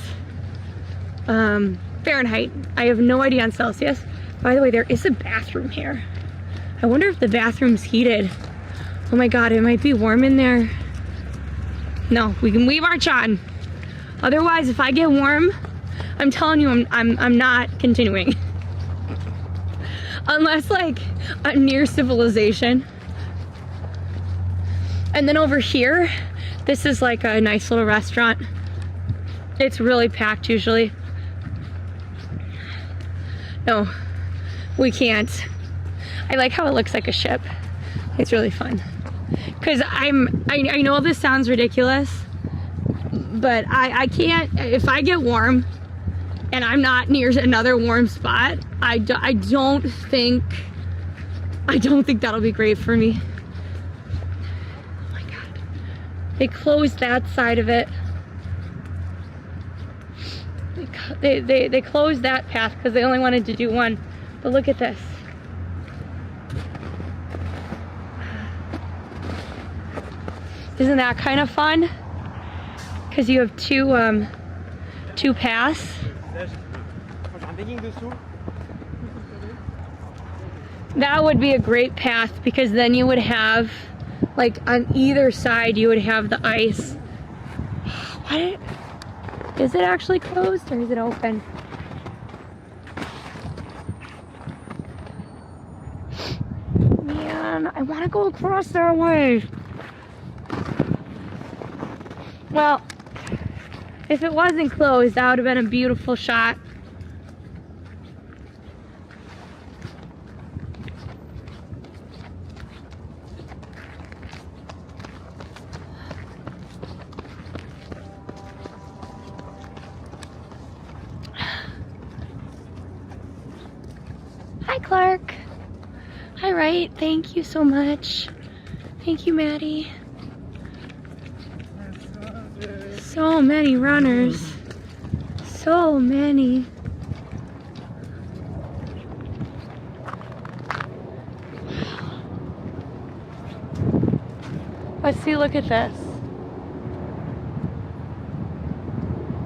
Fahrenheit. I have no idea on Celsius. By the way, there is a bathroom here. I wonder if the bathroom's heated. Oh my God, it might be warm in there. No, we can leave our on. Otherwise, if I get warm, I'm telling you, I'm not continuing. Unless like I'm near civilization. And then over here, this is like a nice little restaurant. It's really packed usually. No, we can't. I like how it looks like a ship. It's really fun. Cause I know this sounds ridiculous, but I can't, if I get warm and I'm not near another warm spot, I don't think that'll be great for me. Oh my God. They closed that side of it. They closed that path because they only wanted to do one. But look at this. Isn't that kind of fun? Because you have two paths. That would be a great path because then you would have, like on either side, you would have the ice. What? Is it actually closed or is it open? Man, I want to go across that way. Well, if it wasn't closed, that would have been a beautiful shot. Hi, Clark. Hi, Wright. Thank you so much. Thank you, Maddie. So many runners. So many. Let's see, look at this.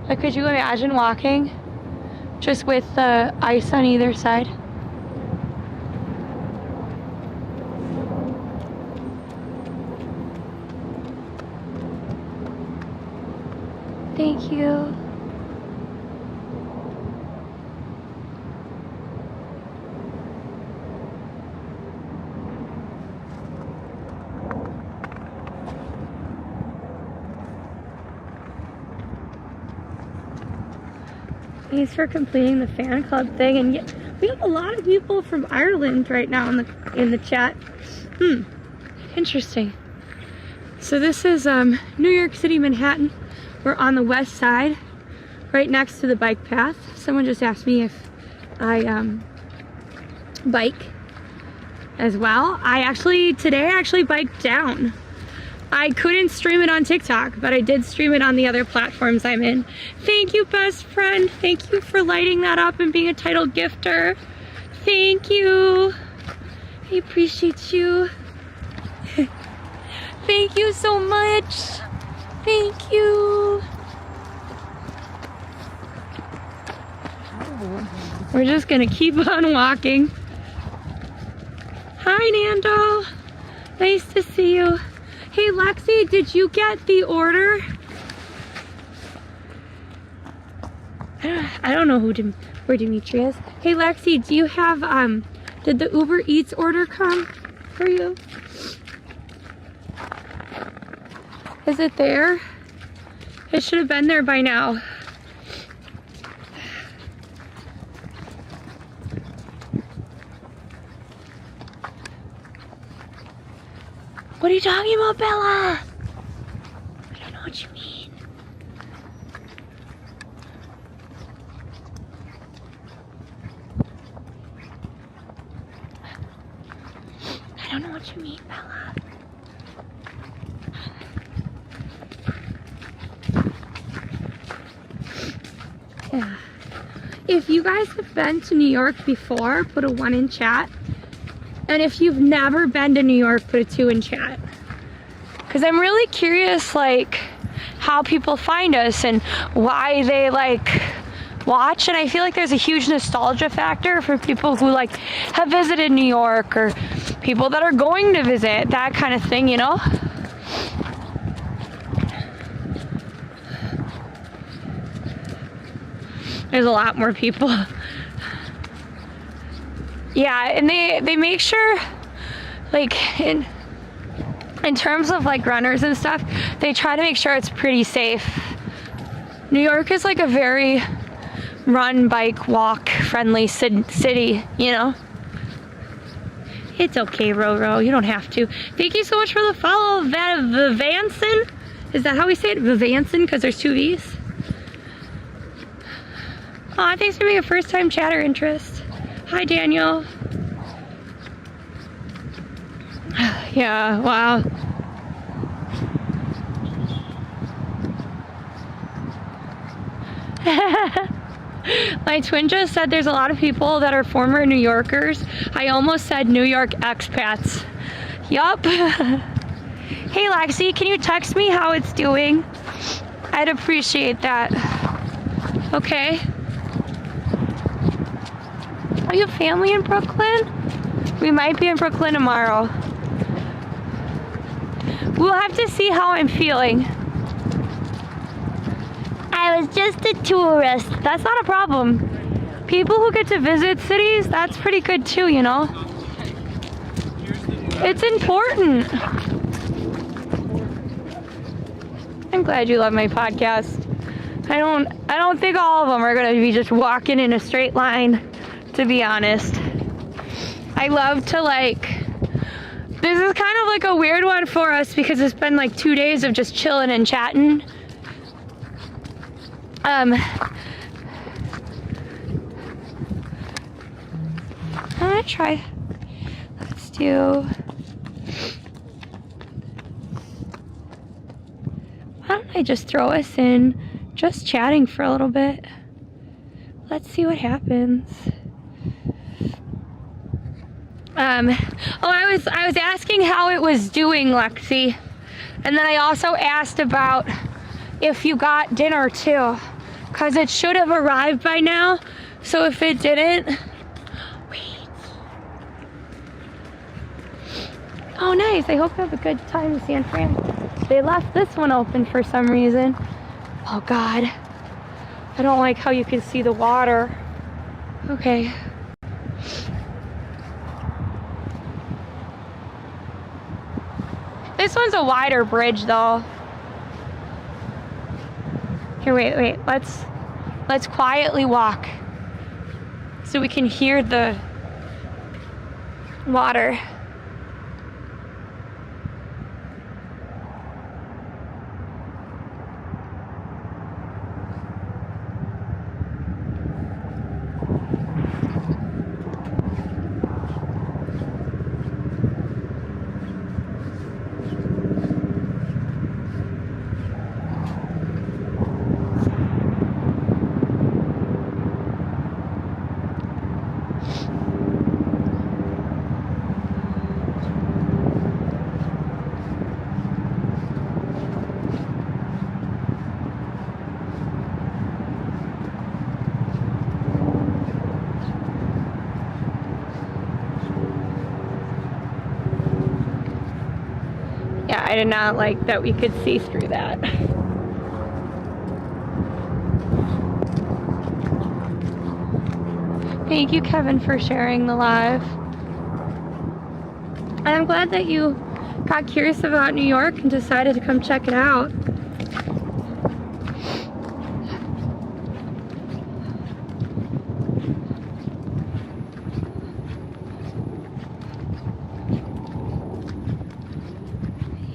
Like, could you imagine walking just with the ice on either side? Thank you. Thanks for completing the fan club thing, and yet we have a lot of people from Ireland right now in the chat. Interesting. So this is New York City, Manhattan. We're on the west side, right next to the bike path. Someone just asked me if I bike as well. Today I actually biked down. I couldn't stream it on TikTok, but I did stream it on the other platforms I'm in. Thank you, best friend. Thank you for lighting that up and being a title gifter. Thank you. I appreciate you. Thank you so much. Thank you. We're just gonna keep on walking. Hi, Nando. Nice to see you. Hey, Lexi, did you get the order? I don't know where Dimitri is. Hey, Lexi, do you have, did the Uber Eats order come for you? Is it there? It should have been there by now. What are you talking about, Bella? I don't know what you mean. I don't know what you mean, Bella. Yeah. If you guys have been to New York before, put a 1 in chat. And if you've never been to New York, put a 2 in chat. Because I'm really curious, like, how people find us and why they, like, watch. And I feel like there's a huge nostalgia factor for people who, like, have visited New York or people that are going to visit, that kind of thing, you know? There's a lot more people. Yeah, and they make sure, like, in terms of, like, runners and stuff, they try to make sure it's pretty safe. New York is, like, a very run, bike, walk friendly city, you know? It's okay, Roro, you don't have to. Thank you so much for the follow, Vivanson. Is that how we say it? Vivanson, because there's 2 V's. Aw, thanks for being a first-time chatter interest. Hi, Daniel. Yeah, wow. My twin just said there's a lot of people that are former New Yorkers. I almost said New York expats. Yup. Hey, Lexi, can you text me how it's doing? I'd appreciate that. Okay. Are you family in Brooklyn? We might be in Brooklyn tomorrow. We'll have to see how I'm feeling. I was just a tourist. That's not a problem. People who get to visit cities, that's pretty good too, you know? It's important. I'm glad you love my podcast. I don't think all of them are gonna be just walking in a straight line, to be honest. I love to, like, this is kind of like a weird one for us because it's been like 2 days of just chilling and chatting. I'm gonna try, let's do, why don't I just throw us in just chatting for a little bit. Let's see what happens. I was asking how it was doing, Lexi. And then I also asked about if you got dinner too, because it should have arrived by now. So if it didn't, wait. Oh, nice. I hope you have a good time in San Fran. They left this one open for some reason. Oh God. I don't like how you can see the water. Okay. This one's a wider bridge though. Here, wait. Let's quietly walk so we can hear the water. Yeah, I did not like that we could see through that. Thank you, Kevin, for sharing the live. And I'm glad that you got curious about New York and decided to come check it out.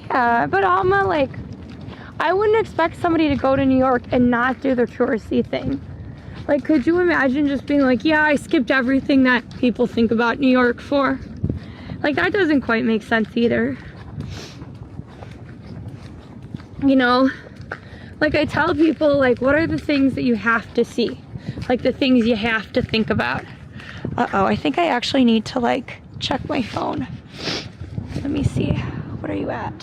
Yeah, but Alma, like, I wouldn't expect somebody to go to New York and not do the touristy thing. Like, could you imagine just being like, yeah, I skipped everything that people think about New York for? Like, that doesn't quite make sense either. You know, like I tell people, like, what are the things that you have to see? Like the things you have to think about. Uh-oh, I think I actually need to, like, check my phone. Let me see. What are you at?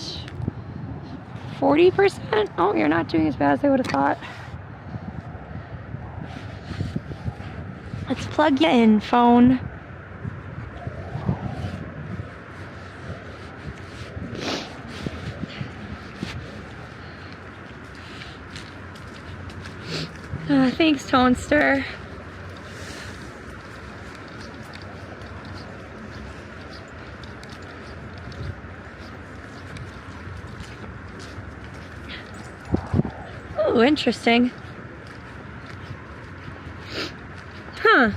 40%? Oh, you're not doing as bad as I would have thought. Let's plug you in, phone. Thanks, Tonester. Oh, interesting. Huh.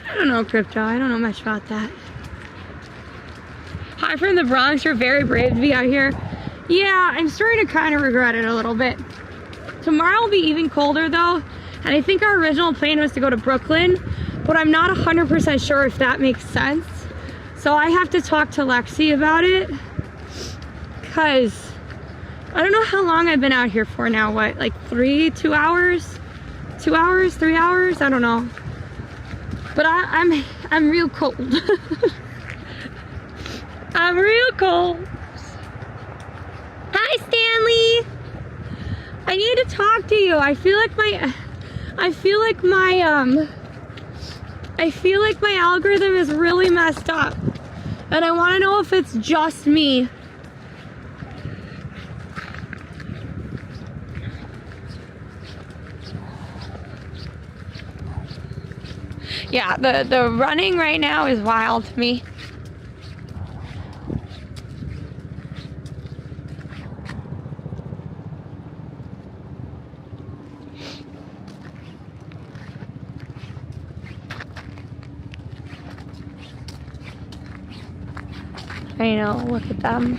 I don't know crypto. I don't know much about that. Hi from the Bronx. You're very brave to be out here. Yeah, I'm starting to kind of regret it a little bit. Tomorrow will be even colder though, and I think our original plan was to go to Brooklyn, but I'm not 100% sure if that makes sense. So I have to talk to Lexi about it, because I don't know how long I've been out here for now. What, like 2 hours? 2 hours, 3 hours? I don't know. But I'm real cold. I'm real cold. Hi, Stanley. I need to talk to you. I feel like my algorithm is really messed up. And I want to know if it's just me. Yeah, the running right now is wild to me. I know, look at them.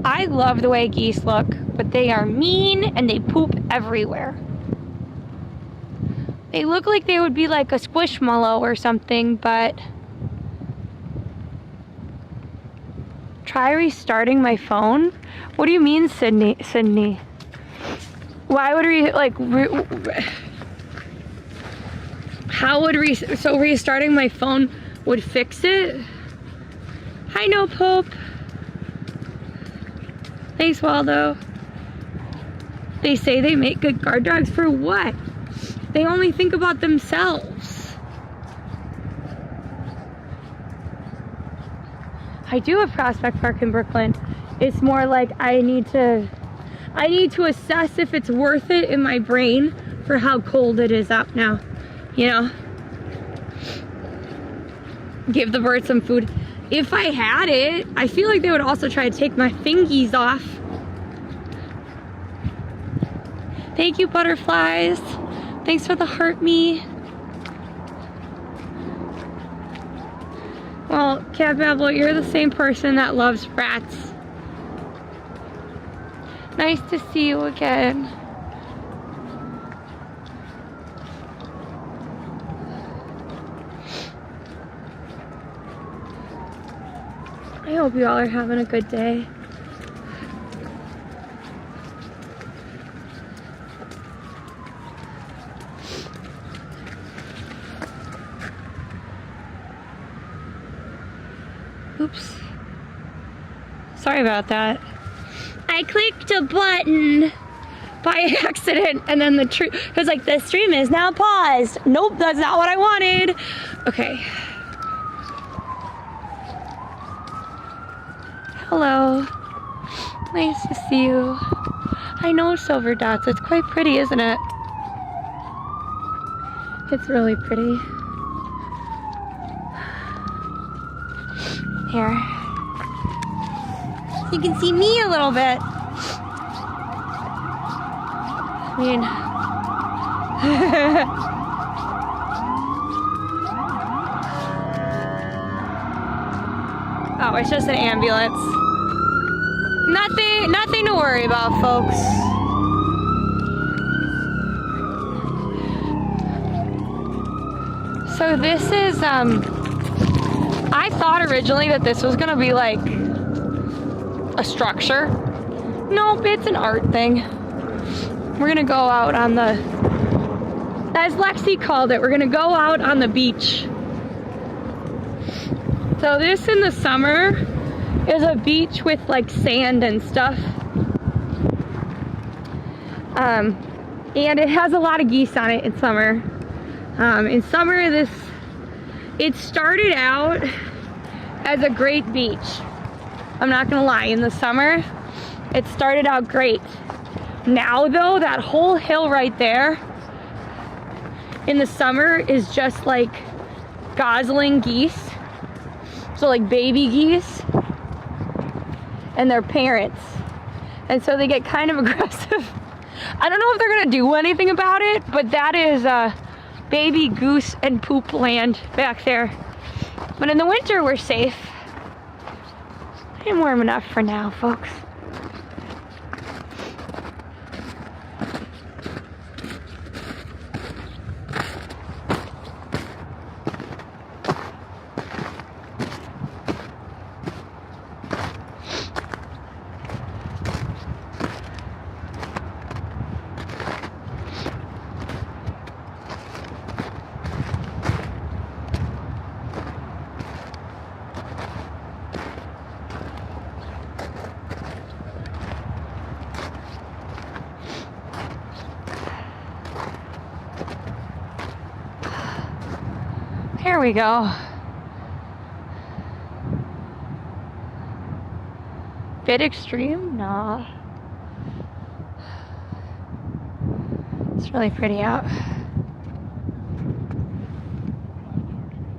I love the way geese look, but they are mean and they poop everywhere. They look like they would be like a squishmallow or something, but try restarting my phone? What do you mean, Sydney? Why would how would so restarting my phone would fix it? Hi, No Pope. Thanks, Waldo. They say they make good guard dogs for what? They only think about themselves. I do have Prospect Park in Brooklyn. It's more like I need to assess if it's worth it in my brain for how cold it is up now. You know? Give the birds some food. If I had it, I feel like they would also try to take my fingies off. Thank you, butterflies. Thanks for the heart me. Well, Cat Babble, you're the same person that loves rats. Nice to see you again. I hope you all are having a good day. Oops. Sorry about that. I clicked a button by accident and then the tree was like, the stream is now paused. Nope, that's not what I wanted. Okay. Hello. Nice to see you. I know Silver Dots. It's quite pretty, isn't it? It's really pretty. Here. You can see me a little bit. I mean... Oh, it's just an ambulance. Nothing to worry about, folks. So this is, I thought originally that this was gonna be like a structure. Nope, it's an art thing. We're gonna go out on the, as Lexi called it, we're gonna go out on the beach. So this in the summer is a beach with like sand and stuff. And it has a lot of geese on it in summer. In summer, it started out as a great beach. I'm not gonna lie, in the summer, it started out great. Now though, that whole hill right there, in the summer is just like gosling geese. So like baby geese and their parents. And so they get kind of aggressive. I don't know if they're gonna do anything about it, but that is baby goose and poop land back there. But in the winter, we're safe. I'm warm enough for now, folks. Here we go. Bit extreme? Nah. It's really pretty out.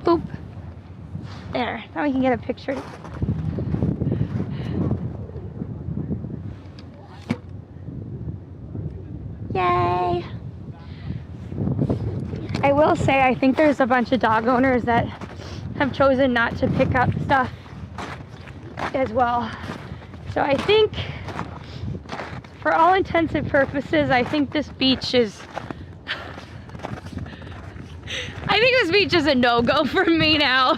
Boop. There. Now we can get a picture. Yay! I will say, I think there's a bunch of dog owners that have chosen not to pick up stuff as well. So I think, for all intents and purposes, I think this beach is... I think this beach is a no-go for me now.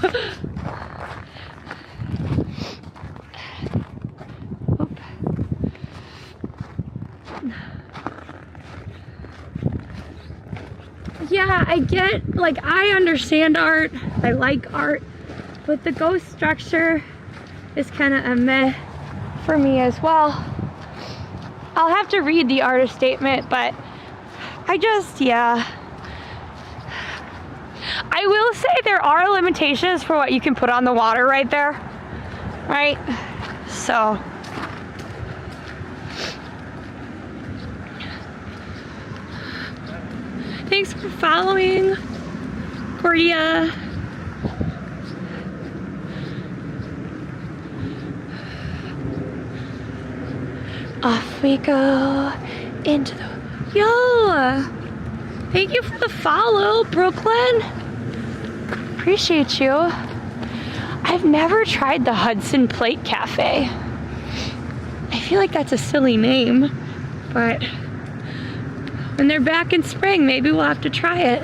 Yeah, I get, like, I understand art, I like art, but the ghost structure is kind of a meh for me as well. I'll have to read the artist statement, but I just, yeah. I will say there are limitations for what you can put on the water right there, right? So... Thanks for following, Cordia. Off we go into the... Yo! Thank you for the follow, Brooklyn. Appreciate you. I've never tried the Hudson Plate Cafe. I feel like that's a silly name, but... when they're back in spring, maybe we'll have to try it.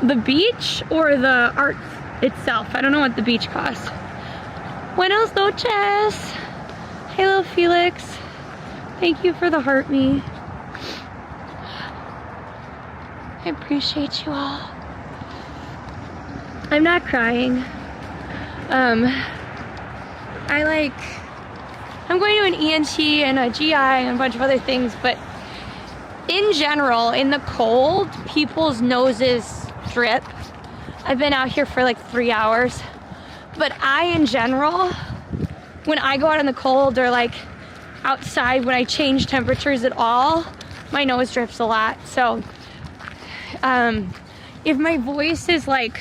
The beach or the art itself? I don't know what the beach costs. Buenos noches. Hello, Felix. Thank you for the heart me. I appreciate you all. I'm not crying. I'm going to an ENT and a GI and a bunch of other things, but in general, in the cold, people's noses drip. I've been out here for like 3 hours. But in general, when I go out in the cold or like outside when I change temperatures at all, my nose drips a lot. So if my voice is like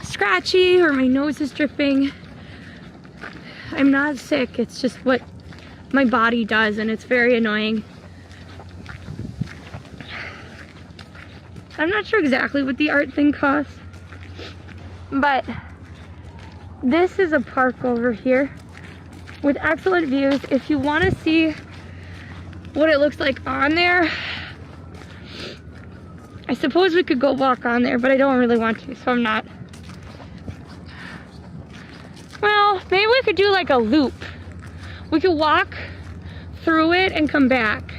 scratchy or my nose is dripping, I'm not sick. It's just what my body does, and it's very annoying. I'm not sure exactly what the art thing costs, but this is a park over here with excellent views. If you want to see what it looks like on there, I suppose we could go walk on there, but I don't really want to, so I'm not. Well, maybe we could do like a loop. We could walk through it and come back.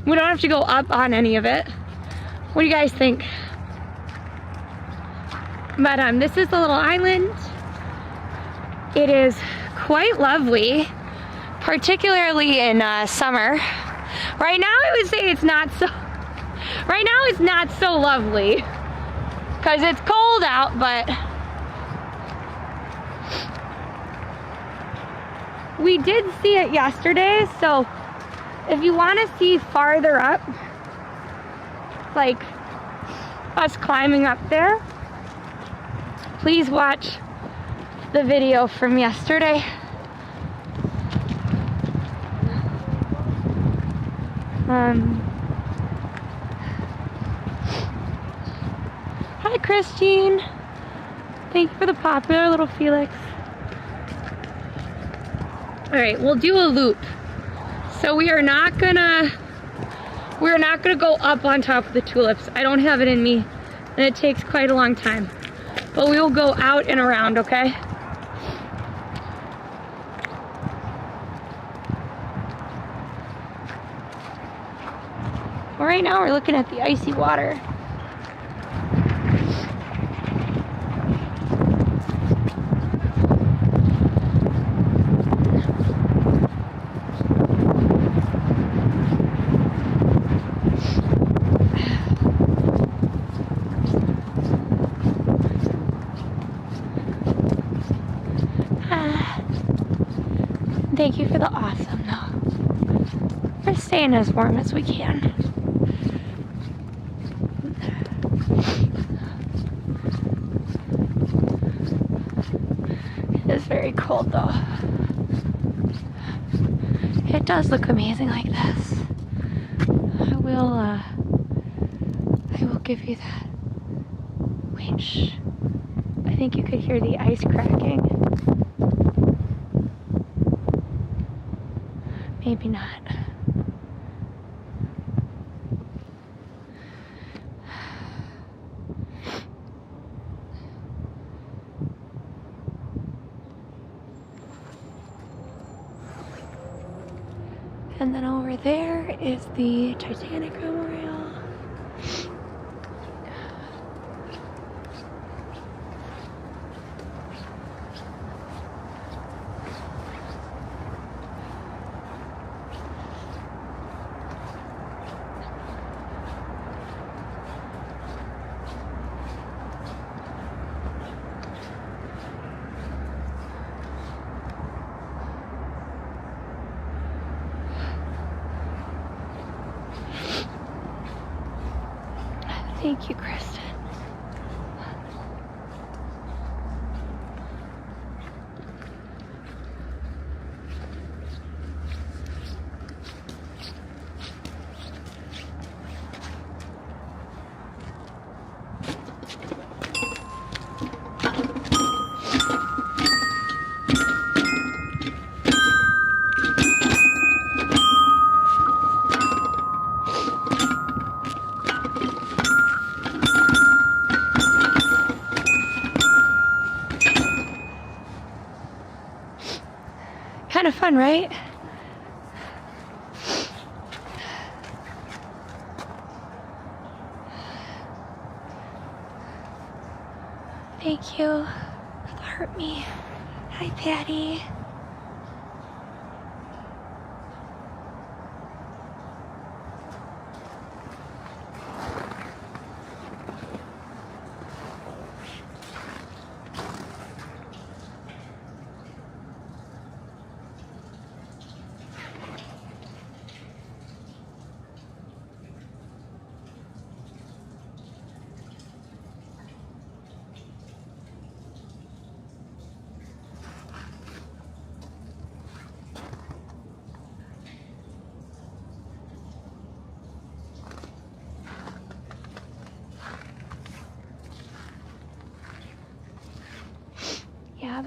We don't have to go up on any of it. What do you guys think? But this is the little island. It is quite lovely, particularly in summer. Right now I would say it's not so, right now it's not so lovely because it's cold out, but we did see it yesterday. So if you want to see farther up, like us climbing up there, please watch the video from yesterday. Hi Christine, thank you for the popular little Felix. All right, we'll do a loop. So we're not gonna go up on top of the tulips. I don't have it in me, and it takes quite a long time. But we will go out and around, okay? Well, right now we're looking at the icy water. Thank you for the awesome though. We're staying as warm as we can. It is very cold though. It does look amazing like this. I will give you that. Wait, shh. I think you could hear the ice cracking. Maybe not. And then over there is the Titanic Memorial. Thank you, Kristen. Kind of fun, right? Thank you for the hurt me. Hi, Patty.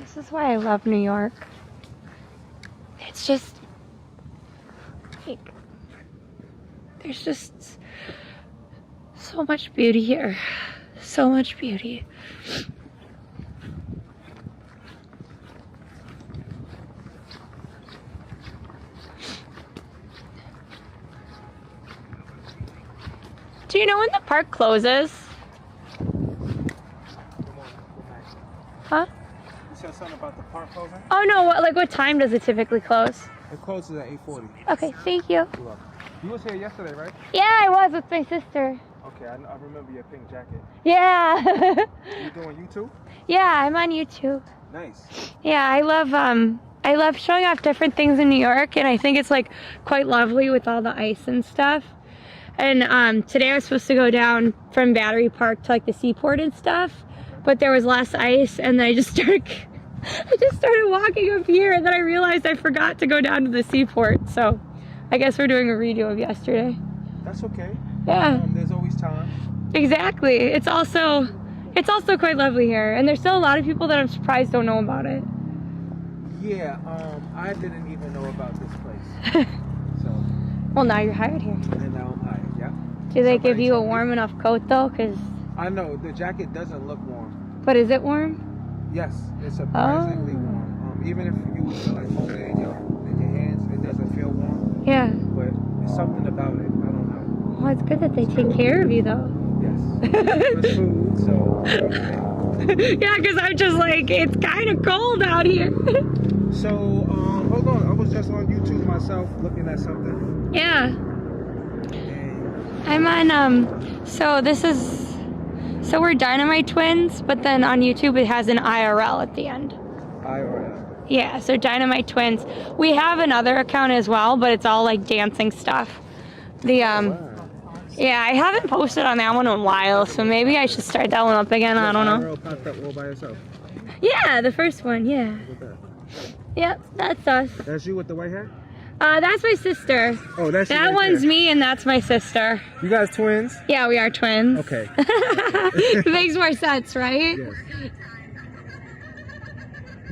This is why I love New York. It's just like there's just so much beauty here. So much beauty. Do you know when the park closes? Huh? You said something about the park closing? Oh no, what time does it typically close? It closes at 8:40. Okay, thank you. You're welcome. You was here yesterday, right? Yeah, I was with my sister. Okay, I remember your pink jacket. Yeah. You doing YouTube? Yeah, I'm on YouTube. Nice. Yeah, I love showing off different things in New York, and I think it's like quite lovely with all the ice and stuff. And today I was supposed to go down from Battery Park to like the seaport and stuff, but there was less ice, and then I just started walking up here, and then I realized I forgot to go down to the seaport. So I guess we're doing a redo of yesterday. That's okay. Yeah. There's always time. Exactly. It's also quite lovely here, and there's still a lot of people that I'm surprised don't know about it. Yeah. I didn't even know about this place. So. Well, now you're hired here. And now I'm hired. Yeah. Do they give you a warm enough coat though? Cause. I know the jacket doesn't look warm. But is it warm? Yes, it's surprisingly warm. Even if you was to like hold it in your hands, it doesn't feel warm. Yeah. But it's something about it. I don't know. Well, it's good that they take care of you though. Yes. It's food, so. Yeah, because I'm just like, it's kind of cold out here. So, hold on. I was just on YouTube myself looking at something. Yeah. And I'm on, so we're DinomiteTwins, but then on YouTube it has an IRL at the end. IRL. Yeah, so DinomiteTwins. We have another account as well, but it's all like dancing stuff. Wow. Yeah, I haven't posted on that one in a while, so maybe I should start that one up again. I don't know. IRL popped up all by itself. Yeah, the first one, yeah. Look at that. Yep, that's us. That's you with the white hair? That's my sister. Oh, that's you That right one's there. me, and that's my sister. You guys twins? Yeah, we are twins. Okay. It makes more sense, right? Yes.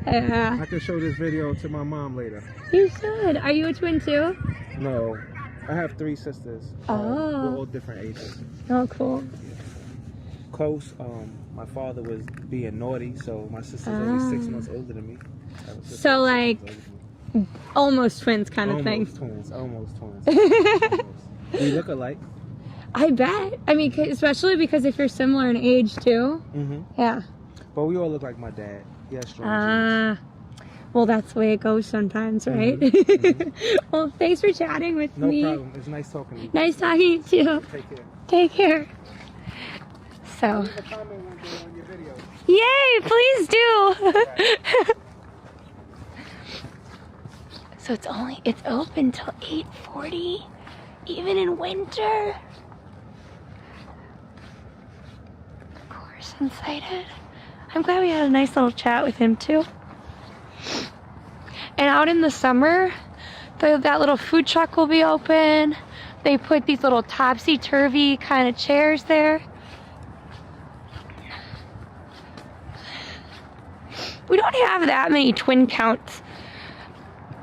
Yeah. I can show this video to my mom later. You should. Are you a twin too? No. I have 3 sisters. Oh. We're all different ages. Oh, cool. Close. My father was being naughty, so my sister's only 6 months older than me. I have a sister So, that's 6 like, months older than me. almost twins kind of thing. Almost twins. Almost. We look alike. I bet. I mean, especially because if you're similar in age too. Mm-hmm. Yeah. But we all look like my dad. He has strong genes. Well, that's the way it goes sometimes, right? Well, thanks for chatting with No me. problem. It's nice talking to you. Nice talking to you. Take care. Take care. So. Leave a comment on your video. Yay, please do. So it's open till 8:40, even in winter. Of course, I'm excited. I'm glad we had a nice little chat with him too. And out in the summer, that little food truck will be open. They put these little topsy-turvy kind of chairs there. We don't have that many twin counts.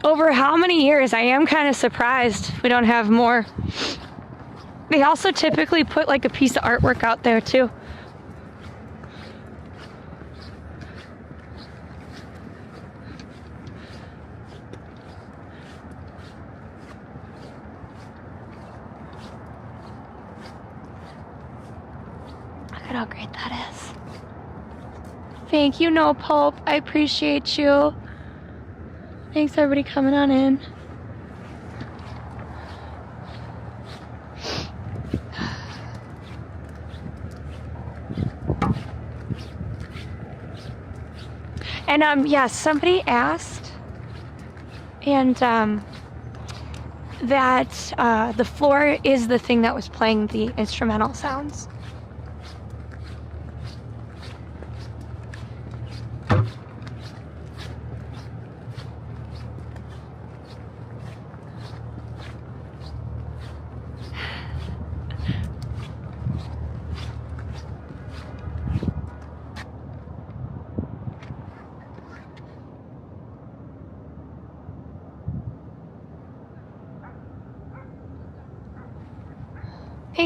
Over how many years? I am kind of surprised we don't have more. They also typically put like a piece of artwork out there too. Look at how great that is. Thank you, No Pope. I appreciate you. Thanks, everybody, coming on in. And yeah, somebody asked, and that the floor is the thing that was playing the instrumental sounds.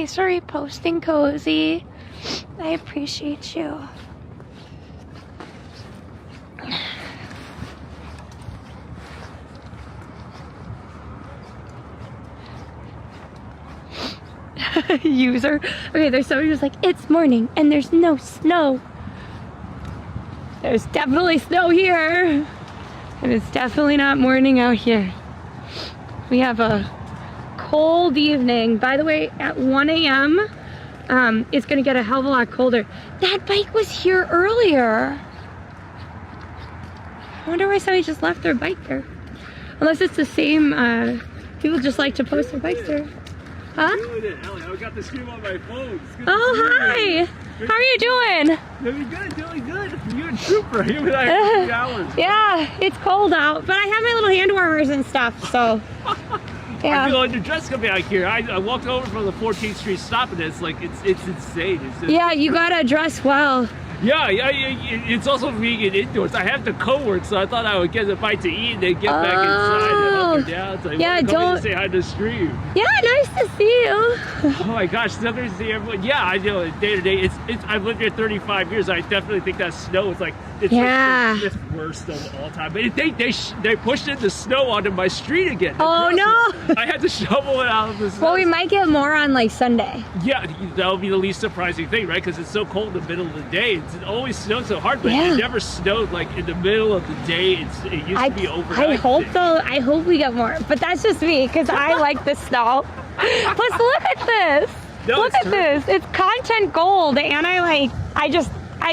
Thanks for reposting, Cozy. I appreciate you. User. Okay, there's somebody who's like, it's morning and there's no snow. There's definitely snow here. And it's definitely not morning out here. We have a cold evening. By the way, at 1 a.m., it's gonna get a hell of a lot colder. That bike was here earlier. I wonder why somebody just left their bike there. Unless it's the same, people just like to post their bikes there. Huh? I got the stream on my phone. Oh, hi! How are you doing? Doing good. You're a trooper. You and I have 3 hours. Yeah, it's cold out, but I have my little hand warmers and stuff, so. Yeah. I feel like the dress coming out here. I walked over from the 14th Street stop and it's like, it's insane. Yeah, you gotta dress well. Yeah, it's also vegan indoors. I have to co-work, so I thought I would get a bite to eat and then get back inside and up or down. So yeah, don't say hi to the stream. Yeah, nice to see you. Oh my gosh, it's lovely to see everyone. Yeah, I know. Day to day, I've lived here 35 years. I definitely think that snow is like it's like the fifth worst of all time. But they pushed in the snow onto my street again. Oh no! I had to shovel it out of the snow. Well, we might get more on like Sunday. Yeah, that'll be the least surprising thing, right? Because it's so cold in the middle of the day. It always snowed so hard, but it never snowed like in the middle of the day. It used to be overnight. I hope though. I hope we get more, but that's just me because I like the snow. Plus, look at this. No, look at this. It's content gold, and I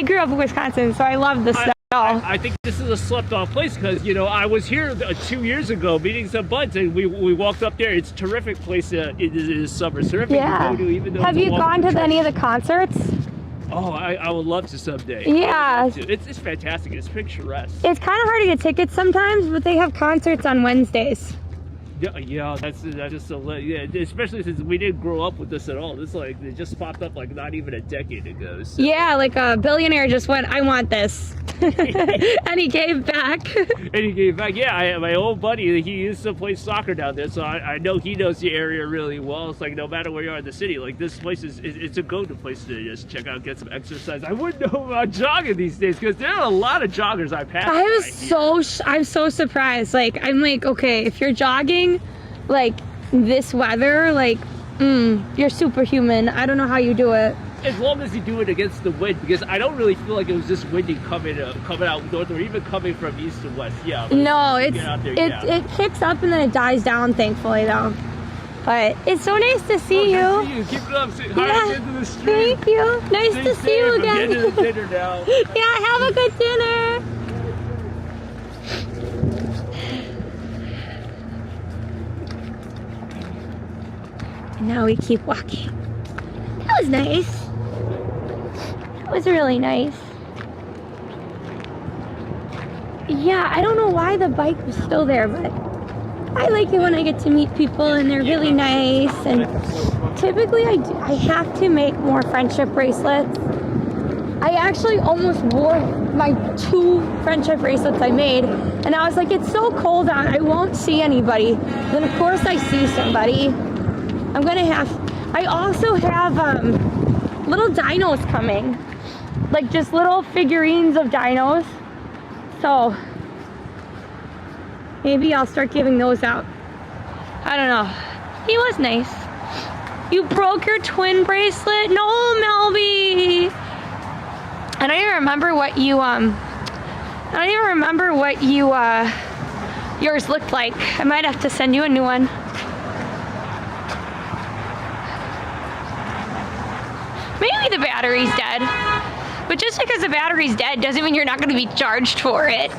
grew up in Wisconsin, so I love the snow. I think this is a slept-off place because, you know, I was here 2 years ago meeting some buds, and we walked up there. It's a terrific place in the summer. Terrific to go to, even though have you gone to any of the concerts? Oh, I would love to someday. Yeah. It's fantastic. It's picturesque. It's kind of hard to get tickets sometimes, but they have concerts on Wednesdays. Yeah, that's just especially since we didn't grow up with this at all. This like it just popped up like not even a decade ago. So. Yeah, like a billionaire just went, I want this. And he gave back. Yeah, my old buddy, he used to play soccer down there, so I know he knows the area really well. It's like no matter where you are in the city, like this place it's a go-to place to just check out, get some exercise. I wouldn't know about jogging these days because there are a lot of joggers I pass. I'm so surprised. Like I'm like, okay, if you're jogging like this weather, like you're superhuman. I don't know how you do it. As long as you do it against the wind, because I don't really feel like it was just windy coming out north or even coming from east to west. Yeah. No, it kicks up and then it dies down, thankfully though. But it's so nice to see you. See you. Keep it up. Say hi to the street. Thank you. Nice to see you again. I'm getting to the dinner now. Yeah, have a good dinner. And now we keep walking. That was nice. That was really nice. Yeah, I don't know why the bike was still there, but I like it when I get to meet people and they're really nice. And typically I have to make more friendship bracelets. I actually almost wore my 2 friendship bracelets I made, and I was like, it's so cold out, I won't see anybody. Then of course I see somebody. I also have little dinos coming. Like just little figurines of dinos. So maybe I'll start giving those out. I don't know. He was nice. You broke your twin bracelet? No, Melby. I don't even remember what yours looked like. I might have to send you a new one. Maybe the battery's dead. But just because the battery's dead doesn't mean you're not going to be charged for it.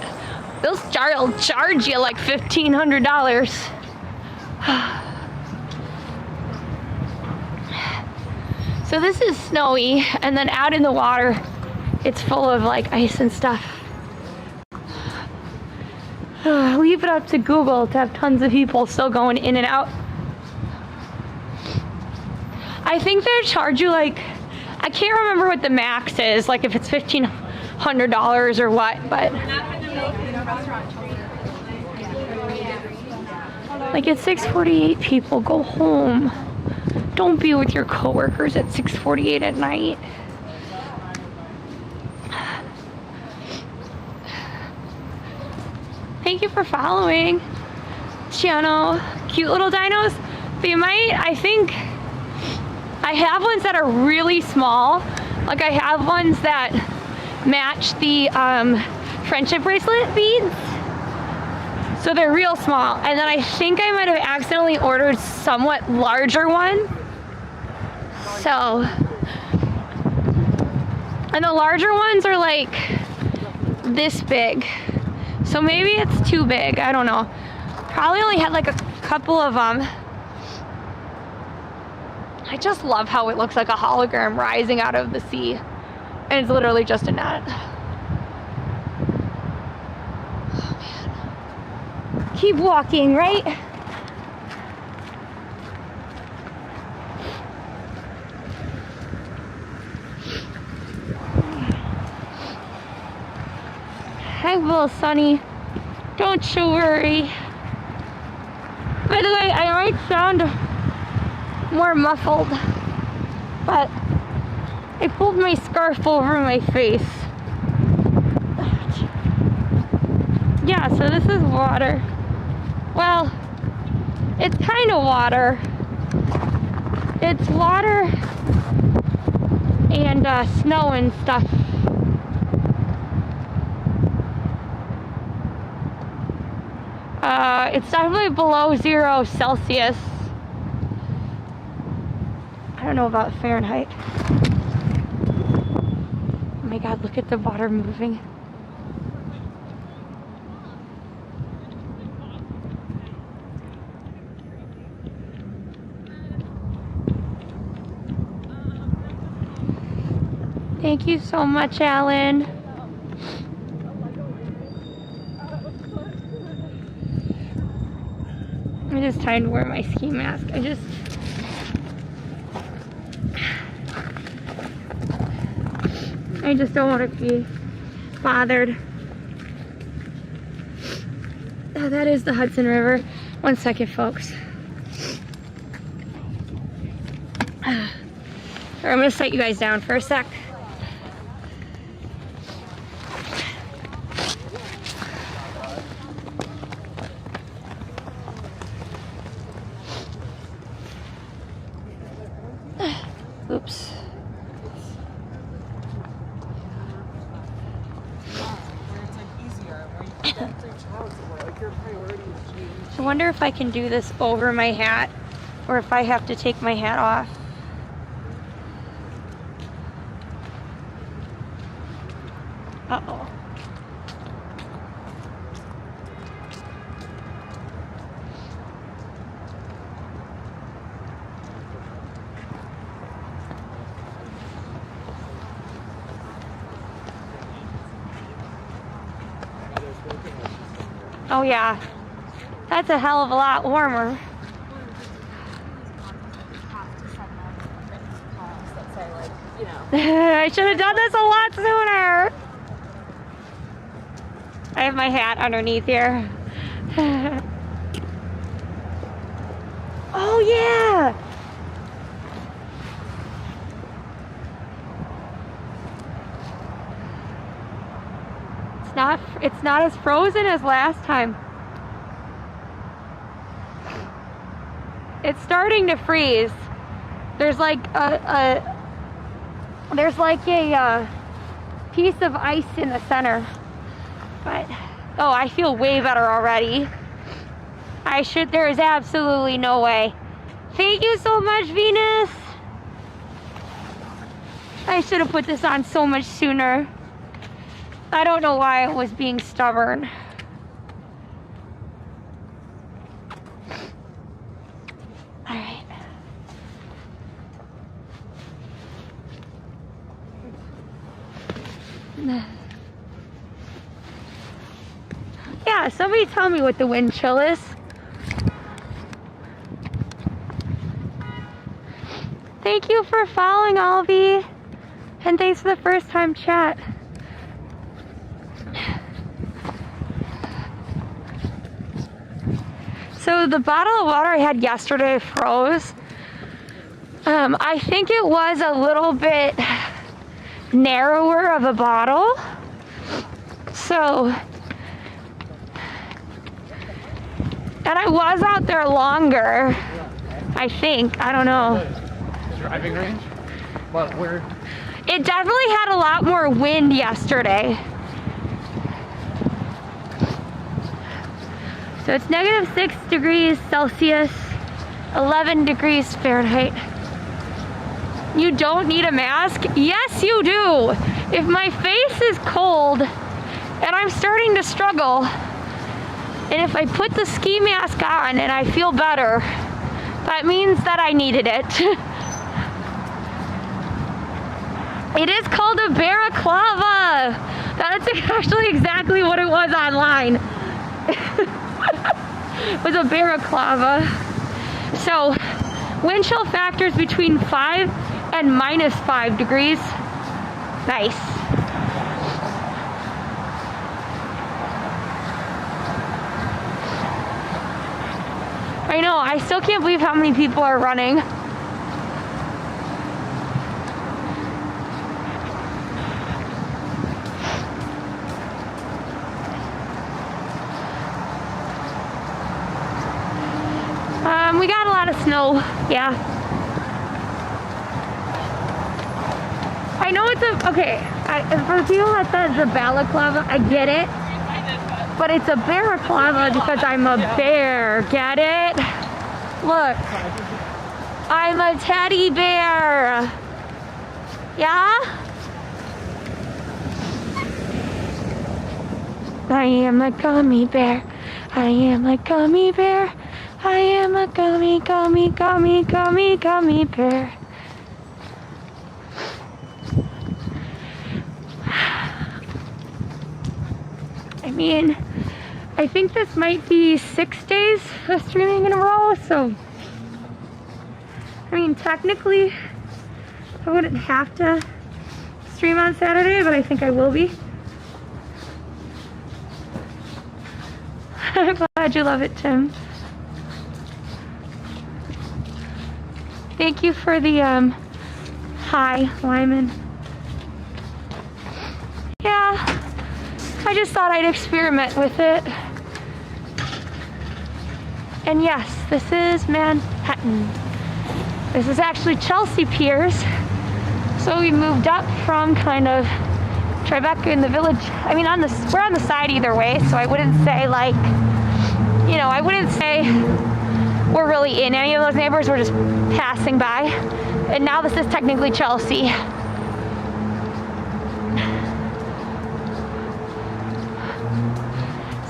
They'll charge you like $1,500. So this is snowy, and then out in the water, it's full of like ice and stuff. Leave it up to Google to have tons of people still going in and out. I think they charge you like, I can't remember what the max is, like if it's $1,500 or what, but like it's 6:48 people, go home. Don't be with your coworkers at 6:48 at night. Thank you for following this channel. Cute little dinos. They might, I think, I have ones that are really small. Like I have ones that match the friendship bracelet beads. So they're real small. And then I think I might have accidentally ordered somewhat larger one. So, and the larger ones are like this big. So maybe it's too big, I don't know. Probably only had like a couple of them. I just love how it looks like a hologram rising out of the sea. And it's literally just a net. Oh man. Keep walking, right? I will, Sonny. Don't you worry. By the way, I might sound more muffled, but I pulled my scarf over my face. Yeah, so this is water. Well, it's kind of water. It's water and snow and stuff. It's definitely below 0 Celsius. I don't know about Fahrenheit. Oh my God, look at the water moving. Thank you so much, Alan. I'm just trying to wear my ski mask. I just don't want to be bothered. Oh, that is the Hudson River. One second, folks. I'm gonna set you guys down for a sec. Oops. I wonder if I can do this over my hat or if I have to take my hat off. Uh-oh. Oh yeah, that's a hell of a lot warmer. I should have done this a lot sooner. I have my hat underneath here. Oh yeah. It's not as frozen as last time. It's starting to freeze. There's like a piece of ice in the center. But oh, I feel way better already. There is absolutely no way. Thank you so much, Venus. I should have put this on so much sooner. I don't know why I was being stubborn. All right. Yeah, somebody tell me what the wind chill is. Thank you for following, Alvi. And thanks for the first time chat. So the bottle of water I had yesterday froze. I think it was a little bit narrower of a bottle. So, and I was out there longer, I think. I don't know. Driving range? What, where? It definitely had a lot more wind yesterday. So it's -6 degrees Celsius, 11 degrees Fahrenheit. You don't need a mask? Yes, you do. If my face is cold and I'm starting to struggle, and if I put the ski mask on and I feel better, that means that I needed it. It is called a balaclava. That's actually exactly what it was online. It was a balaclava. So, wind chill factors between 5 and -5 degrees. Nice. I know, I still can't believe how many people are running. We got a lot of snow, yeah. I know it's a, okay, for the people that said it's a balaclava, I get it. But it's a balaclava because I'm a bear, get it? Look, I'm a teddy bear. Yeah? I am a gummy bear. I am a gummy bear. I am a gummy bear. I mean, I think this might be 6 days of streaming in a row, so I mean, technically I wouldn't have to stream on Saturday, but I think I will be. I'm glad you love it, Tim. Thank you for the hi, Lyman. Yeah, I just thought I'd experiment with it. And yes, this is Manhattan. This is actually Chelsea Piers. So we moved up from kind of Tribeca in the village. I mean, we're on the side either way, so I wouldn't say like, you know, I wouldn't say we're really in any of those neighbors, we're just passing by. And now this is technically Chelsea.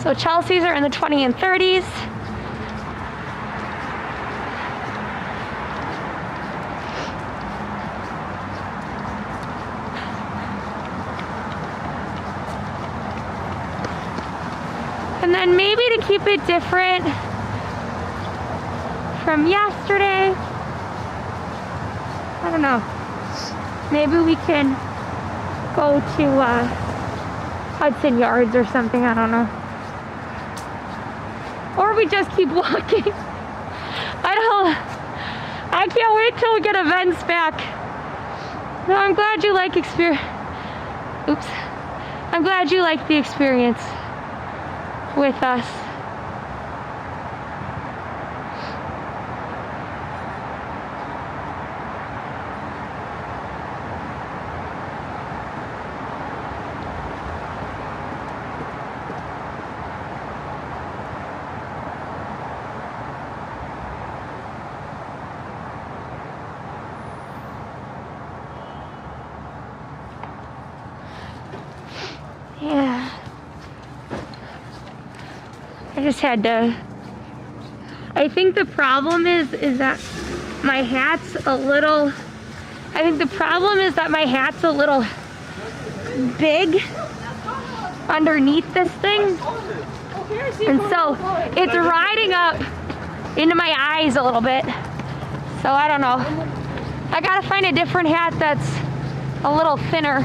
So Chelsea's are in the 20 and 30s. And then maybe to keep it different from yesterday, I don't know, maybe we can go to Hudson Yards or something, I don't know. Or we just keep walking. I can't wait till we get events back. No, I'm glad you like Oops. I'm glad you like the experience with us. Yeah. I just had to, I think the problem is that my hat's a little, big underneath this thing. And so it's riding up into my eyes a little bit. So I don't know. I gotta find a different hat that's a little thinner.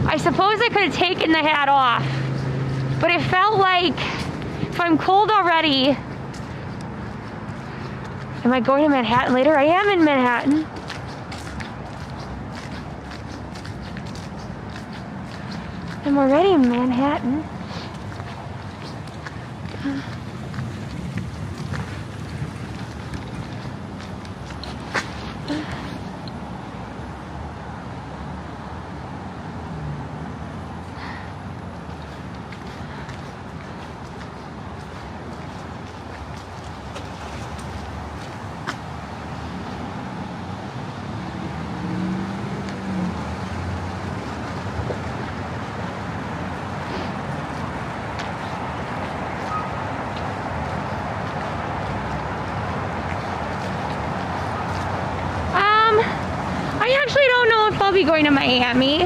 I suppose I could have taken the hat off, but it felt like if I'm cold already, am I going to Manhattan later? I am in Manhattan. I'm already in Manhattan. I actually don't know if I'll be going to Miami.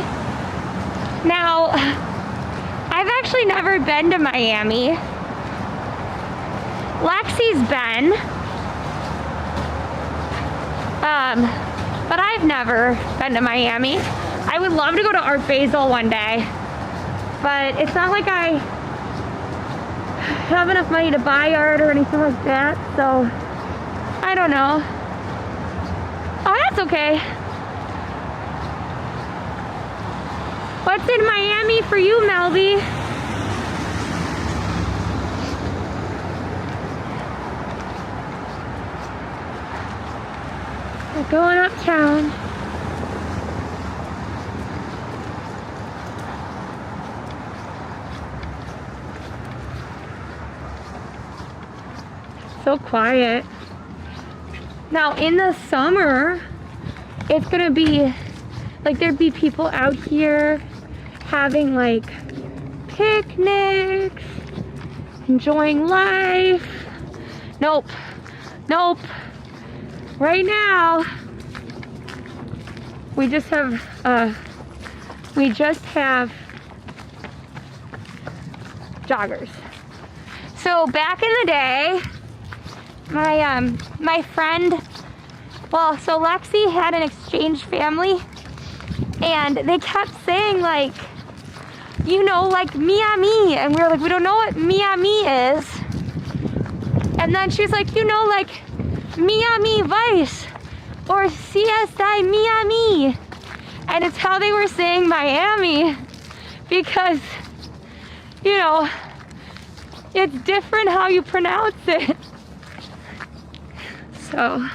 Now, I've actually never been to Miami. Lexi's been. But I've never been to Miami. I would love to go to Art Basel one day. But it's not like I have enough money to buy art or anything like that, so I don't know. Oh, that's okay. What's in Miami for you, Melby? We're going uptown. So quiet. Now in the summer, it's gonna be like there'd be people out here having like picnics, enjoying life. Nope, nope. Right now, we just have joggers. So back in the day, my friend, well, so Lexi had an exchange family, and they kept saying like, you know, like Miami, and we were like, we don't know what Miami is. And then she's like, you know, like Miami Vice or CSI Miami, and it's how they were saying Miami because, you know, it's different how you pronounce it. So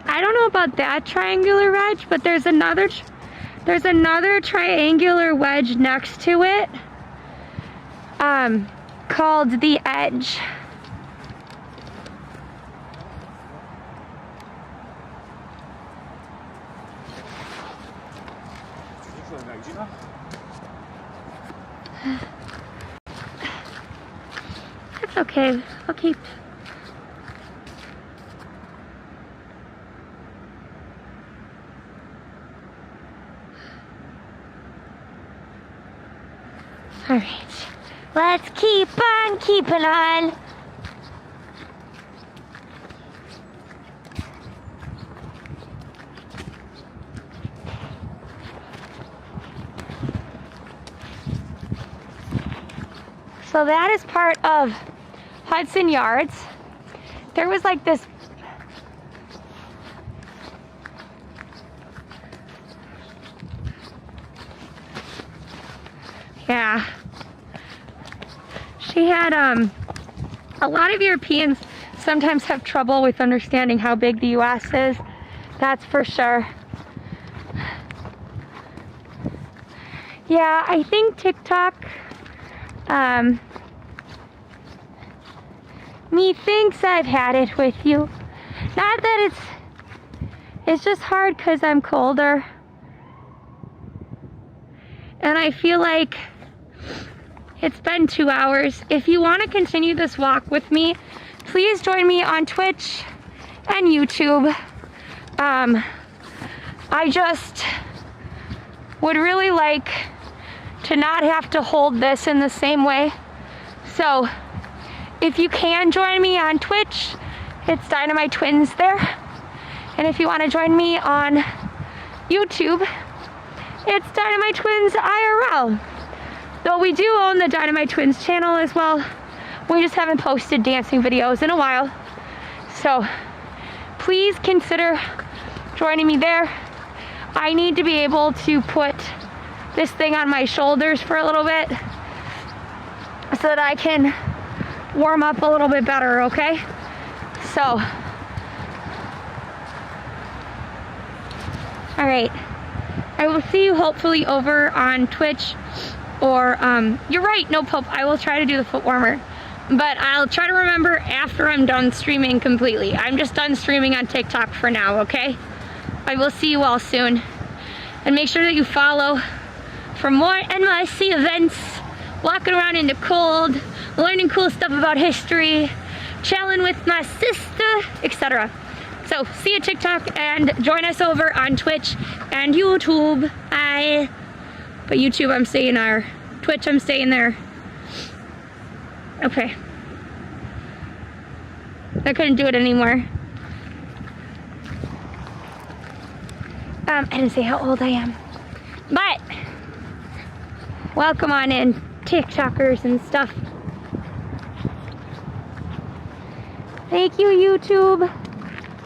I don't know about that triangular wedge, but there's another triangular wedge next to it, called the Edge. That's okay. I'll keep. All right, let's keep on keeping on. So that is part of Hudson Yards. There was like this yeah. She had, a lot of Europeans sometimes have trouble with understanding how big the US is. That's for sure. Yeah, I think TikTok, methinks I've had it with you. Not that it's just hard because I'm colder. And I feel like It's been 2 hours. If you want to continue this walk with me, please join me on Twitch and YouTube. I just would really like to not have to hold this in the same way. So if you can join me on Twitch, it's DinomiteTwins there. And if you want to join me on YouTube, it's DinomiteTwins IRL. Though we do own the DinomiteTwins channel as well. We just haven't posted dancing videos in a while. So please consider joining me there. I need to be able to put this thing on my shoulders for a little bit so that I can warm up a little bit better, okay? So, all right. I will see you hopefully over on Twitch, or you're right, no Pope, I will try to do the foot warmer, but I'll try to remember after I'm done streaming completely. I'm just done streaming on TikTok for now, okay? I will see you all soon, and make sure that you follow for more NYC events, walking around in the cold, learning cool stuff about history, chilling with my sister, etc. So, see you TikTok, and join us over on Twitch and YouTube. But YouTube, I'm staying there. Twitch, I'm staying there. Okay. I couldn't do it anymore. I didn't say how old I am. But, welcome on in, TikTokers and stuff. Thank you, YouTube.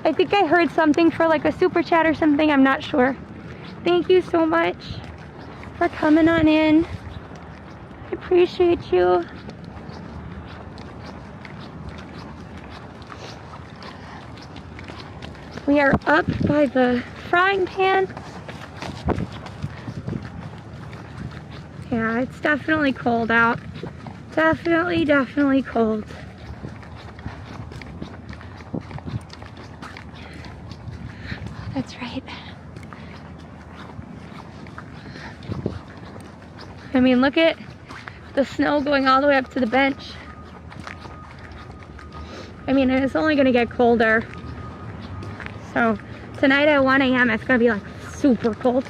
I think I heard something for like a super chat or something, I'm not sure. Thank you so much for coming on in. I appreciate you. We are up by the frying pan. Yeah, it's definitely cold out. Definitely cold. That's right. I mean, look at the snow going all the way up to the bench. I mean, it's only gonna get colder. So tonight at 1 a.m. it's gonna be like super cold.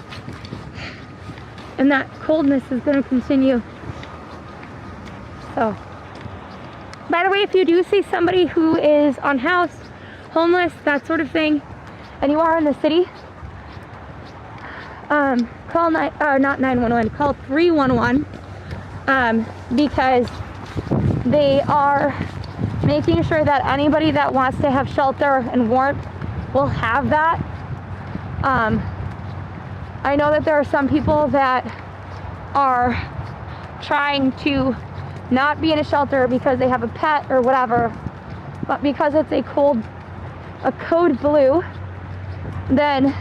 And that coldness is gonna continue. So, by the way, if you do see somebody who is unhoused, homeless, that sort of thing, and you are in the city, call not 911, call 311, because they are making sure that anybody that wants to have shelter and warmth will have that. I know that there are some people that are trying to not be in a shelter because they have a pet or whatever, but because it's a code blue, then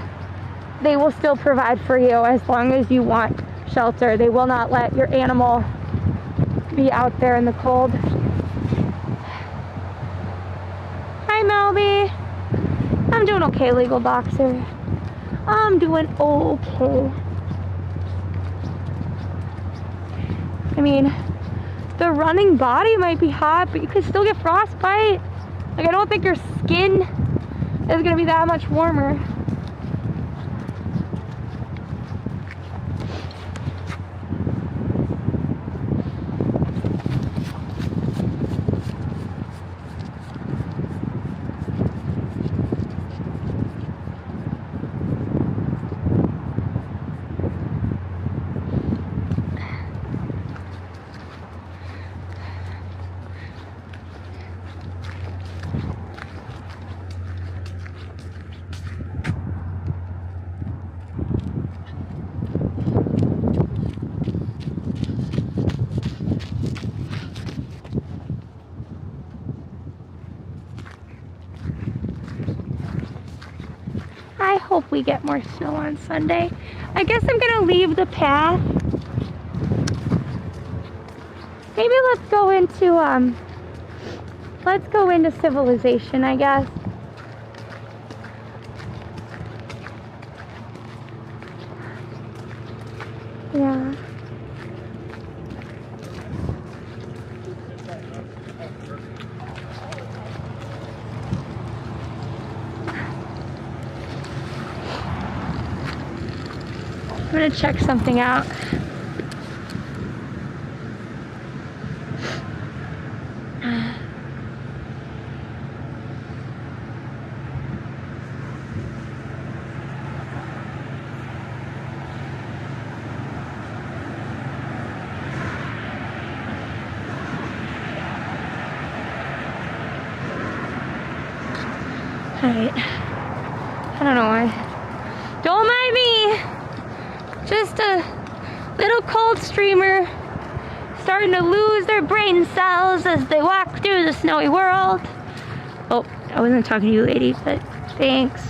they will still provide for you as long as you want shelter. They will not let your animal be out there in the cold. Hi, Melby. I'm doing okay, legal boxer. I'm doing okay. I mean, the running body might be hot, but you could still get frostbite. Like, I don't think your skin is gonna be that much warmer. I hope we get more snow on Sunday. I guess I'm gonna leave the path. Maybe let's go into civilization, I guess. Yeah. want to check something out. Alright. I don't know why. Don't mind me! Just a little cold streamer starting to lose their brain cells as they walk through the snowy world. Oh, I wasn't talking to you, lady, but thanks.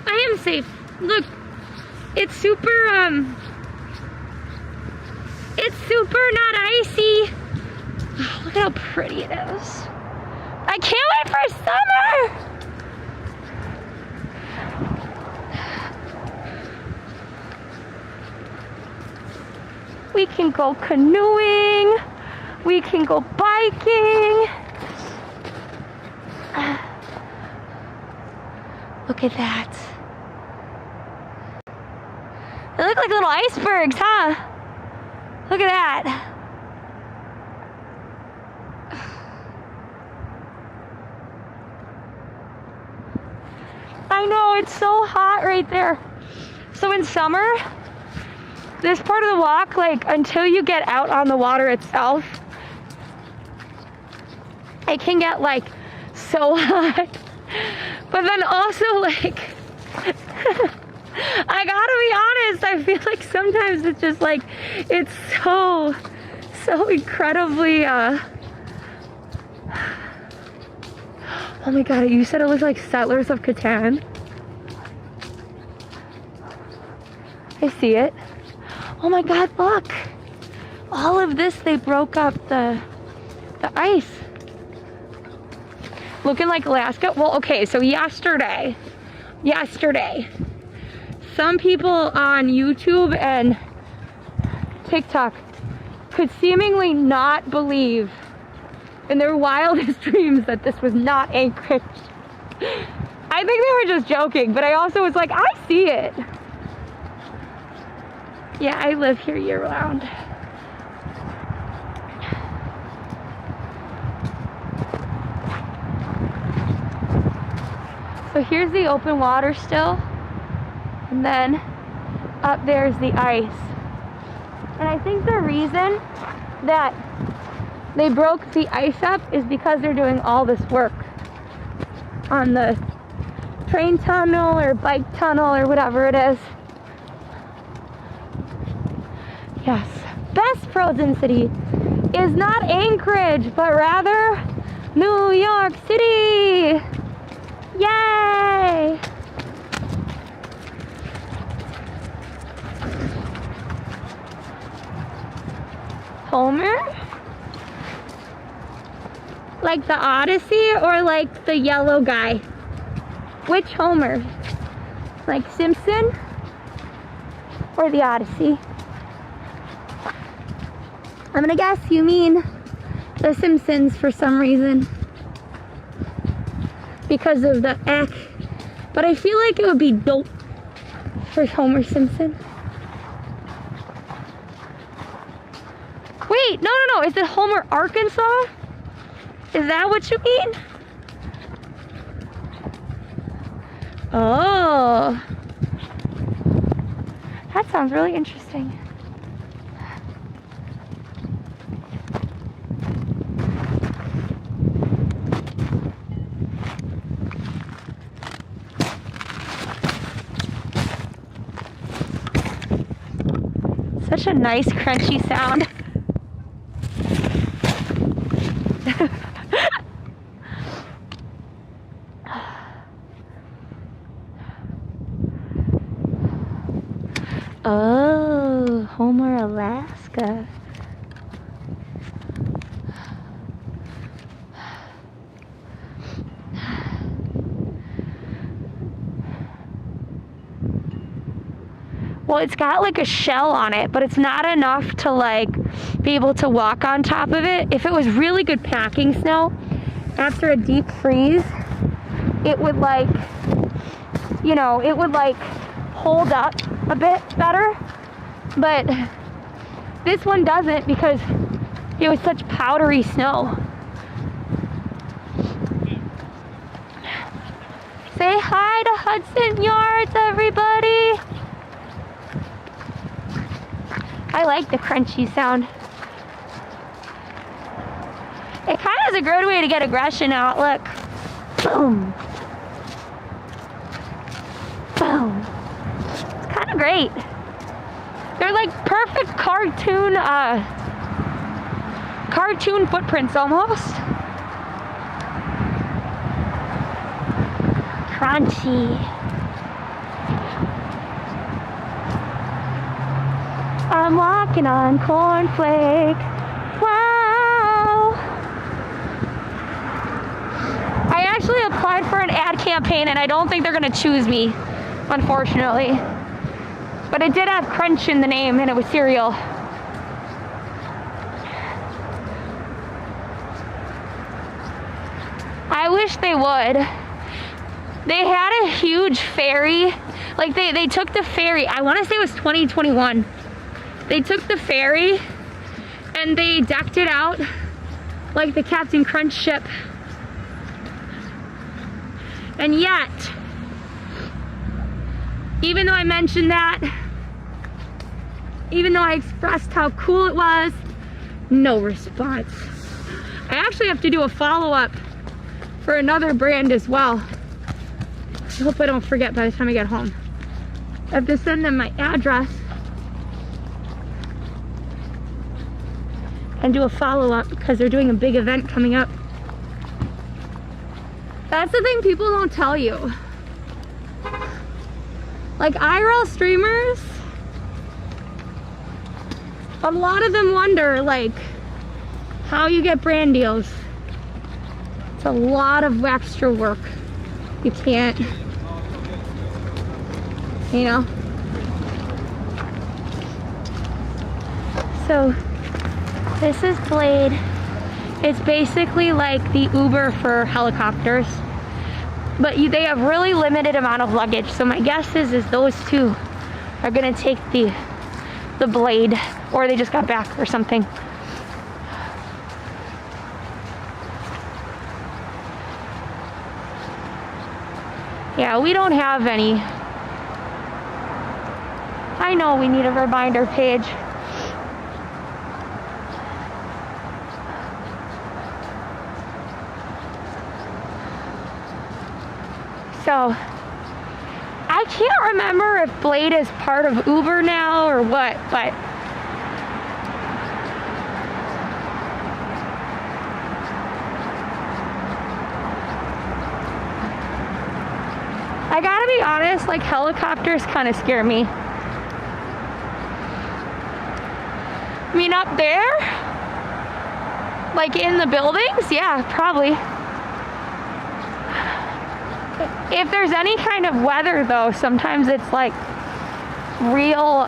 I am safe. Look, it's super not icy. Oh, look at how pretty it is. I can't wait for summer. We can go canoeing. We can go biking. Look at that. They look like little icebergs, huh? Look at that. I know, it's so hot right there. So in summer, this part of the walk, like until you get out on the water itself, it can get like so hot. But then also like, I gotta be honest, I feel like sometimes it's just like, it's so incredibly, oh my god, you said it was like Settlers of Catan? I see it. Oh my god, look! All of this, they broke up the ice. Looking like Alaska. Well, okay, so yesterday, some people on YouTube and TikTok could seemingly not believe in their wildest dreams that this was not Anchorage. I think they were just joking, but I also was like, I see it. Yeah, I live here year round. So here's the open water still, and then up there's the ice. And I think the reason that they broke the ice up is because they're doing all this work on the train tunnel or bike tunnel or whatever it is. Yes, best frozen city is not Anchorage, but rather New York City. Yay! Homer? Like the Odyssey or like the yellow guy? Which Homer? Like Simpson or the Odyssey? I'm gonna guess you mean the Simpsons for some reason. Because of the ek. But I feel like it would be dope for Homer Simpson. Wait, no. Is it Homer, Arkansas? Is that what you mean? Oh. That sounds really interesting. Such a nice crunchy sound. Oh, Homer, Alaska. Well, it's got like a shell on it, but it's not enough to like be able to walk on top of it. If it was really good packing snow, after a deep freeze, it would like, you know, it would like hold up a bit better. But this one doesn't because it was such powdery snow. Say hi to Hudson Yards, everybody. I like the crunchy sound. It kind of is a good way to get aggression out. Look. Boom. Boom. It's kind of great. They're like perfect cartoon footprints almost. Crunchy. I'm walking on cornflakes. Wow. I actually applied for an ad campaign and I don't think they're gonna choose me, unfortunately. But it did have crunch in the name and it was cereal. I wish they would. They had a huge ferry. Like they took the ferry, I wanna say it was 2021. They took the ferry and they decked it out like the Captain Crunch ship. And yet, even though I mentioned that, even though I expressed how cool it was, no response. I actually have to do a follow-up for another brand as well. I hope I don't forget by the time I get home. I have to send them my address and do a follow-up because they're doing a big event coming up. That's the thing people don't tell you. Like IRL streamers, a lot of them wonder like how you get brand deals. It's a lot of extra work. You can't, you know. So this is Blade. It's basically like the Uber for helicopters, but they have really limited amount of luggage. So my guess is those two are gonna take the Blade, or they just got back or something. Yeah, we don't have any. I know we need a reminder page. So, I can't remember if Blade is part of Uber now or what, but I gotta be honest, like helicopters kind of scare me. I mean, up there, like in the buildings, yeah, probably. If there's any kind of weather though, sometimes it's like real,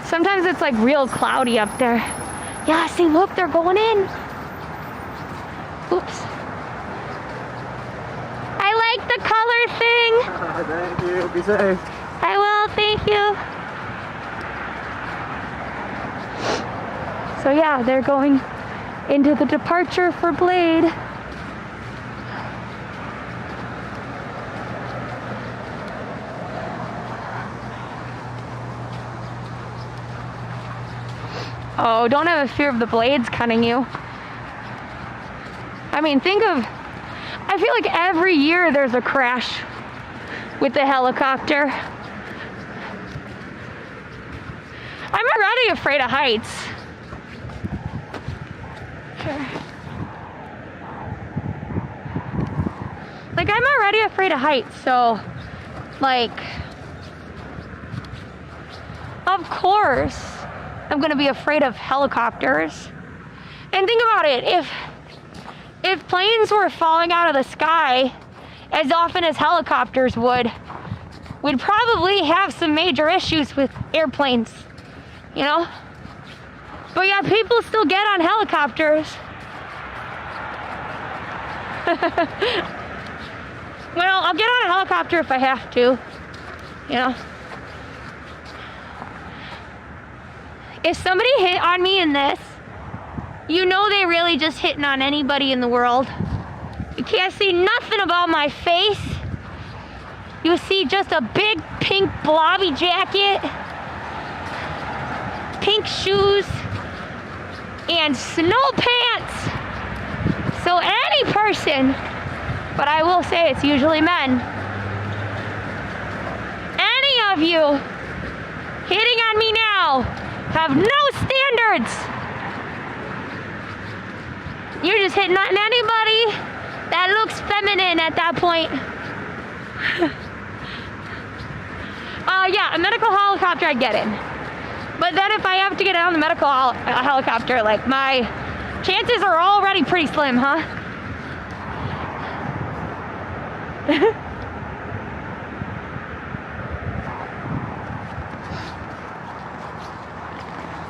sometimes it's like real cloudy up there. Yeah, see, look, they're going in. Oops. I like the color thing. Thank you. Be safe. I will, thank you. So yeah, they're going into the departure for Blade. Oh, don't have a fear of the blades cutting you. I mean, I feel like every year there's a crash with the helicopter. I'm already afraid of heights. Sure. Like, I'm already afraid of heights, so, like, of course, I'm gonna be afraid of helicopters. And think about it, if planes were falling out of the sky as often as helicopters would, we'd probably have some major issues with airplanes, you know? But yeah, people still get on helicopters. Well, I'll get on a helicopter if I have to, you know? If somebody hit on me in this, you know they really just hitting on anybody in the world. You can't see nothing about my face. You see just a big pink blobby jacket, pink shoes, and snow pants. So any person, but I will say it's usually men, any of you hitting on me now have no standards. You're just hitting on anybody that looks feminine at that point. Yeah, a medical helicopter I get in. But then if I have to get on the medical helicopter, like my chances are already pretty slim, huh?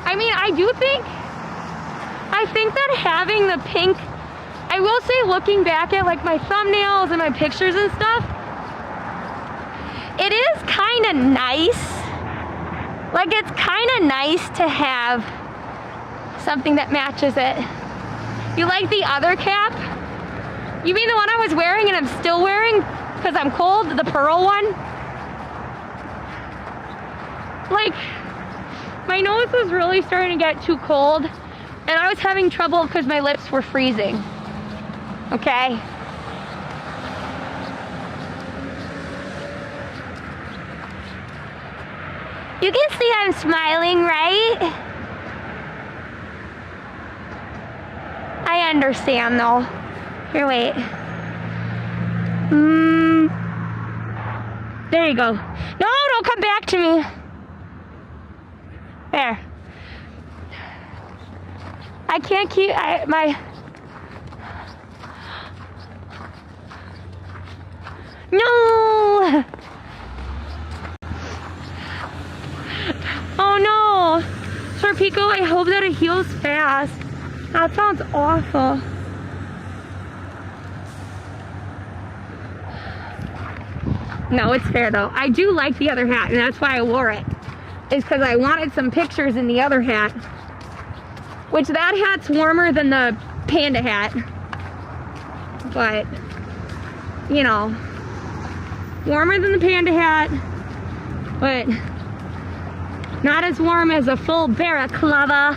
I mean, I think that having the pink, I will say looking back at like my thumbnails and my pictures and stuff, it is kind of nice. Like it's kind of nice to have something that matches it. You like the other cap? You mean the one I was wearing and I'm still wearing because I'm cold, the pearl one? Like, my nose was really starting to get too cold and I was having trouble because my lips were freezing. Okay? You can see I'm smiling, right? I understand though. Here, wait. There you go. No, don't come back to me. There. I can't keep, no! Oh no! Serpico, I hope that it heals fast. That sounds awful. No, it's fair though. I do like the other hat and that's why I wore it. Is because I wanted some pictures in the other hat. Which that hat's warmer than the panda hat. But, you know, warmer than the panda hat, but not as warm as a full balaclava.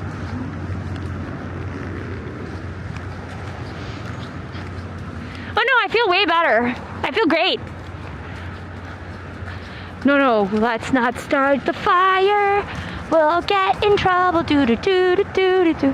Oh no, I feel way better. I feel great. No, let's not start the fire. We'll get in trouble. Do do do do do do do.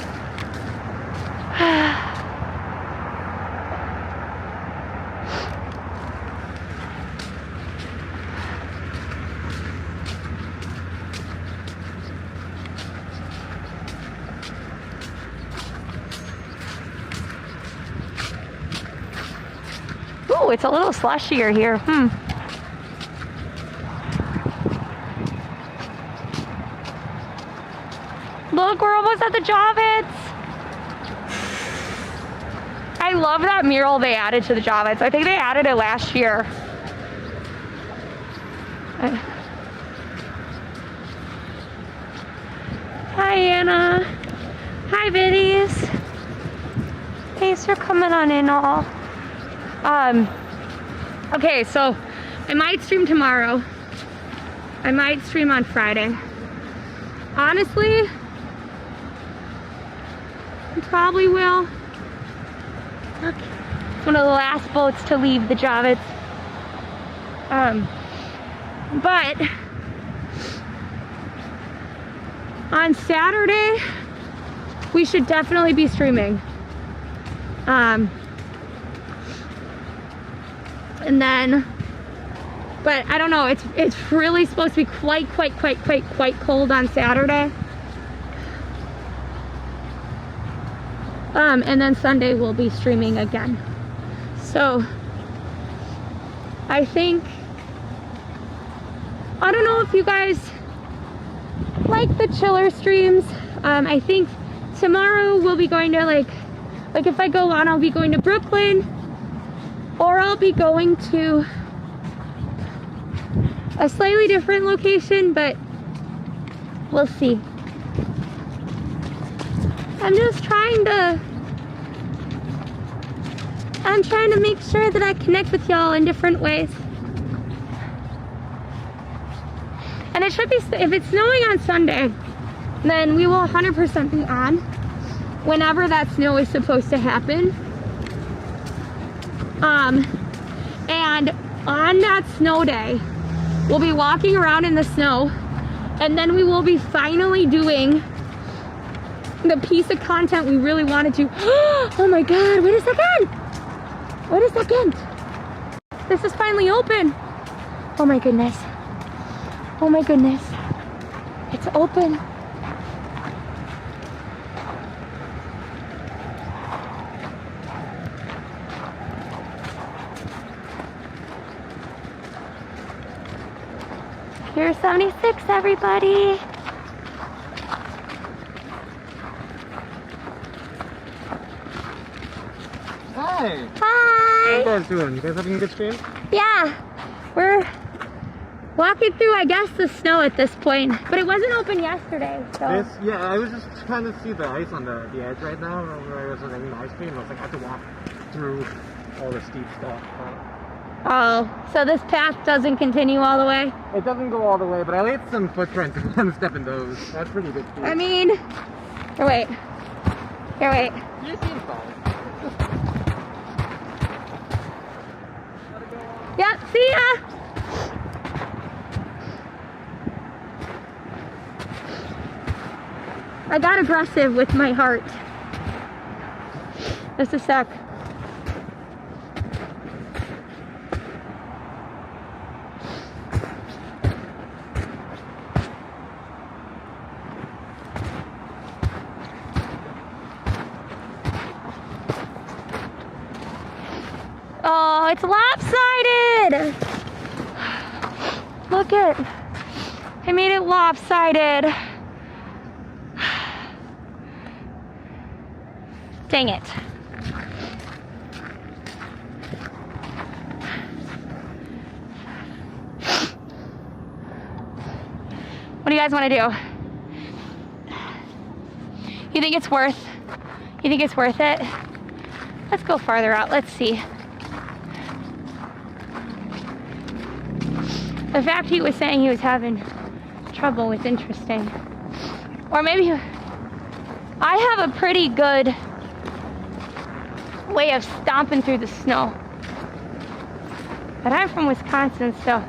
Ooh, it's a little slushier here. Look, we're almost at the Javits. I love that mural they added to the Javits. I think they added it last year. Hi, Anna. Hi, Biddies. Thanks for coming on in all. Okay, so I might stream tomorrow. I might stream on Friday. Honestly, I probably will. Look, it's one of the last boats to leave the Javits. But on Saturday, we should definitely be streaming. And then, but I don't know, it's really supposed to be quite cold on Saturday. And then Sunday we'll be streaming again. So I think I don't know if you guys like the chiller streams. I think tomorrow we'll be going to like if I go on, I'll be going to Brooklyn, or I'll be going to a slightly different location, but we'll see. I'm trying to make sure that I connect with y'all in different ways. And it should be, if it's snowing on Sunday, then we will 100% be on whenever that snow is supposed to happen. And on that snow day, we'll be walking around in the snow, and then we will be finally doing the piece of content we really wanted to. Oh my God, wait a second. Wait a second. This is finally open. Oh my goodness. Oh my goodness. It's open. Pier 76, everybody. Hi. Hi. What are you guys doing? You guys having a good stream? Yeah, we're walking through, I guess, the snow at this point, but it wasn't open yesterday, so. Yeah, I was just trying to see the ice on the edge right now. Where I was in the ice cream, I was like, I have to walk through all the steep stuff. Oh, so this path doesn't continue all the way? It doesn't go all the way, but I laid some footprints and I'm stepping those. That's pretty good speed. I mean, here, wait. Here, wait. You seem fine. Yep, see ya! I got aggressive with my heart. Just a sec. Oh, it's lopsided! Look it. I made it lopsided. Dang it. What do you guys want to do? You think it's worth it? Let's go farther out. Let's see. The fact he was saying he was having trouble was interesting. Or maybe I have a pretty good way of stomping through the snow. But I'm from Wisconsin, so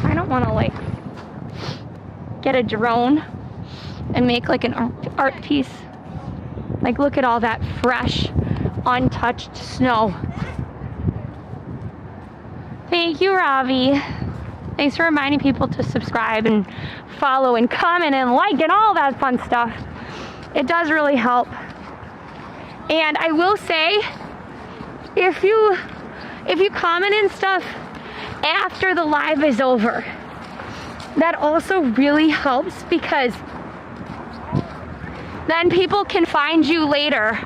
I don't want to like get a drone and make like an art piece. Like, look at all that fresh, untouched snow. Thank you, Ravi. Thanks for reminding people to subscribe and follow and comment and like and all that fun stuff. It does really help. And I will say, if you comment and stuff after the live is over, that also really helps, because then people can find you later.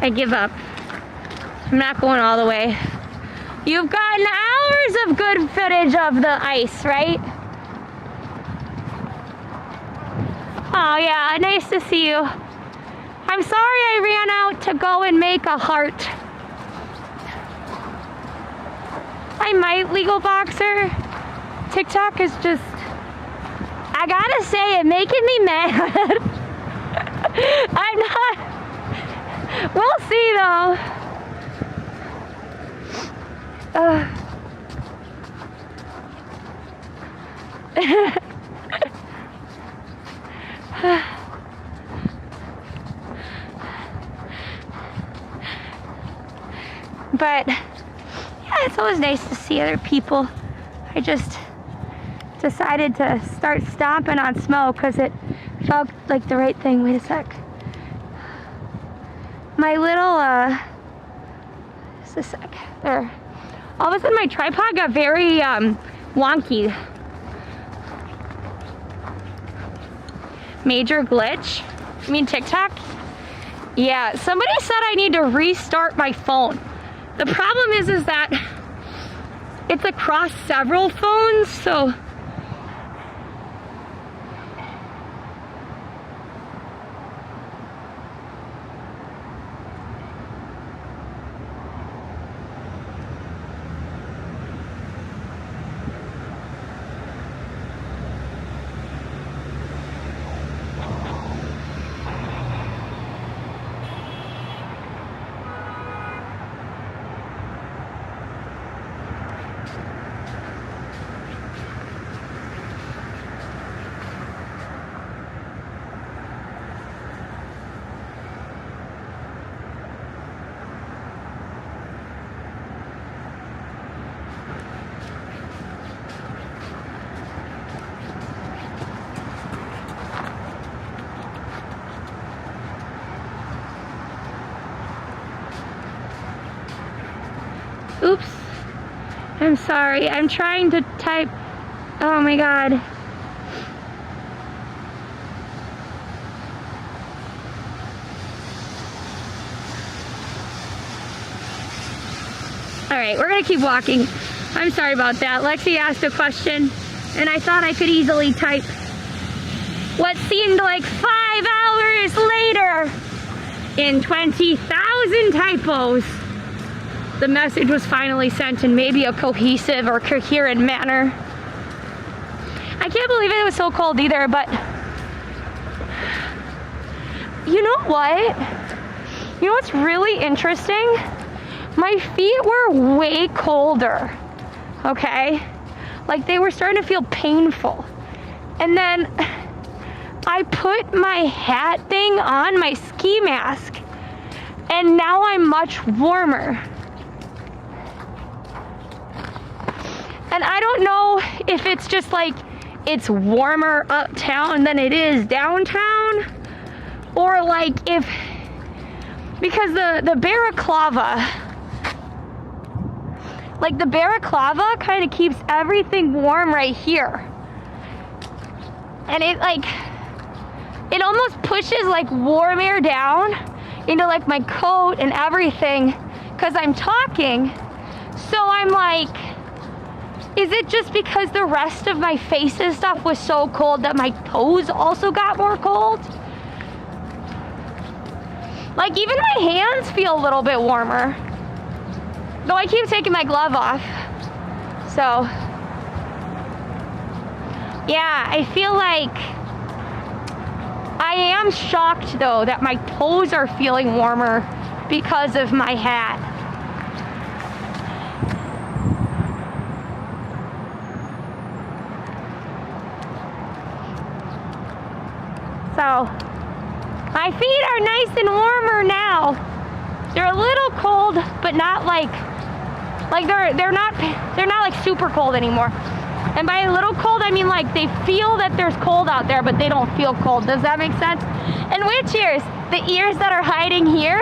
I give up. I'm not going all the way. You've gotten hours of good footage of the ice, right? Oh yeah, nice to see you. I'm sorry I ran out to go and make a heart. I might, Legal Boxer. TikTok is just, I gotta say, it making me mad. I'm not, we'll see though. But yeah, it's always nice to see other people. I just decided to start stomping on snow because it felt like the right thing. Wait a sec. My little, just a sec, there. All of a sudden my tripod got very wonky. Major glitch? You mean TikTok? Yeah, somebody said I need to restart my phone. The problem is that it's across several phones, so oops. I'm sorry. I'm trying to type. Oh my god. Alright, we're gonna keep walking. I'm sorry about that. Lexi asked a question, and I thought I could easily type what seemed like 5 hours later in 20,000 typos. The message was finally sent in maybe a cohesive or coherent manner. I can't believe it was so cold either, but you know what? You know what's really interesting? My feet were way colder, okay? Like they were starting to feel painful. And then I put my hat thing on, my ski mask, and now I'm much warmer. And I don't know if it's just like it's warmer uptown than it is downtown, or like if, because the balaclava, like the balaclava kind of keeps everything warm right here. And it like, it almost pushes like warm air down into like my coat and everything because I'm talking. So I'm like, is it just because the rest of my face and stuff was so cold that my toes also got more cold? Like even my hands feel a little bit warmer. Though I keep taking my glove off. So, yeah, I feel like I am shocked though that my toes are feeling warmer because of my hat. So, my feet are nice and warmer now. They're a little cold, but not like they're not like super cold anymore. And by a little cold, I mean like they feel that there's cold out there, but they don't feel cold. Does that make sense? And which ears? The ears that are hiding here,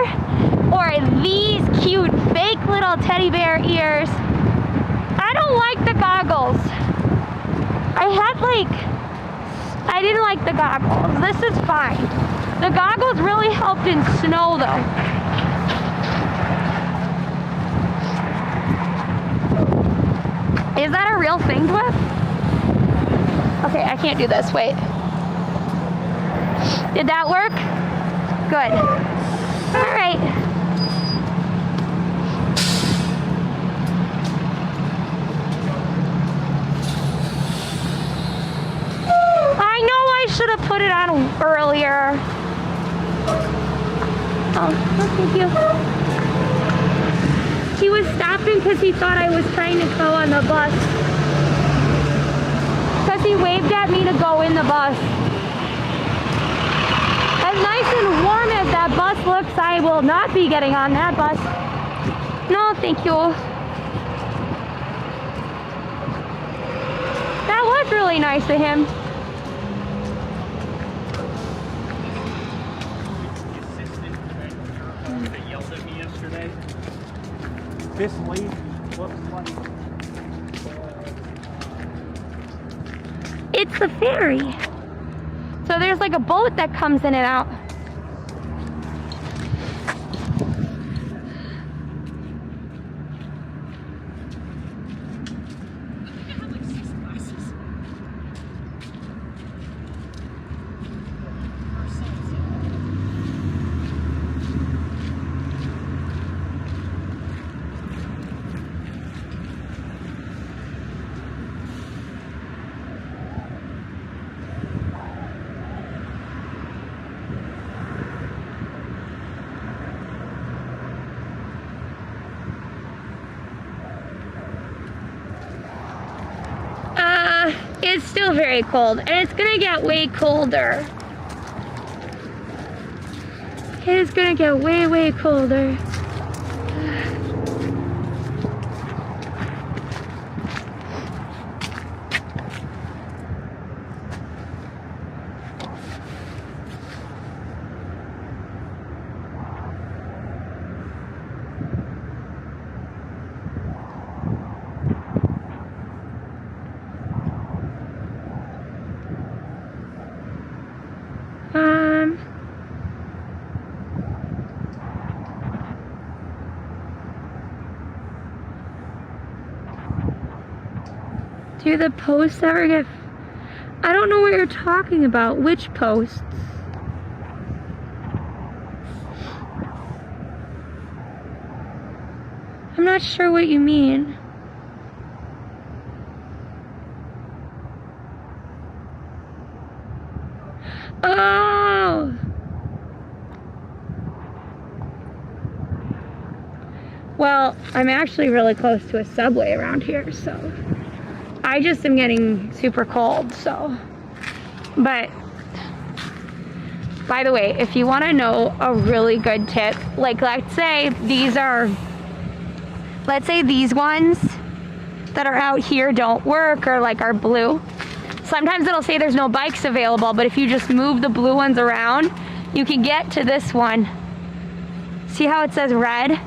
or these cute fake little teddy bear ears? I don't like the goggles. I didn't like the goggles. This is fine. The goggles really helped in snow though. Is that a real thing, Cliff? Okay, I can't do this. Wait. Did that work? Good. All right. I know I should have put it on earlier. Oh, thank you. He was stopping because he thought I was trying to go on the bus. Because he waved at me to go in the bus. As nice and warm as that bus looks, I will not be getting on that bus. No, thank you. That was really nice of him. That yelled at me yesterday. This lady looks like. It's the ferry. So there's like a boat that comes in and out. It's still very cold, and it's gonna get way colder. It is gonna get way, way colder. Do the posts ever get... I don't know what you're talking about. Which posts? I'm not sure what you mean. Oh! Well, I'm actually really close to a subway around here, so... I just am getting super cold, so. But, by the way, if you want to know a really good tip, like let's say these ones that are out here don't work or like are blue. Sometimes it'll say there's no bikes available, but if you just move the blue ones around, you can get to this one. See how it says red?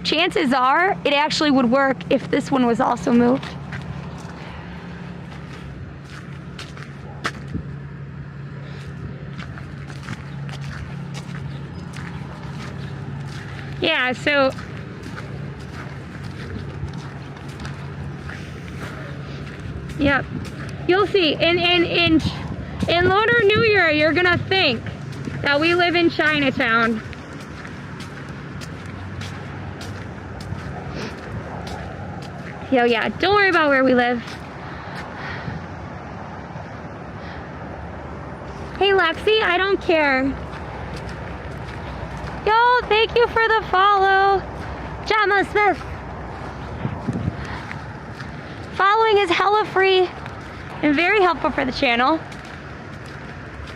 Chances are it actually would work if this one was also moved. Yeah, so yep, you'll see. In Lunar New Year, you're gonna think that we live in Chinatown. Yo, yeah, don't worry about where we live. Hey, Lexi, I don't care. Yo, thank you for the follow. Gemma Smith. Following is hella free and very helpful for the channel.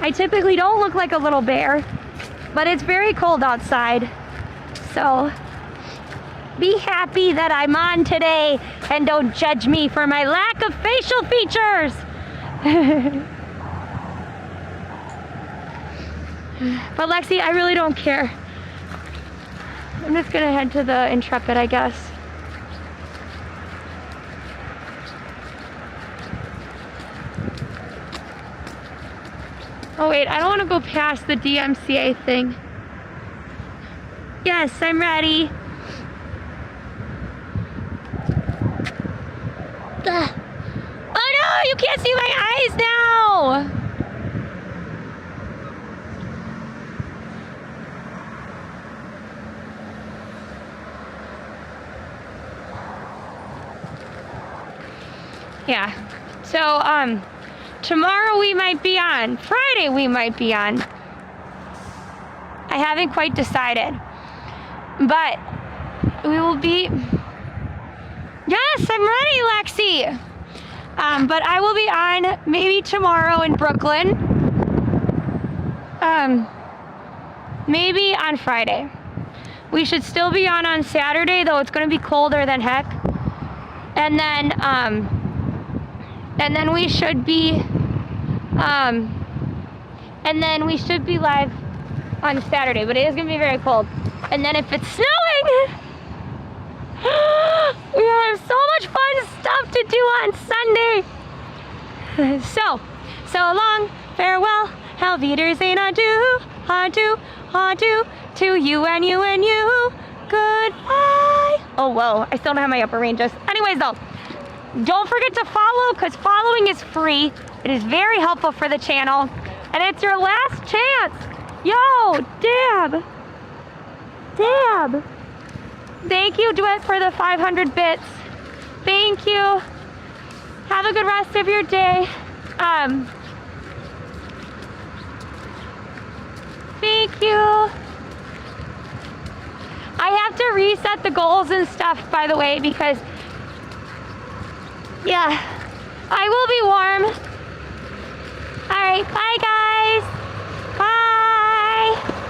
I typically don't look like a little bear, but it's very cold outside. So be happy that I'm on today and don't judge me for my lack of facial features. But Lexi, I really don't care. I'm just gonna head to the Intrepid, I guess. Oh wait, I don't want to go past the DMCA thing. Yes, I'm ready. Ugh. Oh no, you can't see my eyes now! Yeah, so tomorrow we might be on, Friday we might be on. I haven't quite decided, but we will be... Yes, I'm ready, Lexi. But I will be on maybe tomorrow in Brooklyn. Maybe on Friday. We should still be on Saturday, though it's going to be colder than heck. And then we should be live on Saturday, but it is going to be very cold. And then if it's snowing, we have so much fun stuff to do on Sunday. So long, farewell, Auf Wiedersehen, adieu, adieu, adieu, to you and you and you, goodbye. Oh, whoa, I still don't have my upper ranges. Anyways, though, don't forget to follow, because following is free. It is very helpful for the channel, and it's your last chance. Yo, Dab. Thank you, Duet, for the 500 bits. Thank you. Have a good rest of your day. Thank you. I have to reset the goals and stuff, by the way, because, yeah, I will be warm. All right, bye, guys.